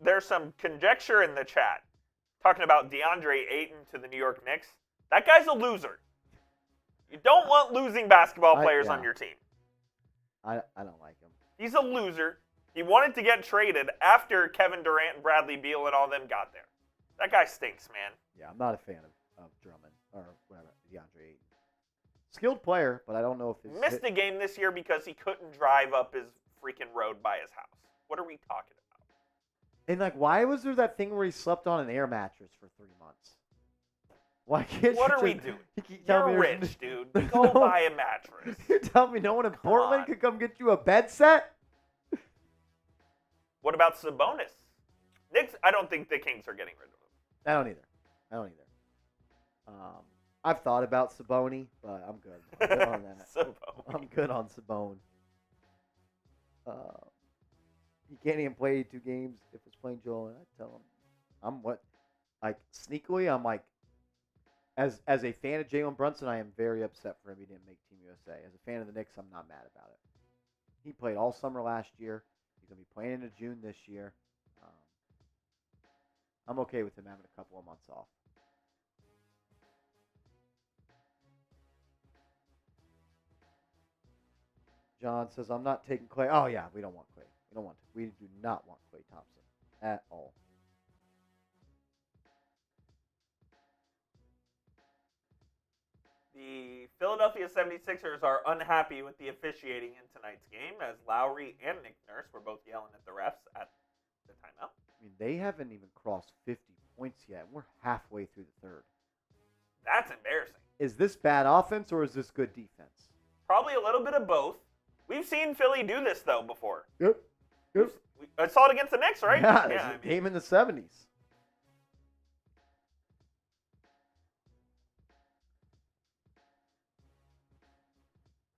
conjecture in the chat talking about DeAndre Ayton to the New York Knicks. That guy's a loser. You don't want losing basketball players on your team. I don't like him. He's a loser. He wanted to get traded after Kevin Durant and Bradley Beal and all them got there. That guy stinks, man. Yeah, I'm not a fan of Drummond or whatever, DeAndre Ayton. Skilled player, but I don't know if his missed a game this year because he couldn't drive up his freaking road by his house. What are we talking about? And why was there that thing where he slept on an air mattress for 3 months? Why can't What you are we just- doing? You're rich, dude. Go buy a mattress. You tell me no one in Portland on. could come get you a bed set? What about Sabonis? Knicks, I don't think the Kings are getting rid of him. I don't either. I've thought about Sabonis, but I'm good. I'm good on that. I'm good on Sabone. He can't even play 2 games if it's playing Joel. And I tell him, sneakily, I'm like, as a fan of Jalen Brunson, I am very upset for him he didn't make Team USA. As a fan of the Knicks, I'm not mad about it. He played all summer last year. He's going to be playing into June this year. I'm okay with him having a couple of months off. John says, I'm not taking Klay. Oh, yeah, we don't want Klay. We do not want Klay Thompson at all. The Philadelphia 76ers are unhappy with the officiating in tonight's game as Lowry and Nick Nurse were both yelling at the refs at the timeout. I mean, they haven't even crossed 50 points yet. We're halfway through the third. That's embarrassing. Is this bad offense or is this good defense? Probably a little bit of both. We've seen Philly do this, though, before. Yep. I saw it against the Knicks, right? Yeah, there's a game in the 70s.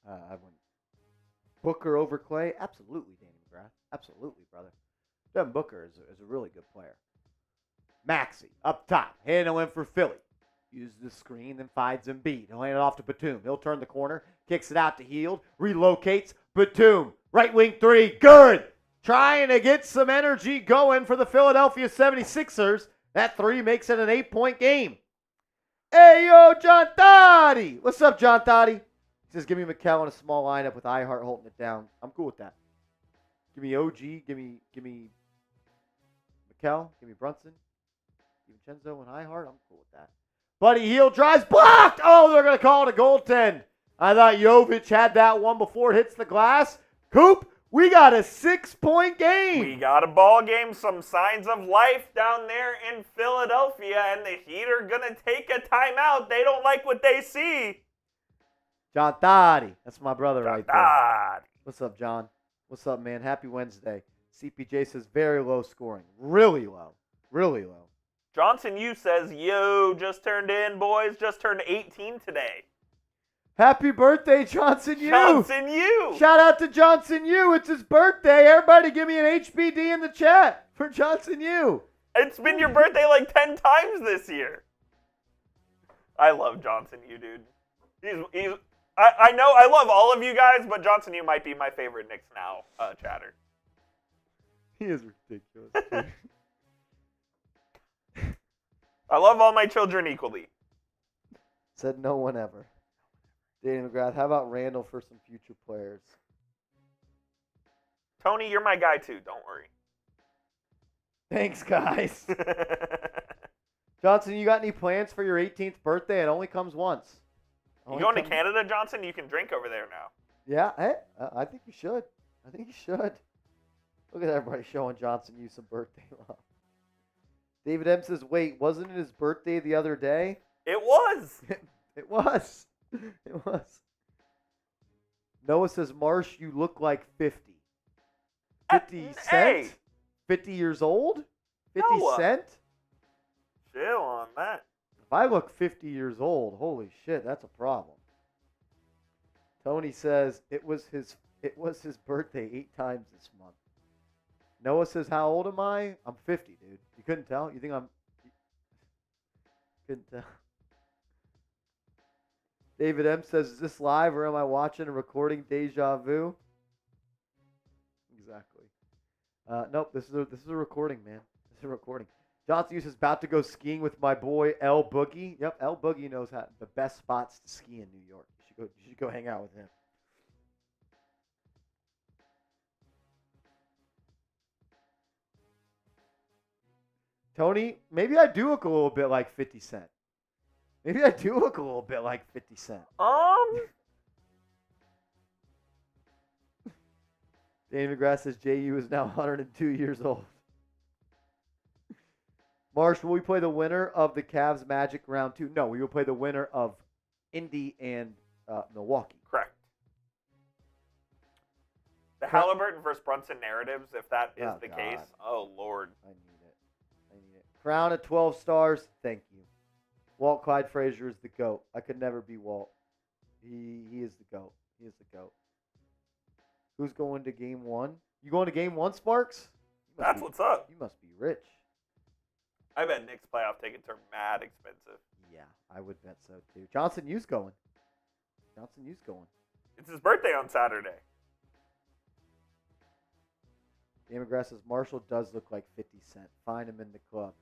I went Booker over Klay. Absolutely, Danny McGrath. Absolutely, brother. Devin Booker is a really good player. Maxey up top, handling for Philly. Uses the screen, then finds Embiid. He'll hand it off to Batum. He'll turn the corner, kicks it out to Hield, relocates. Batum, right wing 3, good. Trying to get some energy going for the Philadelphia 76ers. That 3 makes it an 8-point game. Hey, yo, John Thotty. What's up, John Thotty? He says, give me Mikal in a small lineup with iHeart holding it down. I'm cool with that. Give me OG. Give me Mikal. Give me Brunson. DiVincenzo and iHeart. I'm cool with that. Buddy Hield drives, blocked. Oh, they're going to call it a goaltend. I thought Jovic had that one before it hits the glass. Coop, we got a 6-point game. We got a ball game, some signs of life down there in Philadelphia, and the Heat are going to take a timeout. They don't like what they see. John Thotty. That's my brother right there. Thotty. What's up, John? What's up, man? Happy Wednesday. CPJ says very low scoring. Really low. Really low. Johnson Yu says, yo, just turned in, boys. Just turned 18 today. Happy birthday, Johnson Yu. Johnson Yu. Shout out to Johnson Yu. It's his birthday. Everybody give me an HBD in the chat for Johnson Yu. It's been your birthday like 10 times this year. I love Johnson Yu, dude. I know I love all of you guys, but Johnson Yu might be my favorite Knicks Now chatter. He is ridiculous. I love all my children equally. Said no one ever. Danny McGrath, how about Randall for some future players? Tony, you're my guy too. Don't worry. Thanks, guys. Johnson, you got any plans for your 18th birthday? It only comes once. You going to Canada, Johnson? You can drink over there now. Yeah, hey, I think you should. I think you should. Look at everybody showing Johnson you some birthday love. David M says, wait, wasn't it his birthday the other day? It was. It was. It was. Noah says, Marsh, you look like 50. 50 cent? Hey. 50 years old? 50 Noah. cent? Chill on that. If I look 50 years old, holy shit, that's a problem. Tony says it was his birthday 8 times this month. Noah says, how old am I? I'm 50, dude. You couldn't tell? You think I'm... Couldn't tell. David M says, is this live or am I watching a recording deja vu? Exactly. Nope, this is a recording, man. This is a recording. Johnson is about to go skiing with my boy L Boogie. Yep, L Boogie knows the best spots to ski in New York. You should go hang out with him. Tony, maybe I do look a little bit like 50 Cent. Maybe I do look a little bit like 50 Cent. Danny McGrath says JU is now 102 years old. Marsh, will we play the winner of the Cavs Magic round 2? No, we will play the winner of Indy and Milwaukee. Correct. The Halliburton versus Brunson narratives, if that is the case. Oh, Lord. I need it. Crown at 12 stars. Thank you. Walt Clyde Frazier is the GOAT. I could never be Walt. He is the GOAT. He is the GOAT. Who's going to game 1? You going to game 1, Sparks? That's what's up. You must be rich. I bet Knicks playoff tickets are mad expensive. Yeah, I would bet so too. Johnson U's going. It's his birthday on Saturday. Dan McGrath says Marshall does look like 50 Cent. Find him in the club.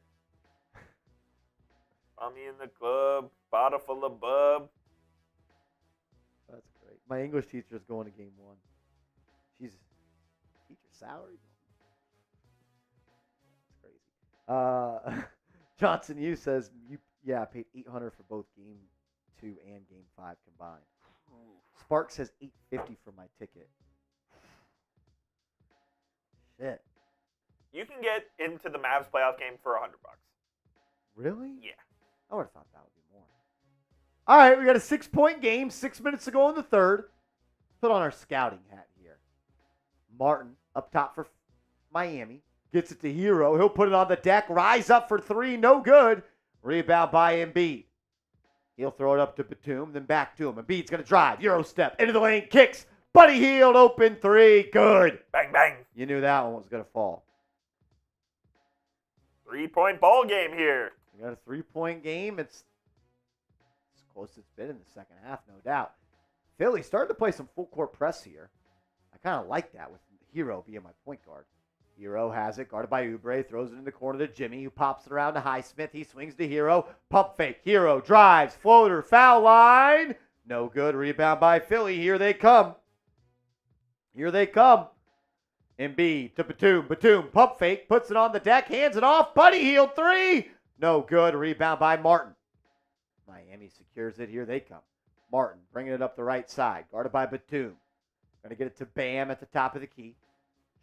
Mommy in the club, bottle full of bub. That's great. My English teacher is going to game 1. She's teacher salary. That's crazy. Johnson U says I paid $800 for both game 2 and game 5 combined. Spark says $850 for my ticket. Shit. You can get into the Mavs playoff game for $100. Really? Yeah. I would have thought that would be more. All right, we got a 6-point game. 6 minutes to go in the third. Put on our scouting hat here. Martin up top for Miami. Gets it to Hero. He'll put it on the deck. Rise up for 3. No good. Rebound by Embiid. He'll throw it up to Batum, then back to him. Embiid's going to drive. Euro step. Into the lane. Kicks. Buddy Hield. Open 3. Good. Bang, bang. You knew that one was going to fall. 3-point ball game here. We got a 3-point game. It's as close as it's been in the second half, no doubt. Philly starting to play some full court press here. I kind of like that with Hero being my point guard. Hero has it, guarded by Oubre, throws it in the corner to Jimmy, who pops it around to Highsmith. He swings to Hero, pump fake. Hero drives, floater, foul line. No good. Rebound by Philly. Here they come. Embiid to Batum. Batum, pump fake, puts it on the deck, hands it off. Buddy Hield 3. No good. Rebound by Martin. Miami secures it. Here they come. Martin bringing it up the right side, guarded by Batum. Going to get it to Bam at the top of the key.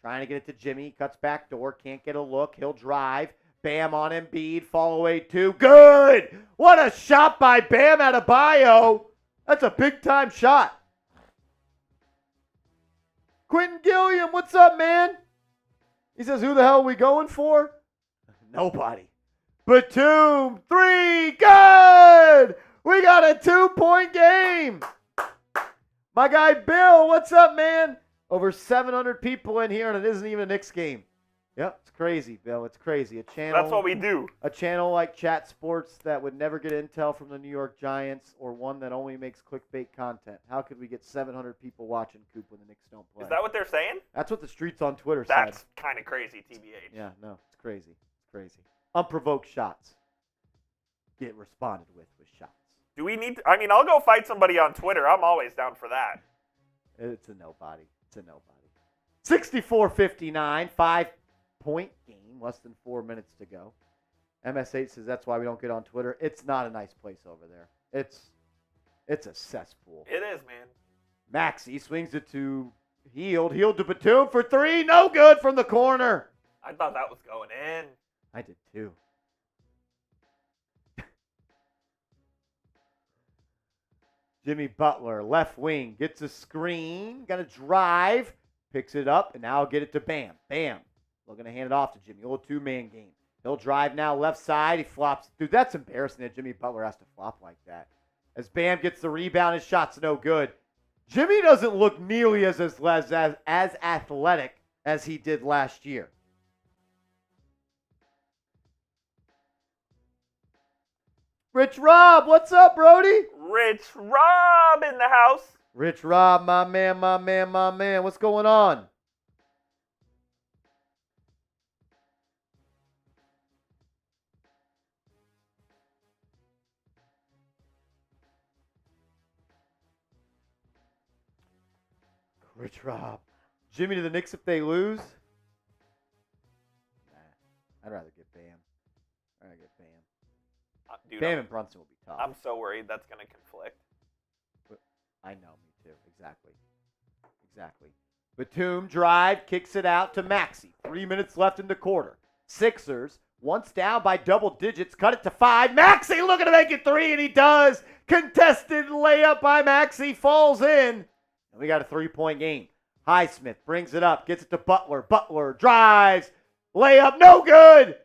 Trying to get it to Jimmy. Cuts back door. Can't get a look. He'll drive. Bam on Embiid. Fall away 2. Good! What a shot by Bam Adebayo. That's a big-time shot. Quentin Gilliam, what's up, man? He says, who the hell are we going for? Nobody. Batum, 3. Good! We got a 2-point game. My guy Bill, what's up, man? Over 700 people in here, and it isn't even a Knicks game. Yep, it's crazy, Bill. It's crazy. A channel. That's what we do. A channel like Chat Sports that would never get intel from the New York Giants, or one that only makes clickbait content. How could we get 700 people watching Coop when the Knicks don't play? Is that what they're saying? That's what the streets on Twitter said. That's kind of crazy, TBH. Yeah, no, it's crazy. It's crazy. Unprovoked shots get responded with shots. Do we need to, I'll go fight somebody on Twitter. I'm always down for that. It's a nobody. 64-59, 5-point game, less than 4 minutes to go. MS8 says that's why we don't get on Twitter. It's not a nice place over there. It's a cesspool. It is, man. Maxey swings it to Healed to Batum for three. No good from the corner. I thought that was going in. I did too. Jimmy Butler, left wing, gets a screen, got to drive, picks it up, and now I'll get it to Bam. Bam. Looking to hand it off to Jimmy. A little two-man game. He'll drive now left side. He flops. Dude, that's embarrassing that Jimmy Butler has to flop like that. As Bam gets the rebound, his shot's no good. Jimmy doesn't look nearly as athletic as he did last year. Rich Rob, what's up, Brody? Rich Rob in the house. Rich Rob, my man. What's going on? Rich Rob. Jimmy to the Knicks if they lose? Nah, I'd rather get Bam. Dude, Bam and Brunson will be tough. I'm so worried that's going to conflict. I know, me too. Exactly. Batum drive, kicks it out to Maxey. 3 minutes left in the quarter. Sixers, once down by double digits, cut it to 5. Maxey looking to make it 3, and he does. Contested layup by Maxey, falls in. And we got a 3-point game. Highsmith brings it up, gets it to Butler. Butler drives, layup, no good.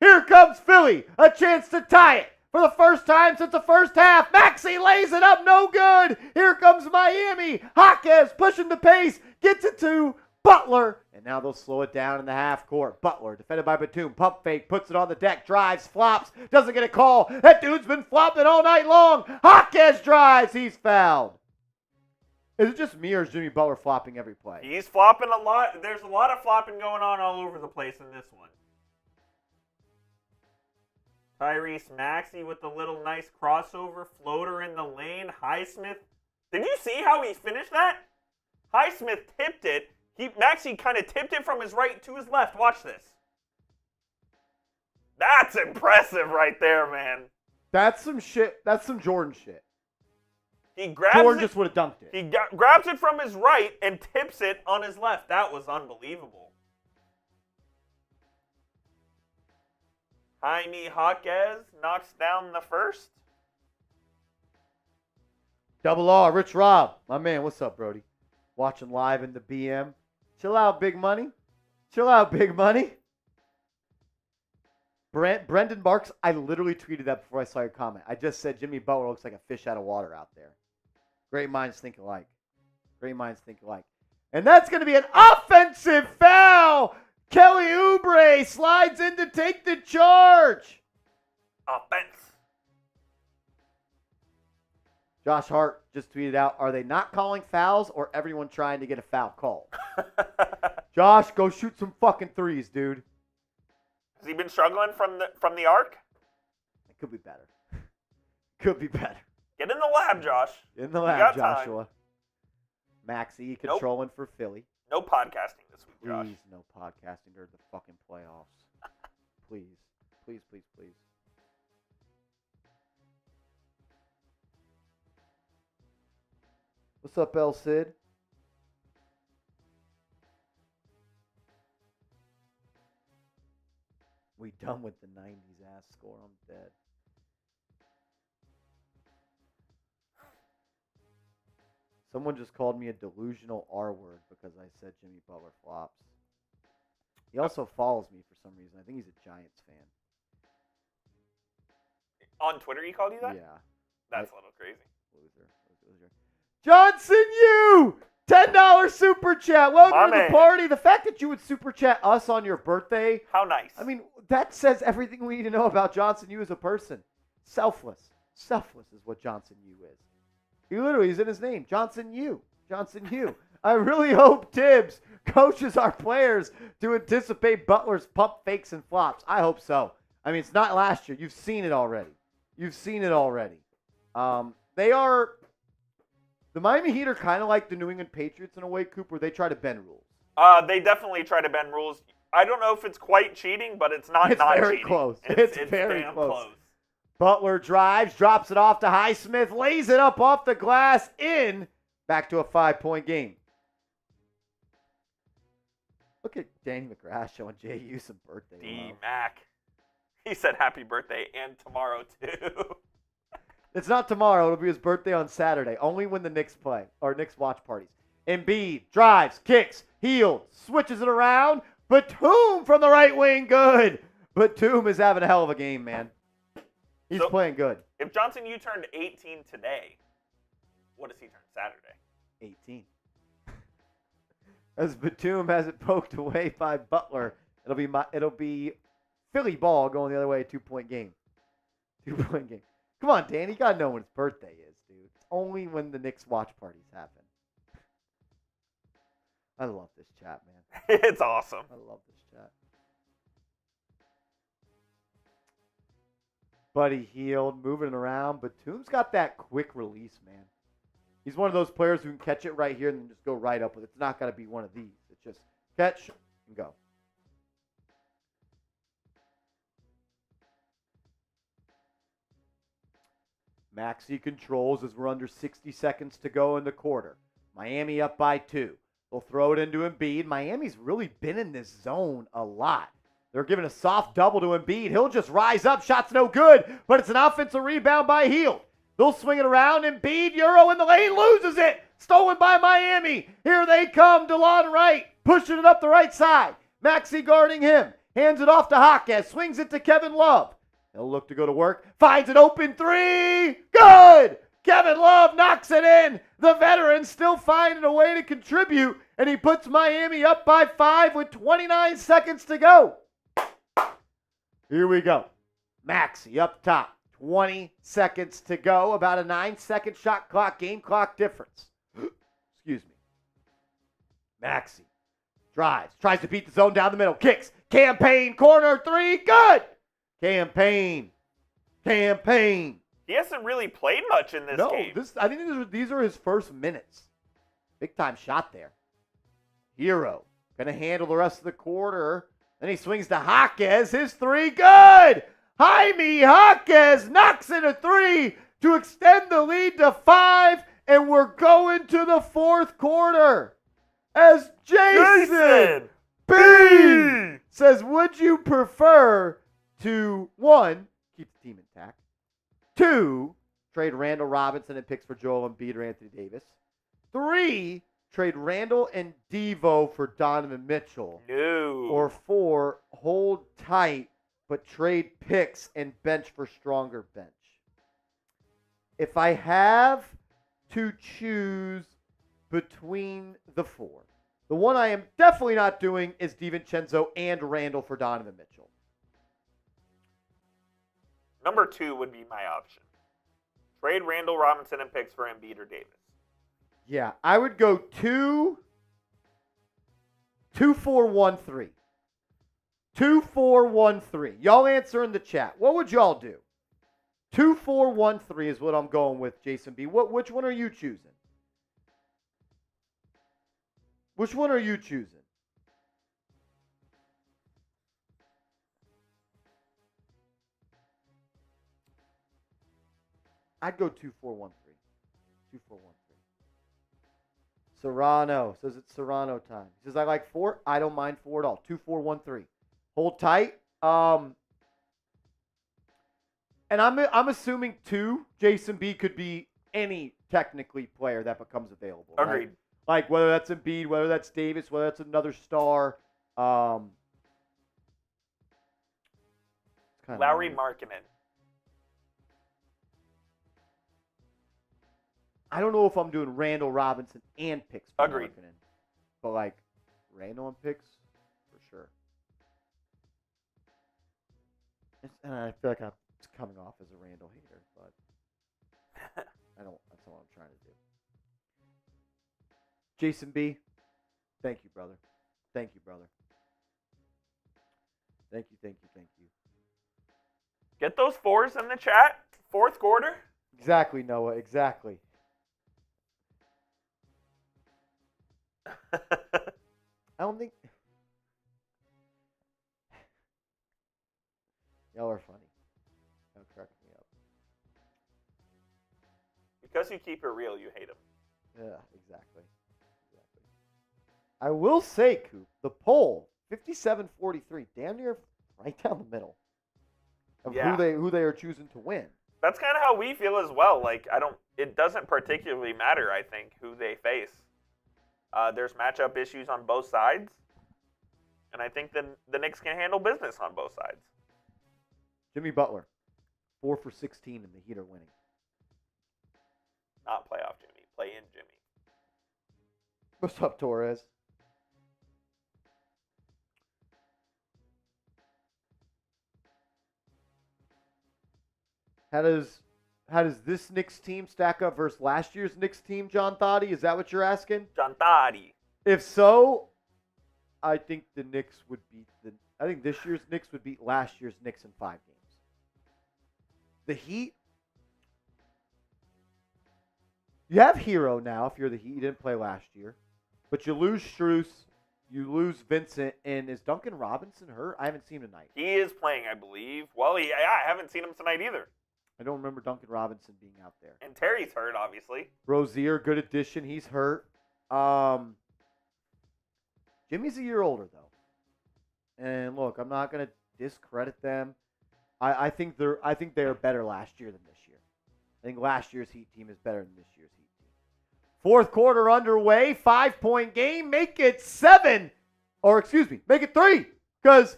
Here comes Philly, a chance to tie it. For the first time since the first half, Maxey lays it up, no good. Here comes Miami. Jaquez pushing the pace, gets it to Butler. And now they'll slow it down in the half court. Butler, defended by Batum, pump fake, puts it on the deck, drives, flops, doesn't get a call. That dude's been flopping all night long. Jaquez drives, he's fouled. Is it just me or is Jimmy Butler flopping every play? He's flopping a lot. There's a lot of flopping going on all over the place in this one. Tyrese Maxey with the little nice crossover floater in the lane. Highsmith. Did you see how he finished that? Highsmith tipped it. Maxey kind of tipped it from his right to his left. Watch this. That's impressive right there, man. That's some shit. That's some Jordan shit. He grabs Jordan it, just would have dunked it. He grabs it from his right and tips it on his left. That was unbelievable. Jaime Jaquez knocks down the first. Double R, Rich Rob. My man, what's up, Brody? Watching live in the BM. Chill out, big money. Brendan Marks, I literally tweeted that before I saw your comment. I just said Jimmy Butler looks like a fish out of water out there. Great minds think alike. And that's going to be an offensive foul. Kelly Oubre slides in to take the charge. Offense. Josh Hart just tweeted out, are they not calling fouls or everyone trying to get a foul called? Josh, go shoot some fucking threes, dude. Has he been struggling from the arc? It could be better. Get in the lab, Josh. In the lab, got time. Joshua. Maxey controlling for Philly. No podcasting this week, Josh. Please, no podcasting during the fucking playoffs. Please. What's up, El Cid? We done with the 90s ass score. I'm dead. Someone just called me a delusional R word because I said Jimmy Butler flops. He also follows me for some reason. I think he's a Giants fan. On Twitter, he called you that? Yeah. That's a little crazy. Loser. Johnson, you! $10 super chat. Welcome to the party. The fact that you would super chat us on your birthday. How nice. I mean, that says everything we need to know about Johnson Yu as a person. Selfless. Selfless is what Johnson Yu is. He literally is in his name. Johnson Yu. I really hope Tibbs coaches our players to anticipate Butler's pump fakes and flops. I hope so. I mean, it's not last year. You've seen it already. The Miami Heat are kind of like the New England Patriots in a way, Coop, where they try to bend rules. They definitely try to bend rules. I don't know if it's quite cheating, but it's not It's not very cheating. close. It's very damn close. Butler drives, drops it off to Highsmith, lays it up off the glass, in. Back to a 5-point game. Look at Danny McGrath showing JU some birthday love. D-Mac. He said happy birthday and tomorrow, too. It's not tomorrow. It'll be his birthday on Saturday. Only when the Knicks play, or Knicks watch parties. Embiid drives, kicks, heels, switches it around. Batum from the right wing, good. Batum is having a hell of a game, man. He's playing good. If Johnson, you turned 18 today, what does he turn Saturday? 18. As Batum has it poked away by Butler, it'll be Philly ball going the other way, 2-point game. 2-point game. Come on, Dan, you gotta know when his birthday is, dude. It's only when the Knicks watch parties happen. I love this chat, man. It's awesome. I love this chat. Buddy Hield moving it around. Batum's got that quick release, man. He's one of those players who can catch it right here and then just go right up with it. It's not going to be one of these. It's just catch and go. Maxey controls as we're under 60 seconds to go in the quarter. Miami up by 2. They'll throw it into Embiid. Miami's really been in this zone a lot. They're giving a soft double to Embiid. He'll just rise up. Shot's no good, but it's an offensive rebound by Hield. They'll swing it around. Embiid, Euro in the lane, loses it. Stolen by Miami. Here they come. DeLon Wright pushing it up the right side. Maxey guarding him. Hands it off to Hawkes. Swings it to Kevin Love. He'll look to go to work. Finds an open 3. Good! Kevin Love knocks it in. The veteran still finding a way to contribute, and he puts Miami up by 5 with 29 seconds to go. Here we go. Maxey up top. 20 seconds to go. About a 9-second shot clock, game clock difference. Excuse me. Maxey drives. Tries to beat the zone down the middle. Kicks. Campaign. Corner 3. Good. Campaign. He hasn't really played much in this game. I think these are his first minutes. Big time shot there. Hero. Going to handle the rest of the quarter. Then he swings to Hawkes. His 3. Good. Jaime Hawkes knocks in a 3 to extend the lead to 5. And we're going to the fourth quarter. As Jason B says, would you prefer to, 1, keep the team intact, 2, trade Randall Robinson and picks for Joel Embiid or Anthony Davis, 3, trade Randall and Devo for Donovan Mitchell, No. or 4, hold tight but trade picks and bench for stronger bench? If I have to choose between the 4, the one I am definitely not doing is DiVincenzo and Randall for Donovan Mitchell. Number 2 would be my option. Trade Randall Robinson and picks for Embiid or Davis. Yeah, I would go 2, 4, 1, 3. 2, 4, 1, 3. Y'all answer in the chat. What would y'all do? 2, 4, 1, 3 is what I'm going with, Jason B. Which one are you choosing? Which one are you choosing? I'd go 2, 4, 1, 3. 2, 4, 1, 3. Serrano says it's Serrano time. He says I like 4. I don't mind 4 at all. 2, 4, 1, 3. Hold tight. And I'm assuming 2, Jason B could be any technically player that becomes available. Agreed. Right? Like whether that's Embiid, whether that's Davis, whether that's another star. Lauri Markkanen. I don't know if I'm doing Randall Robinson and picks for Agreed. Markkanen, but like Randall and picks for sure. And I feel like I'm coming off as a Randall hater, but I don't. That's not what I'm trying to do. Jason B, thank you, brother. Thank you, brother. Thank you. Get those 4s in the chat. Fourth quarter. Exactly, Noah. Exactly. I don't think. Unless you keep it real, you hate him. Yeah, exactly. I will say, Coop, the poll, 57-43, damn near right down the middle of who they are choosing to win. That's kind of how we feel as well. Like, it doesn't particularly matter, I think, who they face. There's matchup issues on both sides, and I think the Knicks can handle business on both sides. Jimmy Butler, 4 for 16, and the Heat are winning. Not playoff Jimmy, play-in Jimmy. What's up, Torres? How does this Knicks team stack up versus last year's Knicks team, John Thotty? Is that what you're asking? John Thotty. If so, I think the Knicks would beat I think this year's Knicks would beat last year's Knicks in 5 games. The Heat, you have Hero now if you're the Heat. You didn't play last year. But you lose Strus, you lose Vincent, and is Duncan Robinson hurt? I haven't seen him tonight. He is playing, I believe. Well, I haven't seen him tonight either. I don't remember Duncan Robinson being out there. And Terry's hurt, obviously. Rozier, good addition. He's hurt. Jimmy's a year older, though. And look, I'm not going to discredit them. I think they are better last year than this year. I think last year's Heat team is better than this year's Heat team. Fourth quarter underway, 5-point game. Make it 7. Or excuse me, make it 3. Because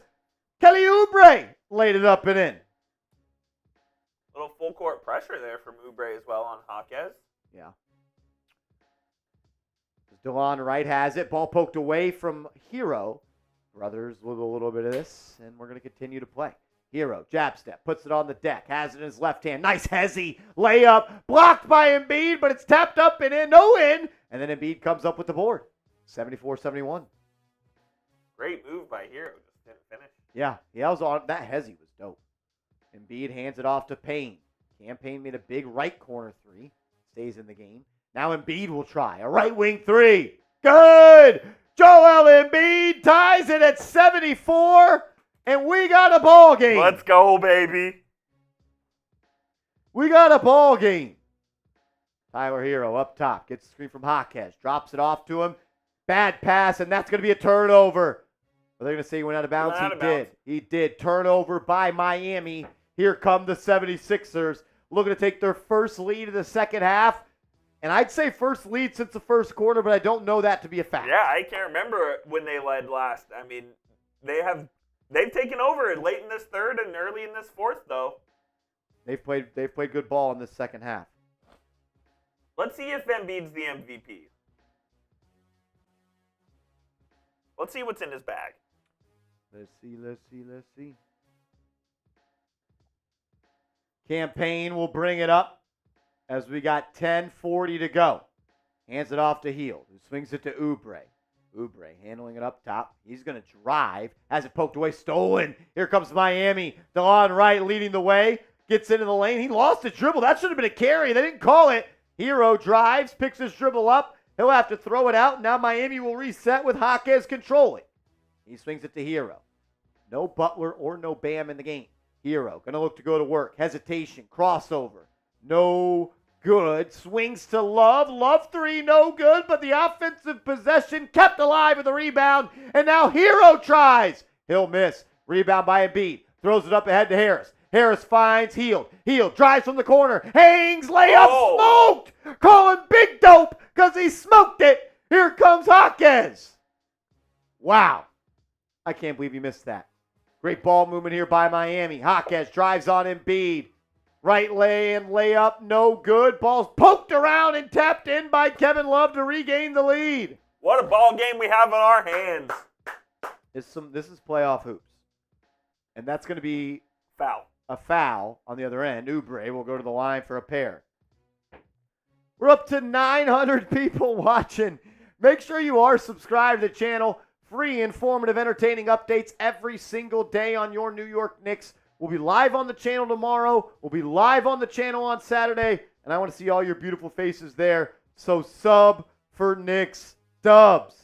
Kelly Oubre laid it up and in. A little full court pressure there from Oubre as well on Jaquez. Yeah. DeLon Wright has it. Ball poked away from Hero. Brothers with a little bit of this, and we're going to continue to play. Hero, jab step, puts it on the deck, has it in his left hand. Nice hezzy layup, blocked by Embiid, but it's tapped up and in, no in. And then Embiid comes up with the board. 74-71. Great move by Hero, just didn't finish. Yeah, that hezzy was dope. Embiid hands it off to Payne. Payne made a big right corner 3. Stays in the game. Now Embiid will try. A right wing 3. Good! Joel Embiid ties it at 74, and we got a ball game. Let's go, baby. We got a ball game. Tyler Hero up top. Gets the screen from Jaquez. Drops it off to him. Bad pass, and that's going to be a turnover. Are they going to say he went out of bounds? He did. Turnover by Miami. Here come the 76ers. Looking to take their first lead of the second half. And I'd say first lead since the first quarter, but I don't know that to be a fact. Yeah, I can't remember when they led last. I mean, they've taken over late in this third and early in this fourth, though. They've played good ball in this second half. Let's see if Embiid's the MVP. Let's see what's in his bag. Let's see. Campaign will bring it up as we got 10:40 to go. Hands it off to Hield, who swings it to Oubre. Oubre handling it up top. He's going to drive. Has it poked away. Stolen. Here comes Miami. DeLon Wright leading the way. Gets into the lane. He lost the dribble. That should have been a carry. They didn't call it. Hero drives. Picks his dribble up. He'll have to throw it out. Now Miami will reset with Jaquez controlling. He swings it to Hero. No Butler or no Bam in the game. Hero going to look to go to work. Hesitation. Crossover. No good. Swings to Love. Love 3, no good, but the offensive possession kept alive with a rebound, and now Hero tries. He'll miss. Rebound by Embiid. Throws it up ahead to Harris. Harris finds Hield. Hield drives from the corner. Hangs, layup, smoked. Call him Big Dope because he smoked it. Here comes Jaquez. Wow. I can't believe he missed that. Great ball movement here by Miami. Jaquez drives on Embiid. Right layup, no good. Ball's poked around and tapped in by Kevin Love to regain the lead. What a ball game we have in our hands. This is playoff hoops. And that's going to be a foul on the other end. Oubre will go to the line for a pair. We're up to 900 people watching. Make sure you are subscribed to the channel. Free, informative, entertaining updates every single day on your New York Knicks. We'll be live on the channel tomorrow. We'll be live on the channel on Saturday. And I want to see all your beautiful faces there. So sub for Knicks Dubs.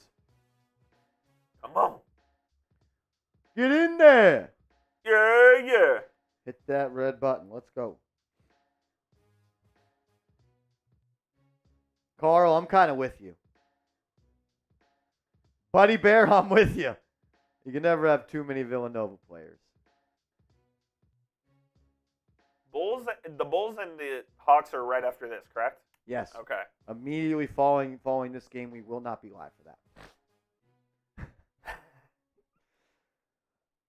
Come on. Get in there. Yeah. Hit that red button. Let's go. Carl, I'm kind of with you. Buddy Bear, I'm with you. You can never have too many Villanova players. The Bulls and the Hawks are right after this, correct? Yes. Okay. Immediately following this game, we will not be live for that.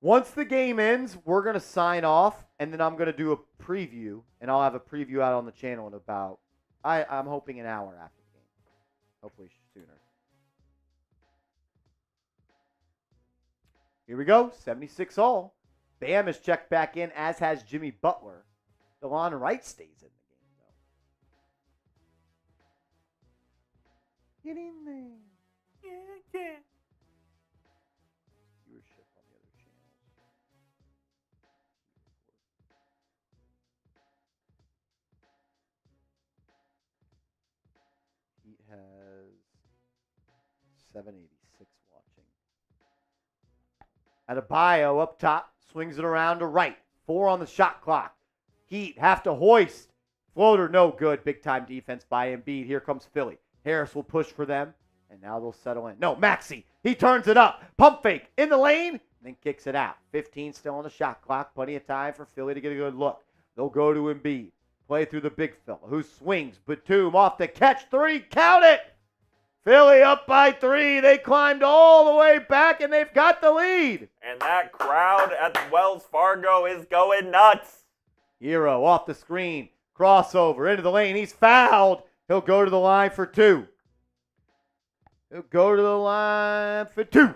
Once the game ends, we're going to sign off, and then I'm going to do a preview, and I'll have a preview out on the channel in about, I'm hoping an hour after the game. Hopefully sooner. Here we go, 76 all. Bam has checked back in, as has Jimmy Butler. DeLon Wright stays in the game, though. Get in there. Yeah. Viewership on the other channels. He has 786 watching. Adebayo up top, swings it around to right. 4 on the shot clock. Heat have to hoist. Floater, no good. Big time defense by Embiid. Here comes Philly. Harris will push for them, and now they'll settle in. No, Maxey. He turns it up. Pump fake in the lane, and then kicks it out. 15 still on the shot clock. Plenty of time for Philly to get a good look. They'll go to Embiid. Play through the big fella, who swings. Batum off the catch. 3. Count it. Philly up by 3. They climbed all the way back, and they've got the lead. And that crowd at the Wells Fargo is going nuts. Hero off the screen. Crossover into the lane. He's fouled. He'll go to the line for 2. He'll go to the line for 2.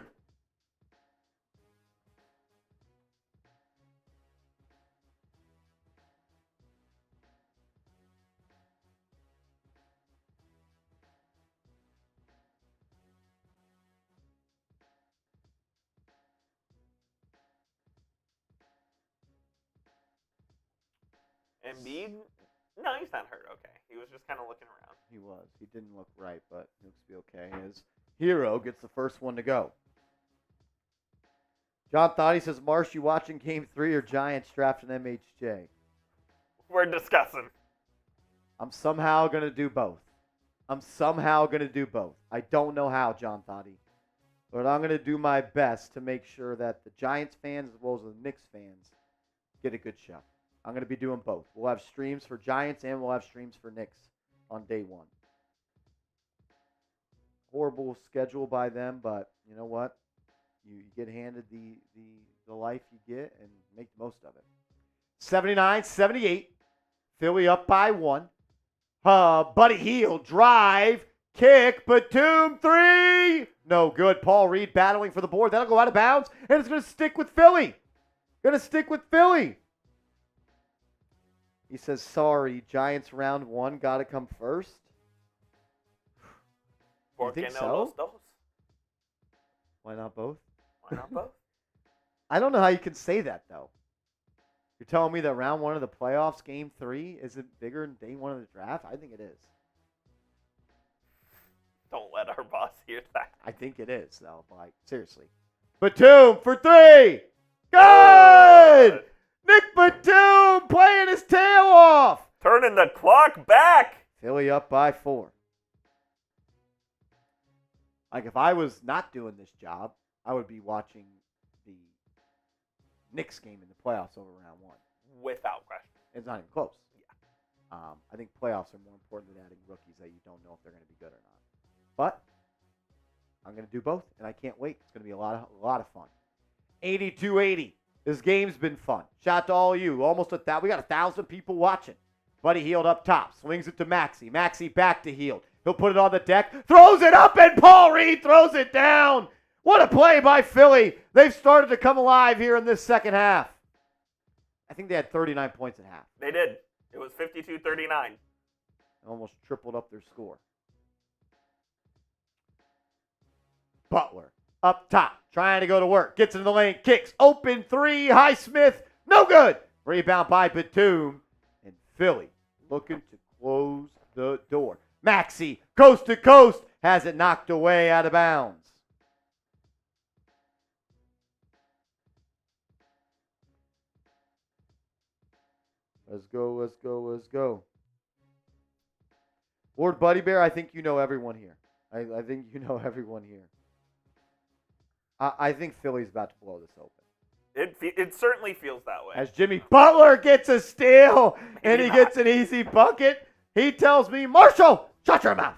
Embiid? No, he's not hurt. Okay. He was just kind of looking around. He was. He didn't look right, but he looks to be okay. His Hero gets the first one to go. John Thoughty says, Marsh, you watching Game 3 or Giants drafting MHJ? We're discussing. I'm somehow going to do both. I don't know how, John Thoughty. But I'm going to do my best to make sure that the Giants fans as well as the Knicks fans get a good show. I'm going to be doing both. We'll have streams for Giants and we'll have streams for Knicks on day 1. Horrible schedule by them, but you know what? You get handed the life you get and make the most of it. 79-78. Philly up by 1. Buddy Hield, drive, kick, Batum, 3. No good. Paul Reed battling for the board. That'll go out of bounds, and it's going to stick with Philly. He says, sorry, Giants round 1 got to come first. You think so? Why not both? I don't know how you can say that, though. You're telling me that round 1 of the playoffs, game 3, isn't bigger than day 1 of the draft? I think it is. Don't let our boss hear that. I think it is, though. Like, seriously. Batum for 3. Good! Nick Batum playing his tail off. Turning the clock back. Philly up by 4. Like, if I was not doing this job, I would be watching the Knicks game in the playoffs over round 1. Without question. It's not even close. Yeah. I think playoffs are more important than adding rookies that you don't know if they're going to be good or not. But I'm going to do both, and I can't wait. It's going to be a lot of fun. 82-80. This game's been fun. Shout out to all of you. Almost we got 1,000 people watching. Buddy Hield up top. Swings it to Maxey. Maxey back to Hield. He'll put it on the deck. Throws it up, and Paul Reed throws it down. What a play by Philly. They've started to come alive here in this second half. I think they had 39 points at half. They did. It was 52-39. Almost tripled up their score. Butler up top, trying to go to work. Gets into the lane, kicks. Open 3, Highsmith. No good. Rebound by Batum. And Philly looking to close the door. Maxey, coast to coast, has it knocked away out of bounds. Let's go. Lord Buddy Bear, I think you know everyone here. I think you know everyone here. I think Philly's about to blow this open. It certainly feels that way. As Jimmy Butler gets a steal and he not. gets an easy bucket, he tells me, Marshall, shut your mouth.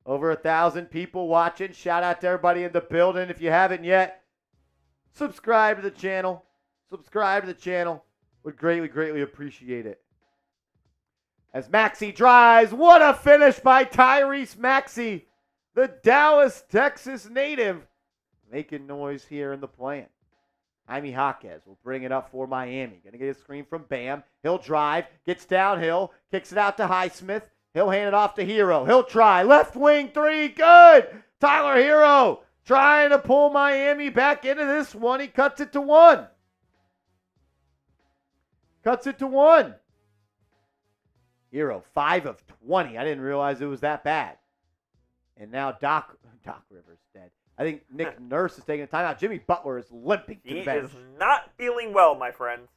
Over 1,000 people watching. Shout out to everybody in the building. If you haven't yet, subscribe to the channel. Subscribe to the channel. Would greatly, greatly appreciate it. As Maxey drives, what a finish by Tyrese Maxey, the Dallas, Texas native, making noise here in the play-in. Jaime Jaquez will bring it up for Miami. Going to get a screen from Bam. He'll drive, gets downhill, kicks it out to Highsmith. He'll hand it off to Hero. He'll try. Left wing three. Good. Tyler Hero trying to pull Miami back into this one. He cuts it to one. Cuts it to one. Hero, 5 of 20. I didn't realize it was that bad. And now Doc Rivers dead. I think Nick Nurse is taking a timeout. Jimmy Butler is limping to the He bench. is not feeling well, my friends.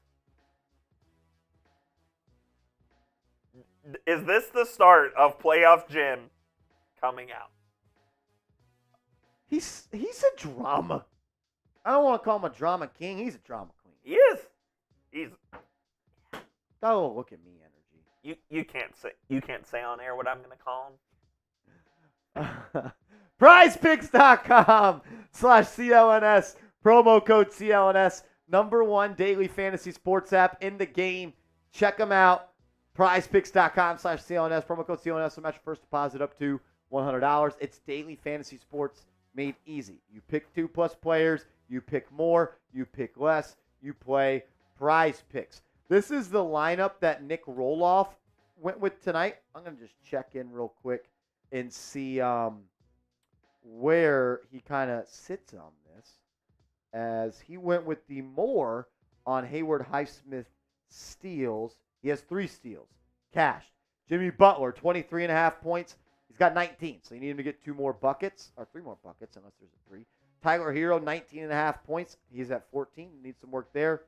Is this the start of playoff Jim coming out? He's a drama. I don't want to call him a drama king. He's a drama queen. He is. He's. Oh, look at me energy. You can't say on air what I'm gonna call him. PrizePicks.com/CLNS. Promo code CLNS. #1 daily fantasy sports app in the game. Check them out. PrizePicks.com/CLNS. Promo code CLNS will match your first deposit up to $100. It's daily fantasy sports made easy. You pick 2+ players. You pick more. You pick less. You play Prize Picks. This is the lineup that Nick Roloff went with tonight. I'm going to just check in real quick and see where he kind of sits on this, as he went with the more on Hayward Highsmith steals. He has 3 steals cashed. Jimmy Butler, 23.5 points. He's got 19, so you need him to get 2 more buckets, or 3 more buckets, unless there's a 3. Tyler Hero, 19.5 points. He's at 14. Needs some work there.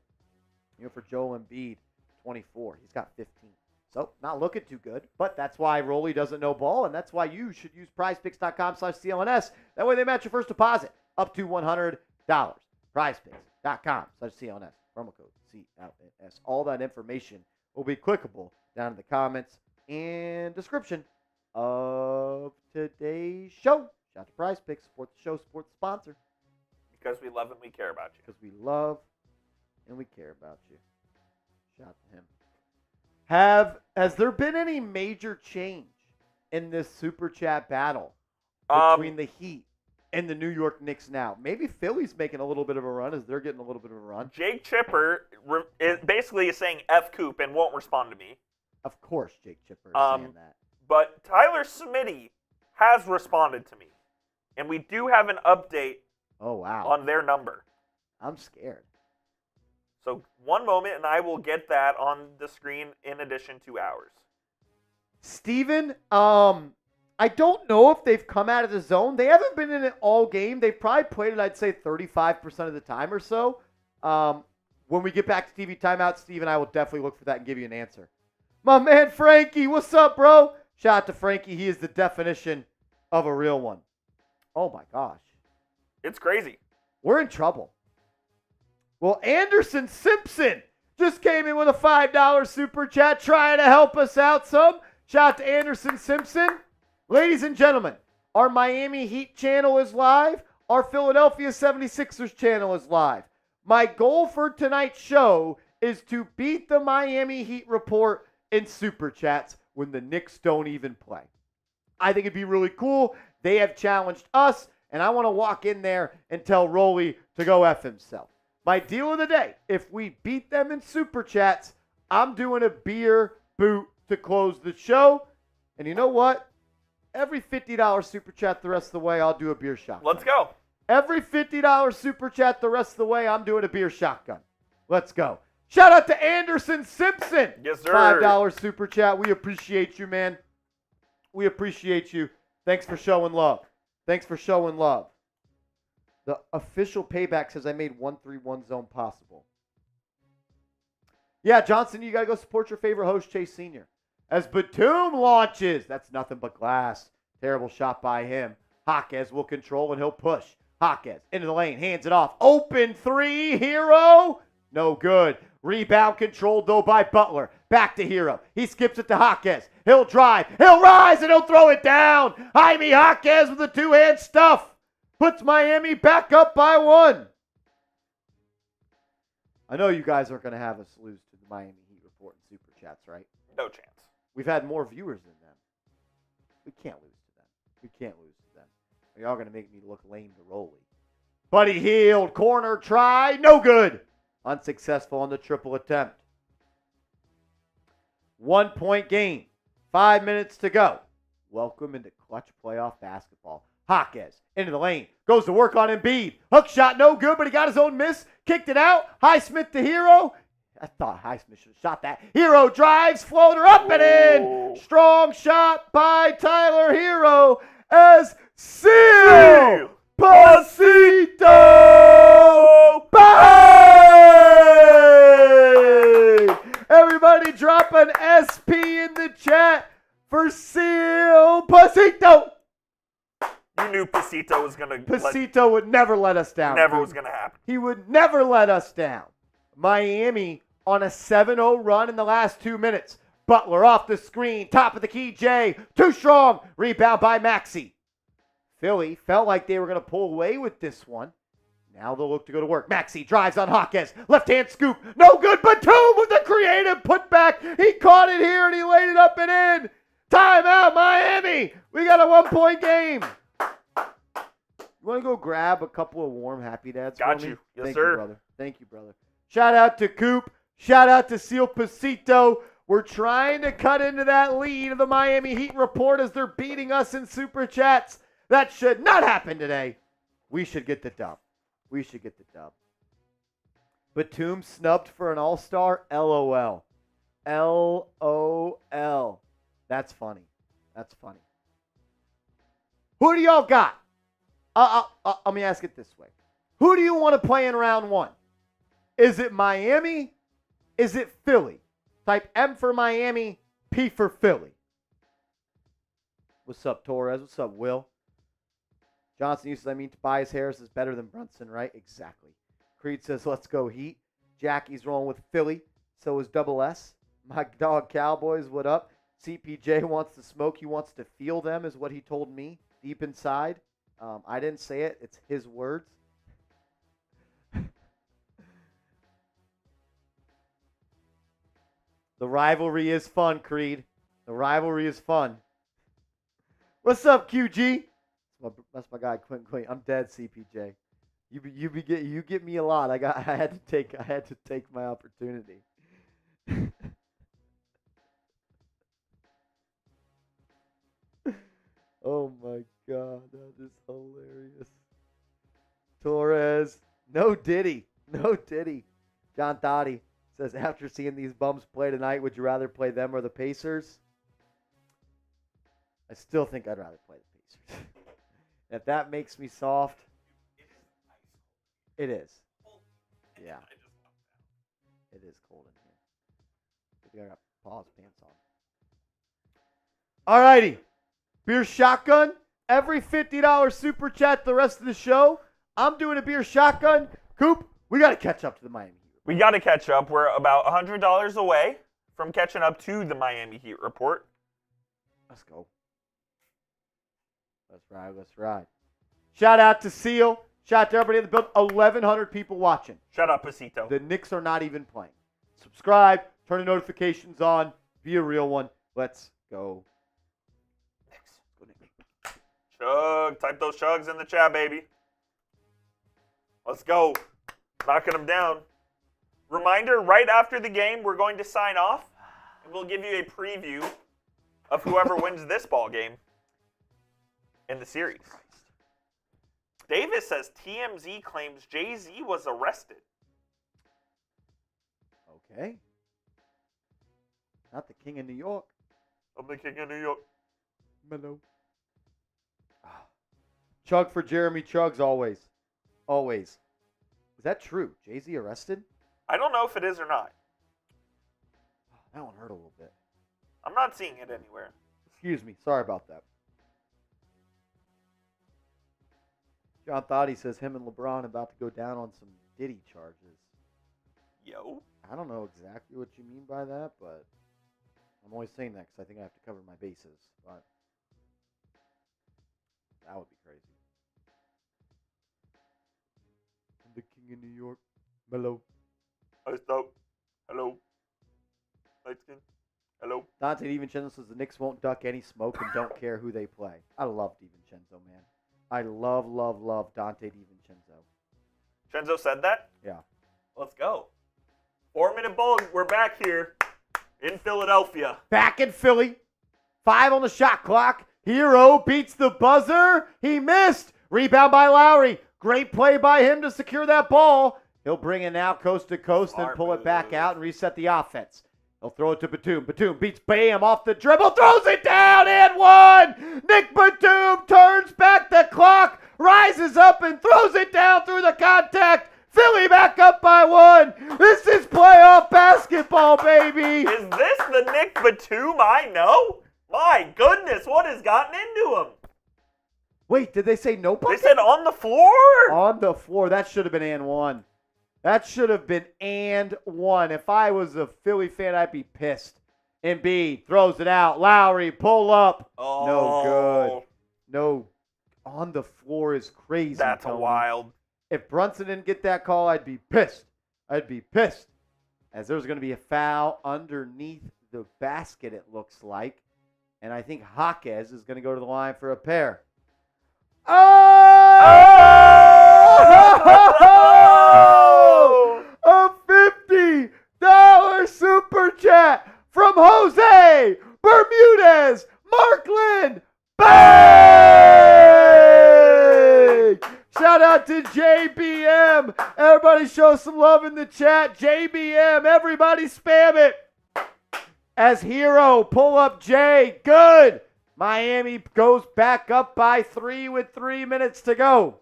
For Joel Embiid, 24. He's got 15. So, not looking too good, but that's why Rolly doesn't know ball, and that's why you should use PrizePicks.com/CLNS. That way they match your first deposit up to $100. PrizePicks.com/CLNS. Promo code CLNS. All that information will be clickable down in the comments and description of today's show. Shout out to PrizePicks. Support the show, support the sponsor. Because we love and we care about you. Because we love and we care about you. Shout out to him. Has there been any major change in this Super Chat battle between the Heat and the New York Knicks now? Maybe Philly's making a little bit of a run as they're getting a little bit of a run. Jake Chipper is basically saying F Coop and won't respond to me. Of course Jake Chipper is saying that. But Tyler Smitty has responded to me. And we do have an update on their number. I'm scared. So one moment, and I will get that on the screen in addition to ours. Steven, I don't know if they've come out of the zone. They haven't been in it all game. They've probably played it, I'd say, 35% of the time or so. When we get back to TV timeout, Steven, I will definitely look for that and give you an answer. My man Frankie, what's up, bro? Shout out to Frankie. He is the definition of a real one. Oh, my gosh. It's crazy. We're in trouble. Well, Anderson Simpson just came in with a $5 super chat trying to help us out some. Shout out to Anderson Simpson. Ladies and gentlemen, our Miami Heat channel is live. Our Philadelphia 76ers channel is live. My goal for tonight's show is to beat the Miami Heat report in super chats when the Knicks don't even play. I think it'd be really cool. They have challenged us, and I want to walk in there and tell Rolly to go F himself. My deal of the day, if we beat them in super chats, I'm doing a beer boot to close the show. And you know what? Every $50 super chat the rest of the way, I'll do a beer shotgun. Let's go. Every $50 super chat the rest of the way, I'm doing a beer shotgun. Let's go. Shout out to Anderson Simpson. Yes, sir. $5 super chat. We appreciate you, man. We appreciate you. Thanks for showing love. Thanks for showing love. The official payback says I made 1-3-1 zone possible. Yeah, Johnson, you got to go support your favorite host, Chase Sr. As Batum launches, that's nothing but glass. Terrible shot by him. Jaquez will control and he'll push. Jaquez into the lane, hands it off. Open three, Hero. No good. Rebound controlled, though, by Butler. Back to Hero. He skips it to Jaquez. He'll drive. He'll rise, and he'll throw it down. Jaime Jaquez with the two-hand stuff. Puts Miami back up by 1. I know you guys aren't going to have us lose to the Miami Heat report in Super Chats, right? No chance. We've had more viewers than them. We can't lose to them. We can't lose to them. Y'all going to make me look lame to Rolly. Buddy Hield, corner try, no good. Unsuccessful on the triple attempt. 1 point game. 5 minutes to go. Welcome into clutch playoff basketball. Jaquez into the lane. Goes to work on Embiid. Hook shot no good, but he got his own miss. Kicked it out. Highsmith to Hero. I thought Highsmith should have shot that. Hero drives, floater up and in. Strong shot by Tyler Hero as Seal Pasito. Bang! Everybody drop an SP in the chat for Seal Pasito. You knew Pasito was going to... Pasito would never let us down. Never was going to happen. He would never let us down. Miami on a 7-0 run in the last 2 minutes. Butler off the screen. Top of the key, Jay. Too strong. Rebound by Maxey. Philly felt like they were going to pull away with this one. Now they'll look to go to work. Maxey drives on Jaquez. Left-hand scoop. No good. Batum with the creative putback. He caught it here and he laid it up and in. Timeout, Miami. We got a 1 point game. You want to go grab a couple of warm Happy Dads Got for me? you. Yes, Thank sir. you, brother. Thank you, brother. Shout out to Coop. Shout out to Seal Pasito. We're trying to cut into that lead of the Miami Heat report as they're beating us in Super Chats. That should not happen today. We should get the dub. We should get the dub. Batum snubbed for an all-star? LOL. LOL. That's funny. That's funny. Who do y'all got? Let me ask it this way. Who do you want to play in round 1? Is it Miami? Is it Philly? Type M for Miami, P for Philly. What's up, Torres? What's up, Will? Johnson uses, Tobias Harris is better than Brunson, right? Exactly. Creed says, let's go Heat. Jackie's rolling with Philly. So is Double S. My dog Cowboys, what up? CPJ wants to smoke. He wants to feel them, is what he told me deep inside. I didn't say it. It's his words. The rivalry is fun, Creed. The rivalry is fun. What's up, QG? That's my guy, Quentin. I'm dead, CPJ. You get me a lot. I had to take my opportunity. Oh my God, that is hilarious. Torres, no Diddy. John Thotty says, after seeing these bums play tonight, would you rather play them or the Pacers? I still think I'd rather play the Pacers. If that makes me soft, it is. Yeah. It is cold in here. I think I got Paul's pants on. Alrighty. Beer shotgun. Every $50 super chat the rest of the show. I'm doing a beer shotgun. Coop, we got to catch up to the Miami Heat. We got to catch up. We're about $100 away from catching up to the Miami Heat report. Let's go. Let's ride. Shout out to Seal. Shout out to everybody in the building. 1,100 people watching. Shut up, Pasito. The Knicks are not even playing. Subscribe. Turn the notifications on. Be a real one. Let's go. Knicks. Go Knicks. Chug. Type those chugs in the chat, baby. Let's go. Knocking them down. Reminder, right after the game, we're going to sign off, and we'll give you a preview of whoever wins this ball game in the series. Davis says TMZ claims Jay-Z was arrested. Okay. Not the king of New York. I'm the king of New York. Mellow. Chug for Jeremy Chugs always. Always. Is that true? Jay-Z arrested? I don't know if it is or not. That one hurt a little bit. I'm not seeing it anywhere. Excuse me. Sorry about that. John Thotty says him and LeBron about to go down on some Diddy charges. Yo. I don't know exactly what you mean by that, but I'm only saying that because I think I have to cover my bases. But that would be crazy. I'm the king of New York. Hello. Iced out. Hello. Light skin. Hello. Dante DiVincenzo says the Knicks won't duck any smoke and don't care who they play. I love DiVincenzo, man. I love Dante DiVincenzo. Chenzo said that? Yeah. Let's go. 4-minute ball. We're back here in Philadelphia. Back in Philly. 5 on the shot clock. Hero beats the buzzer. He missed. Rebound by Lowry. Great play by him to secure that ball. He'll bring it now coast to coast and pull it back out and reset the offense. He'll throw it to Batum. Batum beats Bam off the dribble, throws it down and one. Nick Batum turns back the clock, rises up and throws it down through the contact. Philly back up by 1. This is playoff basketball, baby. Is this the Nick Batum I know? My goodness, what has gotten into him? Wait, did they say no bucket? They said on the floor? On the floor. That should have been and 1. That should have been and 1. If I was a Philly fan, I'd be pissed. Embiid throws it out. Lowry, pull up. Oh. No good. No. On the floor is crazy. That's Tony. a wild. If Brunson didn't get that call, I'd be pissed. I'd be pissed. As there's going to be a foul underneath the basket, it looks like. And I think Jaquez is going to go to the line for a pair. Oh! A $50 super chat from Jose Bermudez Markland. Bang! Shout out to JBM. Everybody show some love in the chat. JBM, everybody spam it. As Hero, pull up Jay. Good. Miami goes back up by 3 with 3 minutes to go.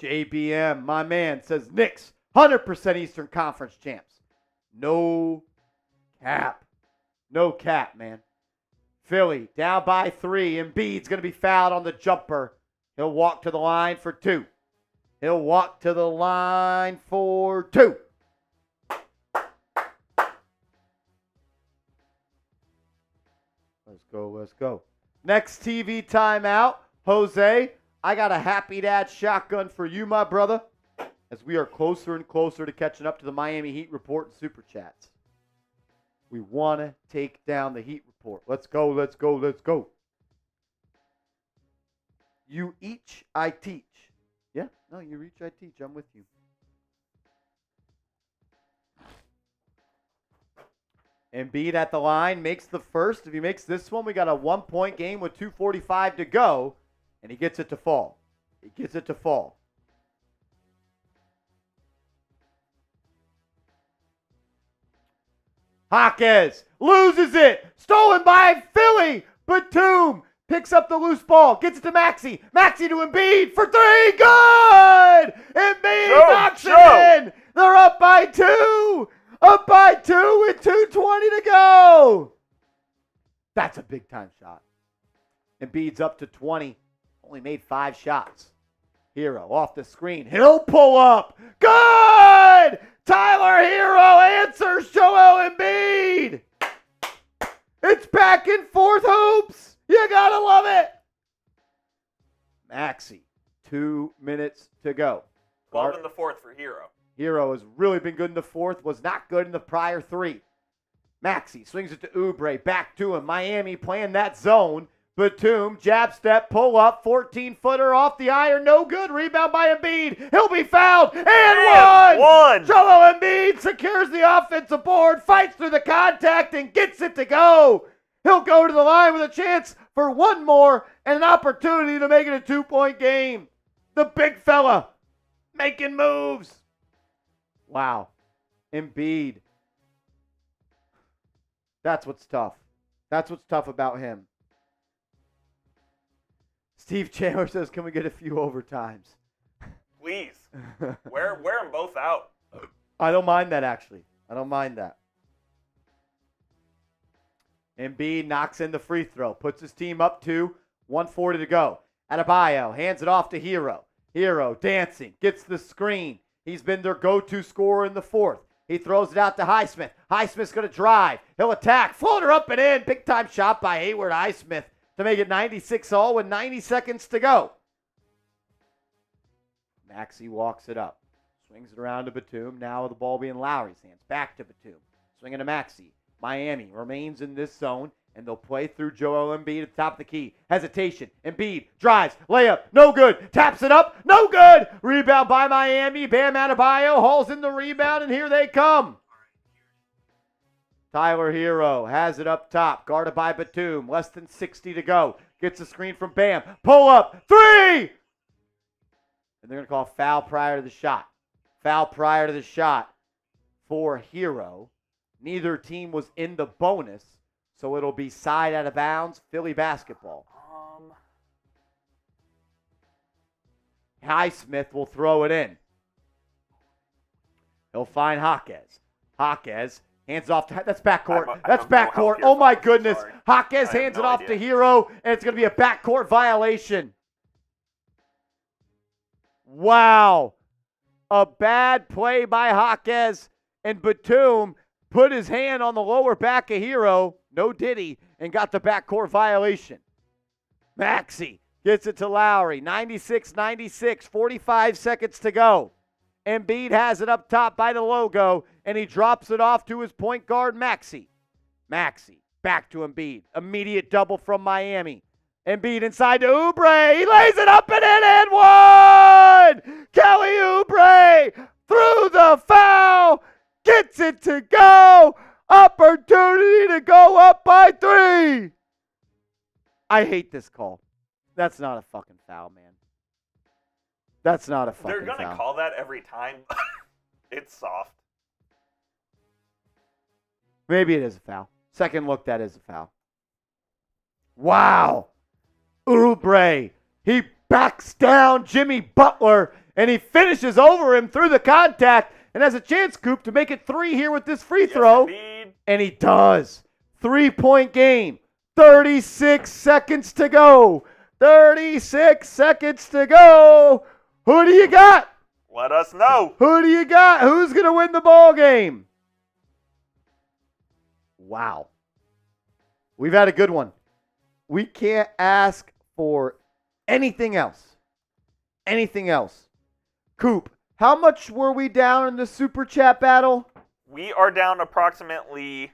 JBM, my man, says Knicks, 100% Eastern Conference champs. No cap. No cap, man. Philly, down by 3. Embiid's going to be fouled on the jumper. He'll walk to the line for 2. He'll walk to the line for 2. Let's go, let's go. Next TV timeout. Jose, I got a happy dad shotgun for you, my brother, as we are closer and closer to catching up to the Miami Heat report and Super Chats. We want to take down the Heat report. Let's go, let's go, let's go. You each, I teach. Yeah, no, you each, I teach. I'm with you. Embiid at the line, makes the first. If he makes this one, we got a 1-point game with 2:45 to go, and he gets it to fall. He gets it to fall. Jaquez loses it. Stolen by Philly. Batum picks up the loose ball. Gets it to Maxey. Maxey to Embiid for 3. Good! Embiid knocks it in. They're up by 2. Up by 2 with 2:20 to go. That's a big time shot. Embiid's up to 20. Only made 5 shots. Hero off the screen. He'll pull up. Good! Tyler Hero answers Joel Embiid. It's back and forth hoops. You gotta love it. Maxey, 2 minutes to go. 12 in the fourth for Hero. Hero has really been good in the fourth, was not good in the prior 3. Maxey swings it to Oubre, back to him. Miami playing that zone. Batum, jab step, pull up, 14-footer off the iron, no good. Rebound by Embiid. He'll be fouled, and one. Joel Embiid secures the offensive board, fights through the contact, and gets it to go. He'll go to the line with a chance for one more and an opportunity to make it a 2-point game. The big fella making moves. Wow. Embiid. That's what's tough. That's what's tough about him. Steve Chandler says, can we get a few overtimes? Please. Wear them both out. I don't mind that, actually. I don't mind that. Embiid knocks in the free throw, puts his team up 2, 1:40 to go. Adebayo hands it off to Hero. Hero dancing, gets the screen. He's been their go-to scorer in the fourth. He throws it out to Highsmith. Highsmith's going to drive. He'll attack. Floater up and in. Big-time shot by Hayward Highsmith to make it 96-all with 90 seconds to go. Maxey walks it up. Swings it around to Batum. Now the ball being Lowry's hands. Back to Batum. Swinging to Maxey. Miami remains in this zone, and they'll play through Joel Embiid at the top of the key. Hesitation. Embiid drives. Layup. No good. Taps it up. No good. Rebound by Miami. Bam Adebayo hauls in the rebound, and here they come. Tyler Hero has it up top. Guarded by Batum. Less than 60 to go. Gets a screen from Bam. Pull up. 3! And they're going to call foul prior to the shot. Foul prior to the shot for Hero. Neither team was in the bonus, so it'll be side out of bounds, Philly basketball. Highsmith will throw it in. He'll find Jaquez. Jaquez hands off to, that's backcourt. That's backcourt. Oh my goodness. Jaquez hands it off to Hero, and it's going to be a backcourt violation. Wow. A bad play by Jaquez, and Batum put his hand on the lower back of Hero, no diddy, and got the backcourt violation. Maxey gets it to Lowry, 96-96, 45 seconds to go. Embiid has it up top by the logo, and he drops it off to his point guard, Maxey. Maxey, back to Embiid. Immediate double from Miami. Embiid inside to Oubre. He lays it up and in and one! Kelly Oubre through the foul. Gets it to go. Opportunity to go up by 3. I hate this call. That's not a fucking foul, man. That's not a fucking foul. They're going to call that every time. It's soft. Maybe it is a foul. Second look, that is a foul. Wow. Oubre. He backs down Jimmy Butler, and he finishes over him through the contact and has a chance, Coop, to make it 3 here with this free throw. Yes, and he does. 3-point game. 36 seconds to go. 36 seconds to go. Who do you got? Let us know. Who do you got? Who's going to win the ball game? Wow. We've had a good one. We can't ask for anything else. Anything else. Coop, how much were we down in the Super Chat battle? We are down approximately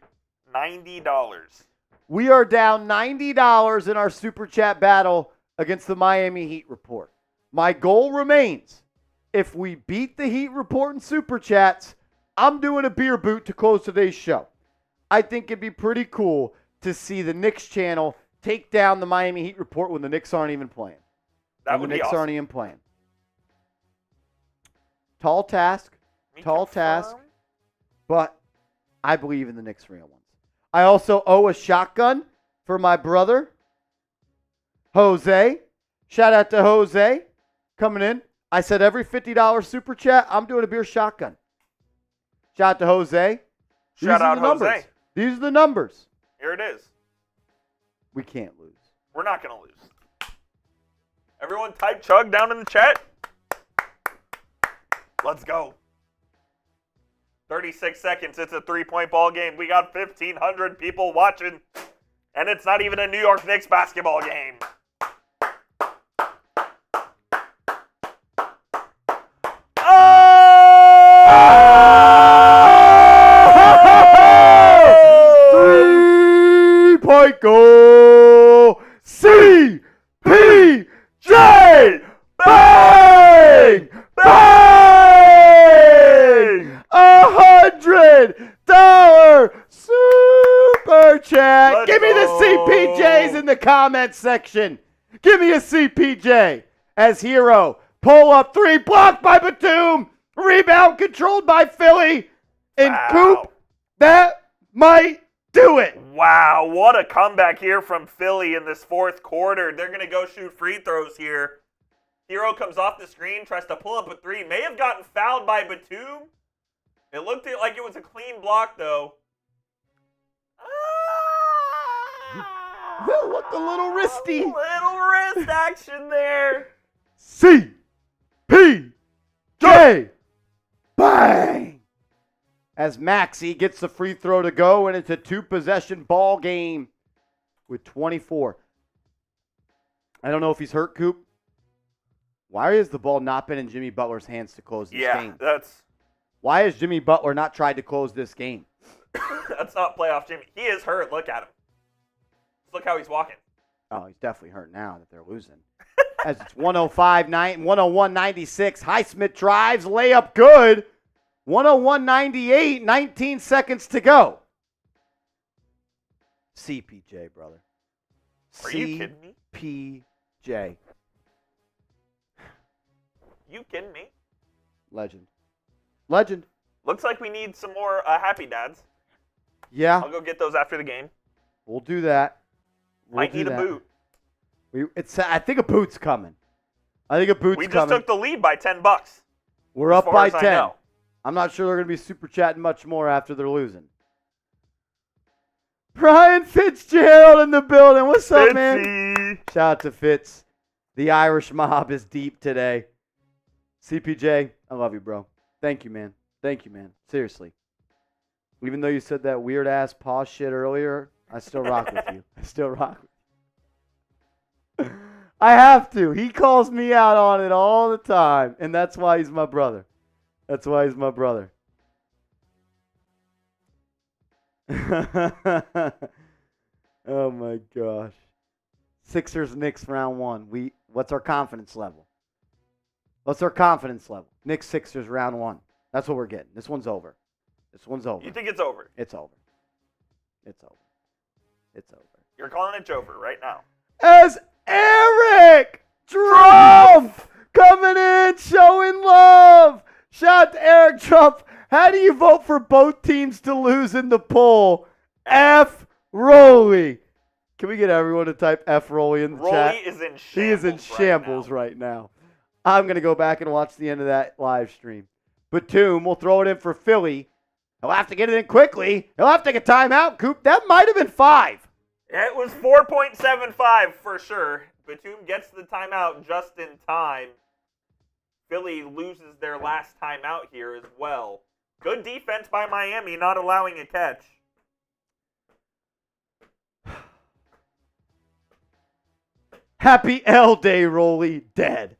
$90. We are down $90 in our Super Chat battle against the Miami Heat report. My goal remains, if we beat the Heat report in Super Chats, I'm doing a beer boot to close today's show. I think it'd be pretty cool to see the Knicks channel take down the Miami Heat report when the Knicks aren't even playing. That would be awesome. The Knicks aren't even playing. Tall task. But I believe in the Knicks real ones. I also owe a shotgun for my brother, Jose. Shout out to Jose coming in. I said every $50 Super Chat, I'm doing a beer shotgun. Shout out to Jose. Shout out Jose. These are the numbers. Here it is. We can't lose. We're not going to lose. Everyone type chug down in the chat. Let's go. 36 seconds. It's a 3-point ball game. We got 1,500 people watching. And it's not even a New York Knicks basketball game. Oh! 3-point goal. CPJ. Bang! Bang! $100 Super Chat. Let's Give me the go. CPJs in the comment section. Give me a CPJ as Hero. Pull up 3, blocked by Batum. Rebound controlled by Philly. And Wow. Coop, that might do it. Wow, what a comeback here from Philly in this fourth quarter. They're going to go shoot free throws here. Hero comes off the screen, tries to pull up a 3. May have gotten fouled by Batum. It looked like it was a clean block, though. Look, a little wristy. Little wrist action there. CPJ. Bang. As Maxey gets the free throw to go, and it's a 2-possession ball game with 24. I don't know if he's hurt, Coop. Why has the ball not been in Jimmy Butler's hands to close this game? Why has Jimmy Butler not tried to close this game? That's not playoff Jimmy. He is hurt. Look at him. Look how he's walking. Oh, he's definitely hurt now that they're losing. As it's 101-96. Highsmith drives, layup good. 101-98, 19 seconds to go. CPJ, brother. Are you kidding me? CPJ. You kidding me? Legend. Looks like we need some more Happy Dads. Yeah. I'll go get those after the game. We'll do that. Might need a boot. I think a boot's coming. We just took the lead by $10. We're up by 10. Know. I'm not sure they're going to be super chatting much more after they're losing. Brian Fitzgerald in the building. What's up, man? Shout out to Fitz. The Irish mob is deep today. CPJ, I love you, bro. Thank you, man. Seriously. Even though you said that weird-ass pause shit earlier, I still rock with you. I have to. He calls me out on it all the time, and that's why he's my brother. Oh, my gosh. Sixers, Knicks, round 1. What's our confidence level? Knicks, Sixers, round 1. That's what we're getting. This one's over. You think it's over? It's over. You're calling it Jover right now. As Eric Trump coming in, showing love. Shout out to Eric Trump. How do you vote for both teams to lose in the poll? F. Rolly. Can we get everyone to type F. Rolly in the chat? Rolly is in shambles. He is in shambles right now. I'm going to go back and watch the end of that live stream. Batum will throw it in for Philly. He'll have to get it in quickly. He'll have to take a timeout, Coop. That might have been 5. It was 4.75 for sure. Batum gets the timeout just in time. Philly loses their last timeout here as well. Good defense by Miami, not allowing a catch. Happy L Day, Rolly. Dead.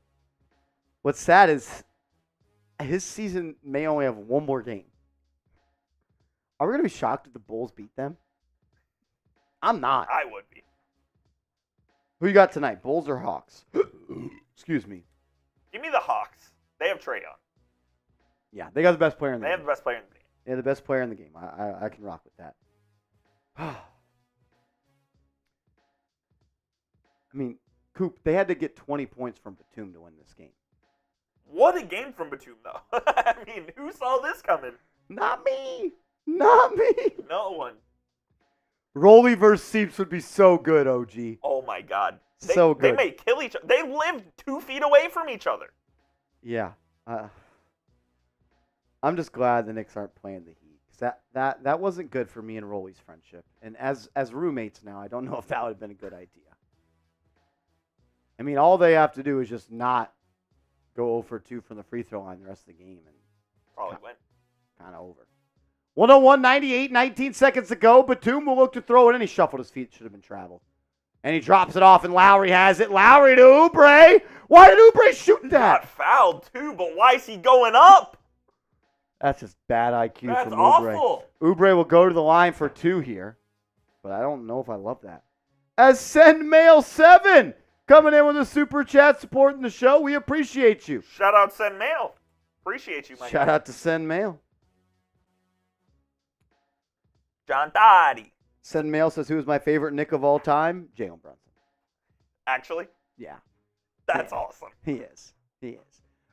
What's sad is his season may only have one more game. Are we going to be shocked if the Bulls beat them? I'm not. I would be. Who you got tonight, Bulls or Hawks? Excuse me. Give me the Hawks. They have Trae Young. Yeah, they got the best player in the game. They have the best player in the game. They're the best player in the game. I can rock with that. I mean, Coop, they had to get 20 points from Batum to win this game. What a game from Batum, though. I mean, who saw this coming? Not me. No one. Rolly versus Seeps would be so good, OG. Oh, my God. So good. They may kill each other. They live 2 feet away from each other. Yeah. I'm just glad the Knicks aren't playing the Heat. 'Cause that wasn't good for me and Rolly's friendship. And as roommates now, I don't know if that would have been a good idea. I mean, all they have to do is just not go 0 for 2 from the free throw line the rest of the game. And Probably win. Kind of over. 101-98, 19 seconds to go. Batum will look to throw it, and he shuffled his feet. Should have been traveled. And he drops it off, and Lowry has it. Lowry to Oubre. Why did Oubre shoot that? Got fouled, too, but why is he going up? That's just bad IQ That's from Oubre. awful. Oubre will go to the line for 2 here, but I don't know if I love that. As Send Mail 7 coming in with a super chat supporting the show. We appreciate you. Shout out Send Mail. Appreciate you, my Shout guy. out to Send Mail. John Toddy. Send Mail says, who is my favorite Knick of all time? Jalen Brunson. Actually? Yeah. That's awesome. He is.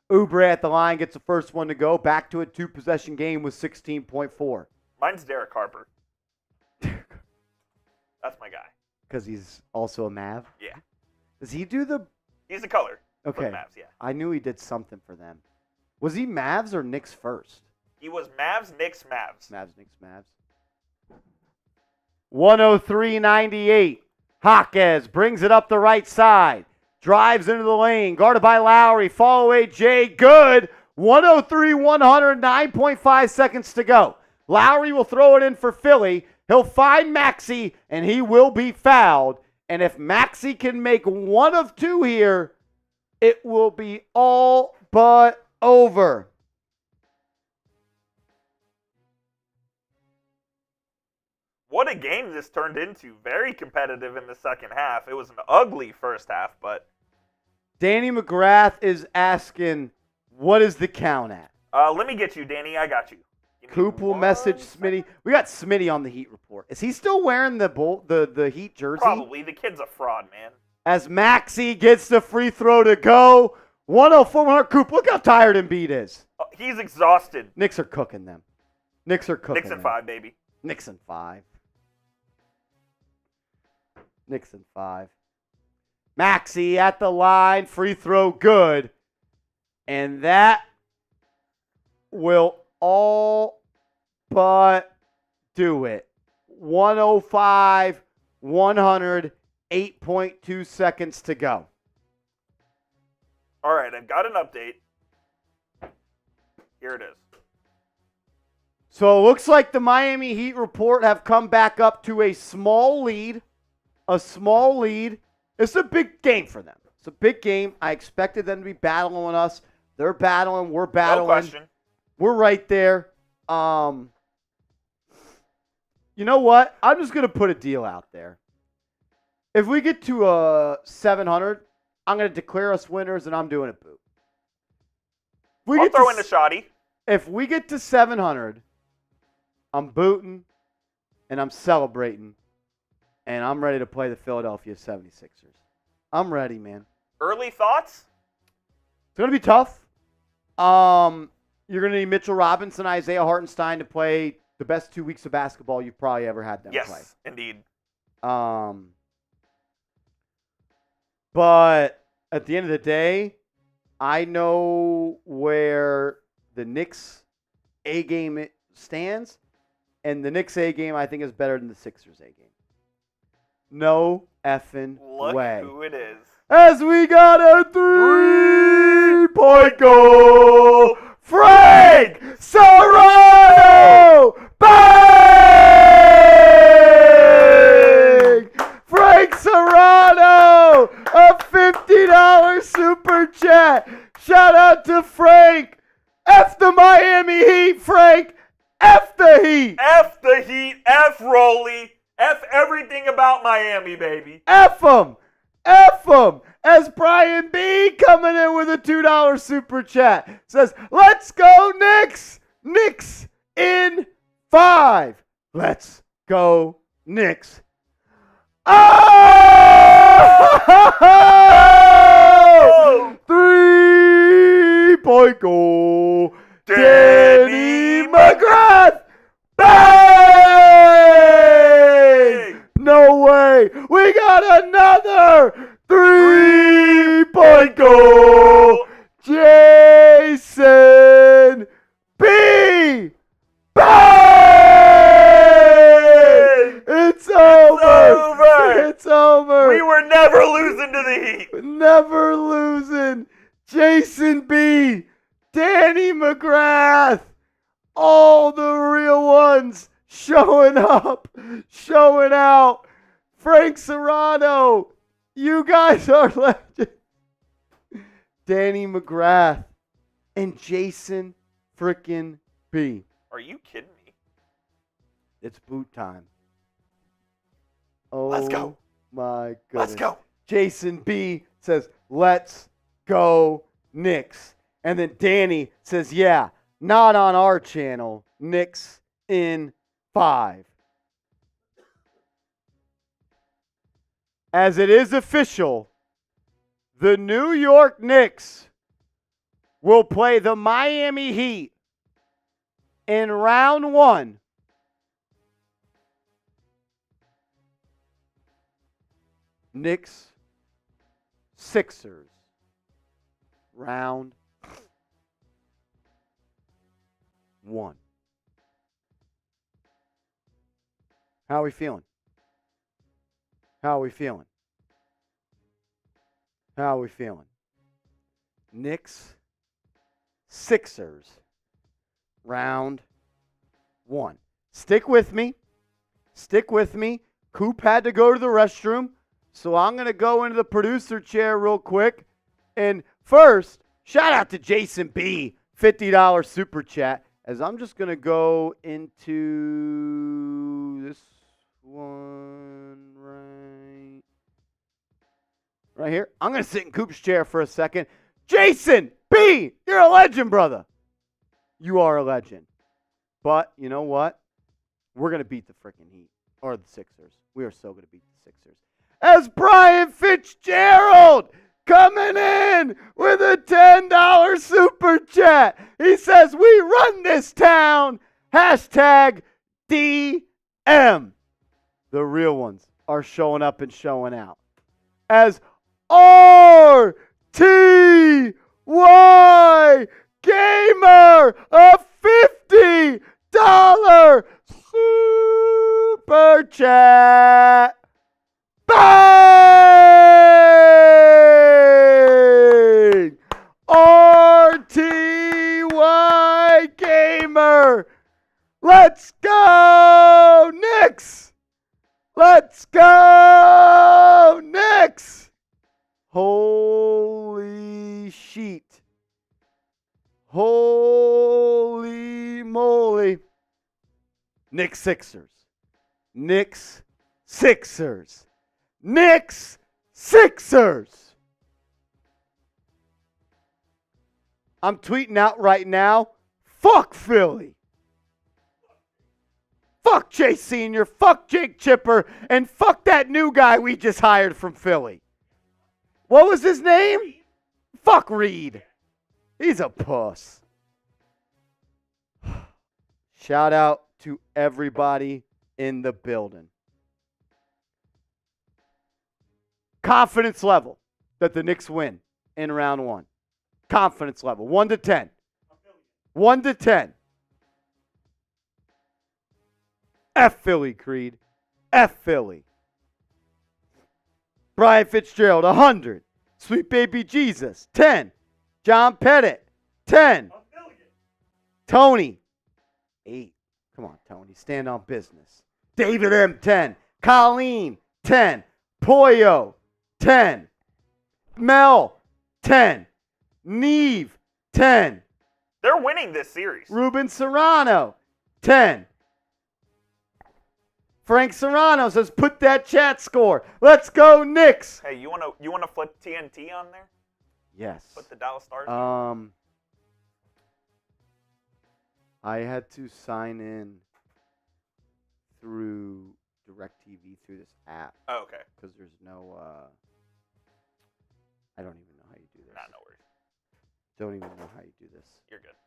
Oubre at the line gets the first one to go. Back to a 2-possession game with 16.4. Mine's Derek Harper. That's my guy. Because he's also a Mav? Yeah. Does he do the... He's a color. Okay. For the Mavs, yeah. I knew he did something for them. Was he Mavs or Knicks first? He was Mavs, Knicks, Mavs. Mavs, Knicks, Mavs. 103-98. Jaquez brings it up the right side. Drives into the lane. Guarded by Lowry. Fall away Jay. Good. 103, 100, 9.5 seconds to go. Lowry will throw it in for Philly. He'll find Maxey, and he will be fouled. And if Maxey can make one of two here, it will be all but over. What a game this turned into. Very competitive in the second half. It was an ugly first half, but... Danny McGrath is asking, what is the count at? Let me get you, Danny. I got you. Coop will message Smitty. We got Smitty on the Heat report. Is he still wearing the Heat jersey? Probably. The kid's a fraud, man. As Maxey gets the free throw to go. 104, 100. Coop, look how tired Embiid is. Oh, he's exhausted. Knicks are cooking them. Knicks are cooking Knicks in them. 5, baby. Knicks in 5. Knicks in 5. Maxey at the line. Free throw good. And that will all but do it. 105, 100, 8.2 seconds to go. All right, I've got an update. Here it is. So it looks like the Miami Heat report have come back up to a small lead. A small lead. It's a big game for them. It's a big game. I expected them to be battling with us. They're battling. We're battling. No question. We're right there. You know what? I'm just going to put a deal out there. If we get to 700, I'm going to declare us winners, and I'm doing a boot. I'll throw in a shoddy. If we get to 700, I'm booting, and I'm celebrating, and I'm ready to play the Philadelphia 76ers. I'm ready, man. Early thoughts? It's going to be tough. You're going to need Mitchell Robinson, Isaiah Hartenstein to play the best 2 weeks of basketball you've probably ever had them play. Yes, indeed. But at the end of the day, I know where the Knicks A game stands, and the Knicks A game I think is better than the Sixers A game. No effing way. Look who it is. As we got a 3-point goal, Frank Serrano! Bang! Frank Serrano! A $50 super chat. Shout out to Frank. F the Miami Heat, Frank. F the Heat. F the Heat. F Rolly. F everything about Miami, baby. F them. F them. As Brian B. coming in with a $2 super chat says, let's go Knicks. Knicks in 5. Let's go Knicks. Oh! 3-point goal. Danny McGrath. Bang! No way. We got another 3-point goal. Jason B. Bang! It's over. It's over. We were never losing to the Heat. Never losing. Jason B. Danny McGrath. All the real ones showing up, showing out. Frank Serrano. You guys are legends. Danny McGrath and Jason frickin' B. Are you kidding me? It's boot time. Oh, Let's go. My goodness. Let's go. Jason B says, let's go Knicks. And then Danny says, yeah, not on our channel. Knicks in 5. As it is official, the New York Knicks will play the Miami Heat in round 1. Knicks, Sixers, round 1. How are we feeling? How are we feeling? How are we feeling? Knicks, Sixers, round 1. Stick with me. Stick with me. Coop had to go to the restroom, so I'm going to go into the producer chair real quick. And first, shout out to Jason B, $50 super chat, as I'm just going to go into this one right here. I'm going to sit in Coop's chair for a second. Jason B, you're a legend, brother. You are a legend. But you know what? We're going to beat the freaking Heat or the Sixers. We are so going to beat the Sixers. As Brian Fitzgerald coming in with a $10 super chat. He says, we run this town. Hashtag DM. The real ones are showing up and showing out. As RTY Gamer, a $50 super chat. Bang! RTY Gamer. Let's go, Knicks! Let's go, Knicks! Holy sheet. Holy moly. Knicks Sixers. Knicks Sixers. Knicks Sixers. I'm tweeting out right now. Fuck Philly. Fuck Chase Sr., fuck Jake Chipper, and fuck that new guy we just hired from Philly. What was his name? Fuck Reed. He's a puss. Shout out to everybody in the building. Confidence level that the Knicks win in round 1. Confidence level, 1 to 10. 1 to 10. F Philly, Creed. F Philly. Brian Fitzgerald, 100. Sweet Baby Jesus, 10. John Pettit, 10. Tony, 8. Come on, Tony. Stand on business. David M, 10. Colleen, 10. Poyo, 10. Mel, 10. Neve, 10. They're winning this series. Ruben Serrano, 10. Frank Serrano says, put that chat score. Let's go, Knicks. Hey, you wanna flip TNT on there? Yes. Put the Dallas Stars. I had to sign in through DirecTV through this app. Oh, okay. Because there's no, I don't even know how you do this. Nah, no worries. Don't even know how you do this. You're good.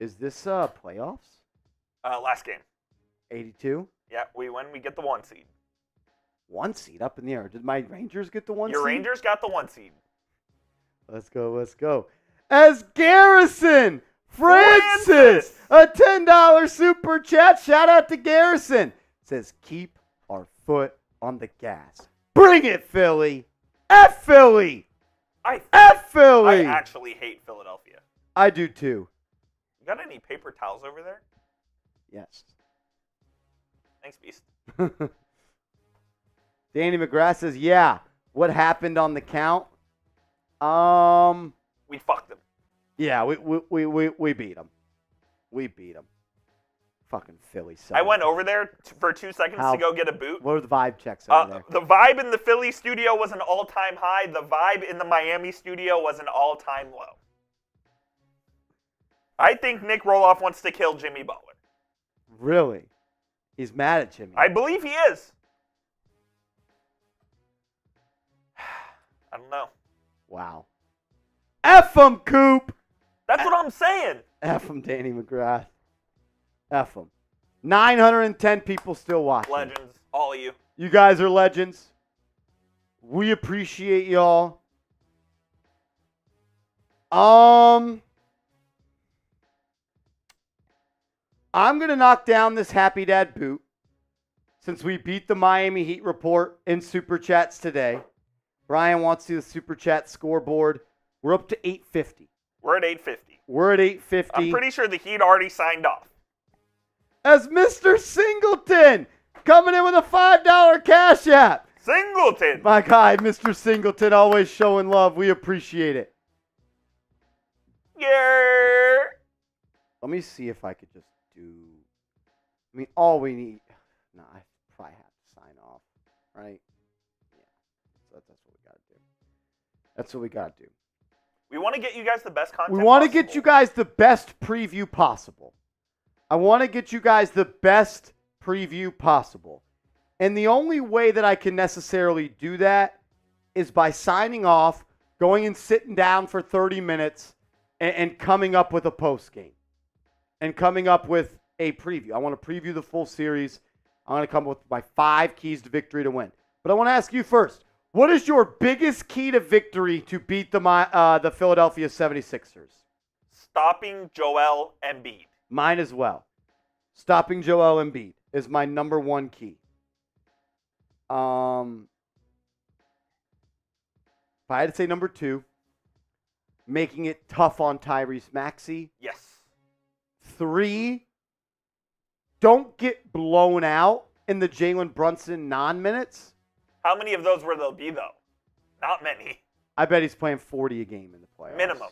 Is this playoffs? Last game. 82? Yeah, we win. We get the 1 seed. 1 seed up in the air. Did my Rangers get the 1 seed? Your Rangers got the 1 seed. Let's go, let's go. As Garrison Francis, a $10 super chat. Shout out to Garrison. Says, keep our foot on the gas. Bring it, Philly. F Philly. F Philly. I actually hate Philadelphia. I do too. You got any paper towels over there? Yes. Thanks, Beast. Danny McGrath says, yeah. What happened on the count? We fucked them. Yeah, we beat them. We beat them. Fucking Philly. I went over there for 2 seconds to go get a boot. What are the vibe checks over there? The vibe in the Philly studio was an all-time high. The vibe in the Miami studio was an all-time low. I think Nick Roloff wants to kill Jimmy Butler. Really? He's mad at Jimmy. I believe he is. I don't know. Wow. F him, Coop. That's what I'm saying. F him, Danny McGrath. F him. 910 people still watching. Legends, all of you. You guys are legends. We appreciate y'all. I'm going to knock down this Happy Dad boot. since we beat the Miami Heat report in Super Chats today, Brian wants to see the Super Chat scoreboard. We're up to 850. We're at 850. We're at 850. I'm pretty sure the Heat already signed off. As Mr. Singleton coming in with a $5 cash app. Singleton. My guy, Mr. Singleton, always showing love. We appreciate it. Yeah. Let me see if I could just do. I mean, all we need. No, I probably have to sign off, right? Yeah. So that's what we got to do. That's what we got to do. We want to get you guys the best content We want to possible. get you guys the best preview possible. I want to get you guys the best preview possible. And the only way that I can necessarily do that is by signing off, going and sitting down for 30 minutes, and coming up with a post game. And coming up with a preview. I want to preview the full series. I'm going to come up with my 5 keys to victory to win. But I want to ask you first, what is your biggest key to victory to beat the Philadelphia 76ers? Stopping Joel Embiid. Mine as well. Stopping Joel Embiid is my number 1 key. If I had to say number 2, making it tough on Tyrese Maxey. Yes. 3, don't get blown out in the Jalen Brunson non-minutes. How many of those will there be, though? Not many. I bet he's playing 40 a game in the playoffs. Minimum.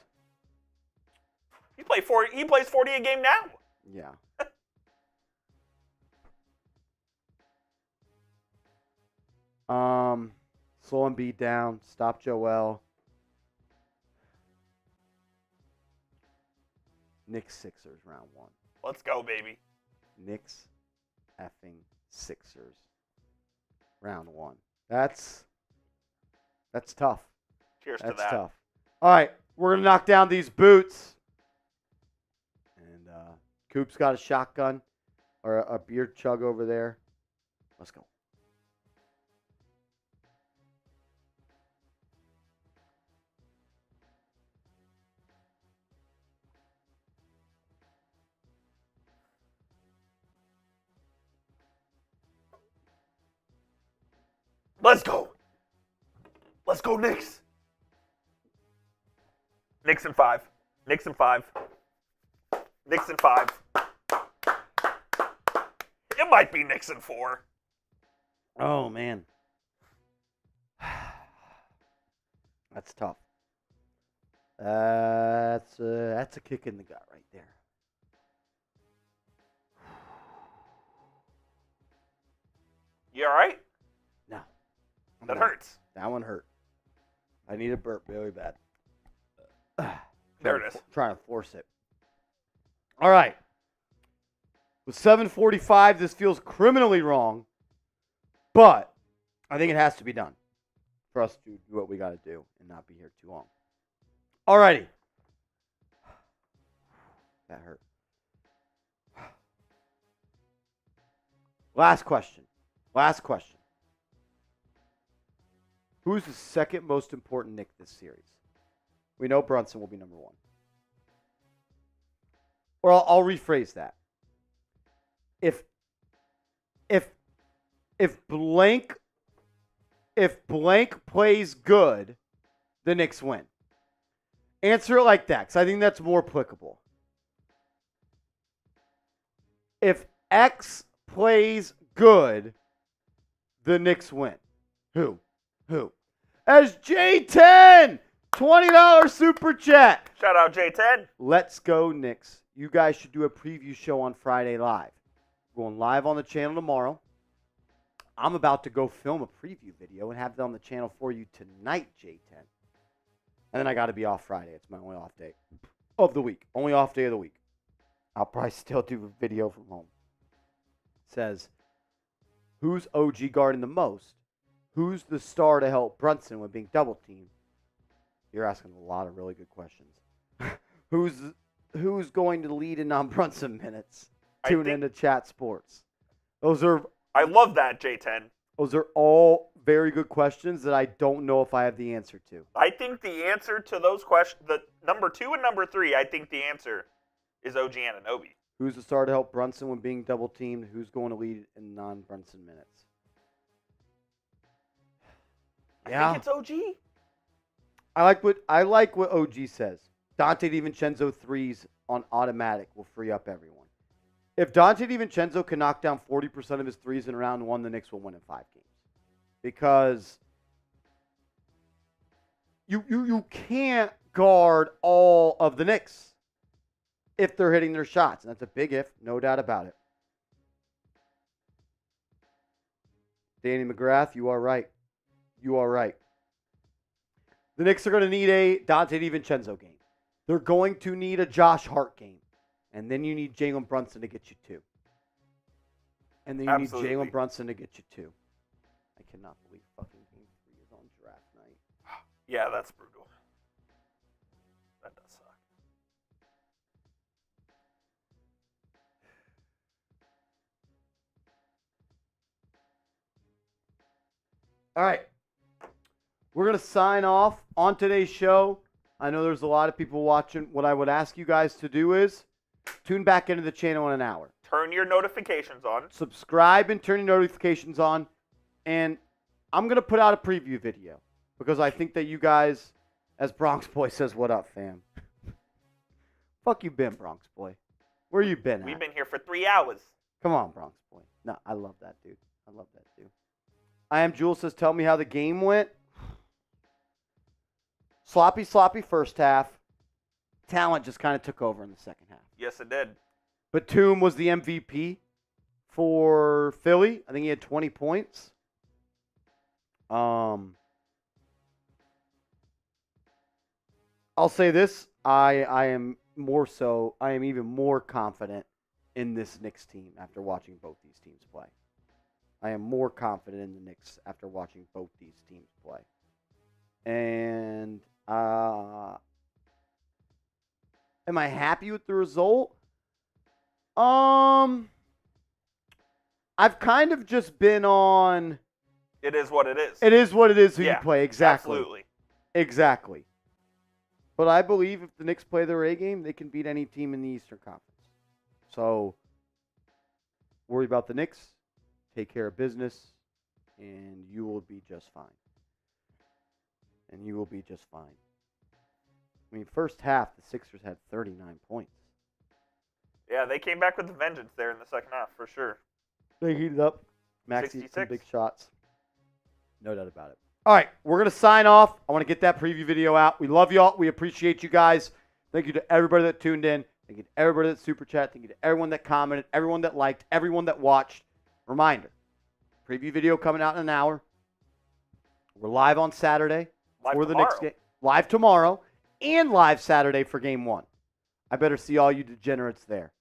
He plays 40 a game now. Yeah. Slow Embiid down. Stop Joel. Knicks Sixers round 1. Let's go, baby. Knicks effing Sixers round 1. That's tough. Cheers That's to that. tough. All right, we're gonna knock down these boots. And Coop's got a shotgun or a beer chug over there. Let's go. Let's go. Let's go, Knicks. Knicks in 5. Knicks in 5. Knicks in 5. It might be Knicks in 4. Oh man, that's tough. That's a kick in the gut right there. You all right? No, That hurts. That one hurt. I need a burp really bad. There it is. Trying to force it. All right. With 7:45, this feels criminally wrong, but I think it has to be done for us to do what we got to do and not be here too long. All righty. That hurt. Last question. Last question. Who's the second most important Knick this series? We know Brunson will be number 1. Or I'll rephrase that. If blank plays good, the Knicks win. Answer it like that, because I think that's more applicable. If X plays good, the Knicks win. Who? As J10, $20 super chat. Shout out J10. Let's go, Knicks. You guys should do a preview show on Friday live. Going live on the channel tomorrow. I'm about to go film a preview video and have it on the channel for you tonight, J10. And then I got to be off Friday. It's my only off day of the week. Only off day of the week. I'll probably still do a video from home. It says, who's OG guarding the most? Who's the star to help Brunson when being double teamed? You're asking a lot of really good questions. Who's going to lead in non-Brunson minutes? Tune into Chat Sports. I love that, J10. Those are all very good questions that I don't know if I have the answer to. I think the answer to those questions, the number 2 and number 3, I think the answer is OG Anunoby. Who's the star to help Brunson when being double teamed? Who's going to lead in non-Brunson minutes? I think it's OG. I like what OG says. Dante DiVincenzo threes on automatic will free up everyone. If Dante DiVincenzo can knock down 40% of his threes in round 1, the Knicks will win in 5 games. Because you can't guard all of the Knicks if they're hitting their shots. And that's a big if, no doubt about it. Danny McGrath, you are right. You are right. The Knicks are going to need a Dante DiVincenzo game. They're going to need a Josh Hart game. And then you need Jalen Brunson to get you 2. And then you need Jalen Brunson to get you 2. I cannot believe fucking game 3 is on draft night. Yeah, that's brutal. That does suck. All right. We're going to sign off on today's show. I know there's a lot of people watching. What I would ask you guys to do is tune back into the channel in an hour. Turn your notifications on. Subscribe and turn your notifications on. And I'm going to put out a preview video because I think that you guys, as Bronx Boy says, what up, fam? Fuck you been, Bronx Boy. Where you been at? We've been here for 3 hours. Come on, Bronx Boy. No, I love that, dude. I love that, dude. I am Jules says, tell me how the game went. Sloppy first half. Talent just kind of took over in the second half. Yes, it did. Batum was the MVP for Philly. I think he had 20 points. I'll say this. I am even more confident in this Knicks team after watching both these teams play. I am more confident in the Knicks after watching both these teams play. And am I happy with the result? I've kind of just been on. It is what it is. It is what it is who you play. Exactly. Absolutely. Exactly. But I believe if the Knicks play their A game, they can beat any team in the Eastern Conference. So, worry about the Knicks. Take care of business, and you will be just fine. And you will be just fine. I mean, first half, the Sixers had 39 points. Yeah, they came back with a vengeance there in the second half, for sure. They heated up. Maxey hit some 66. big shots. No doubt about it. All right, we're going to sign off. I want to get that preview video out. We love y'all. We appreciate you guys. Thank you to everybody that tuned in. Thank you to everybody that super chat. Thank you to everyone that commented, everyone that liked, everyone that watched. Reminder, preview video coming out in an hour. We're live on Saturday for the Knicks game. Live tomorrow and live Saturday for game 1. I better see all you degenerates there.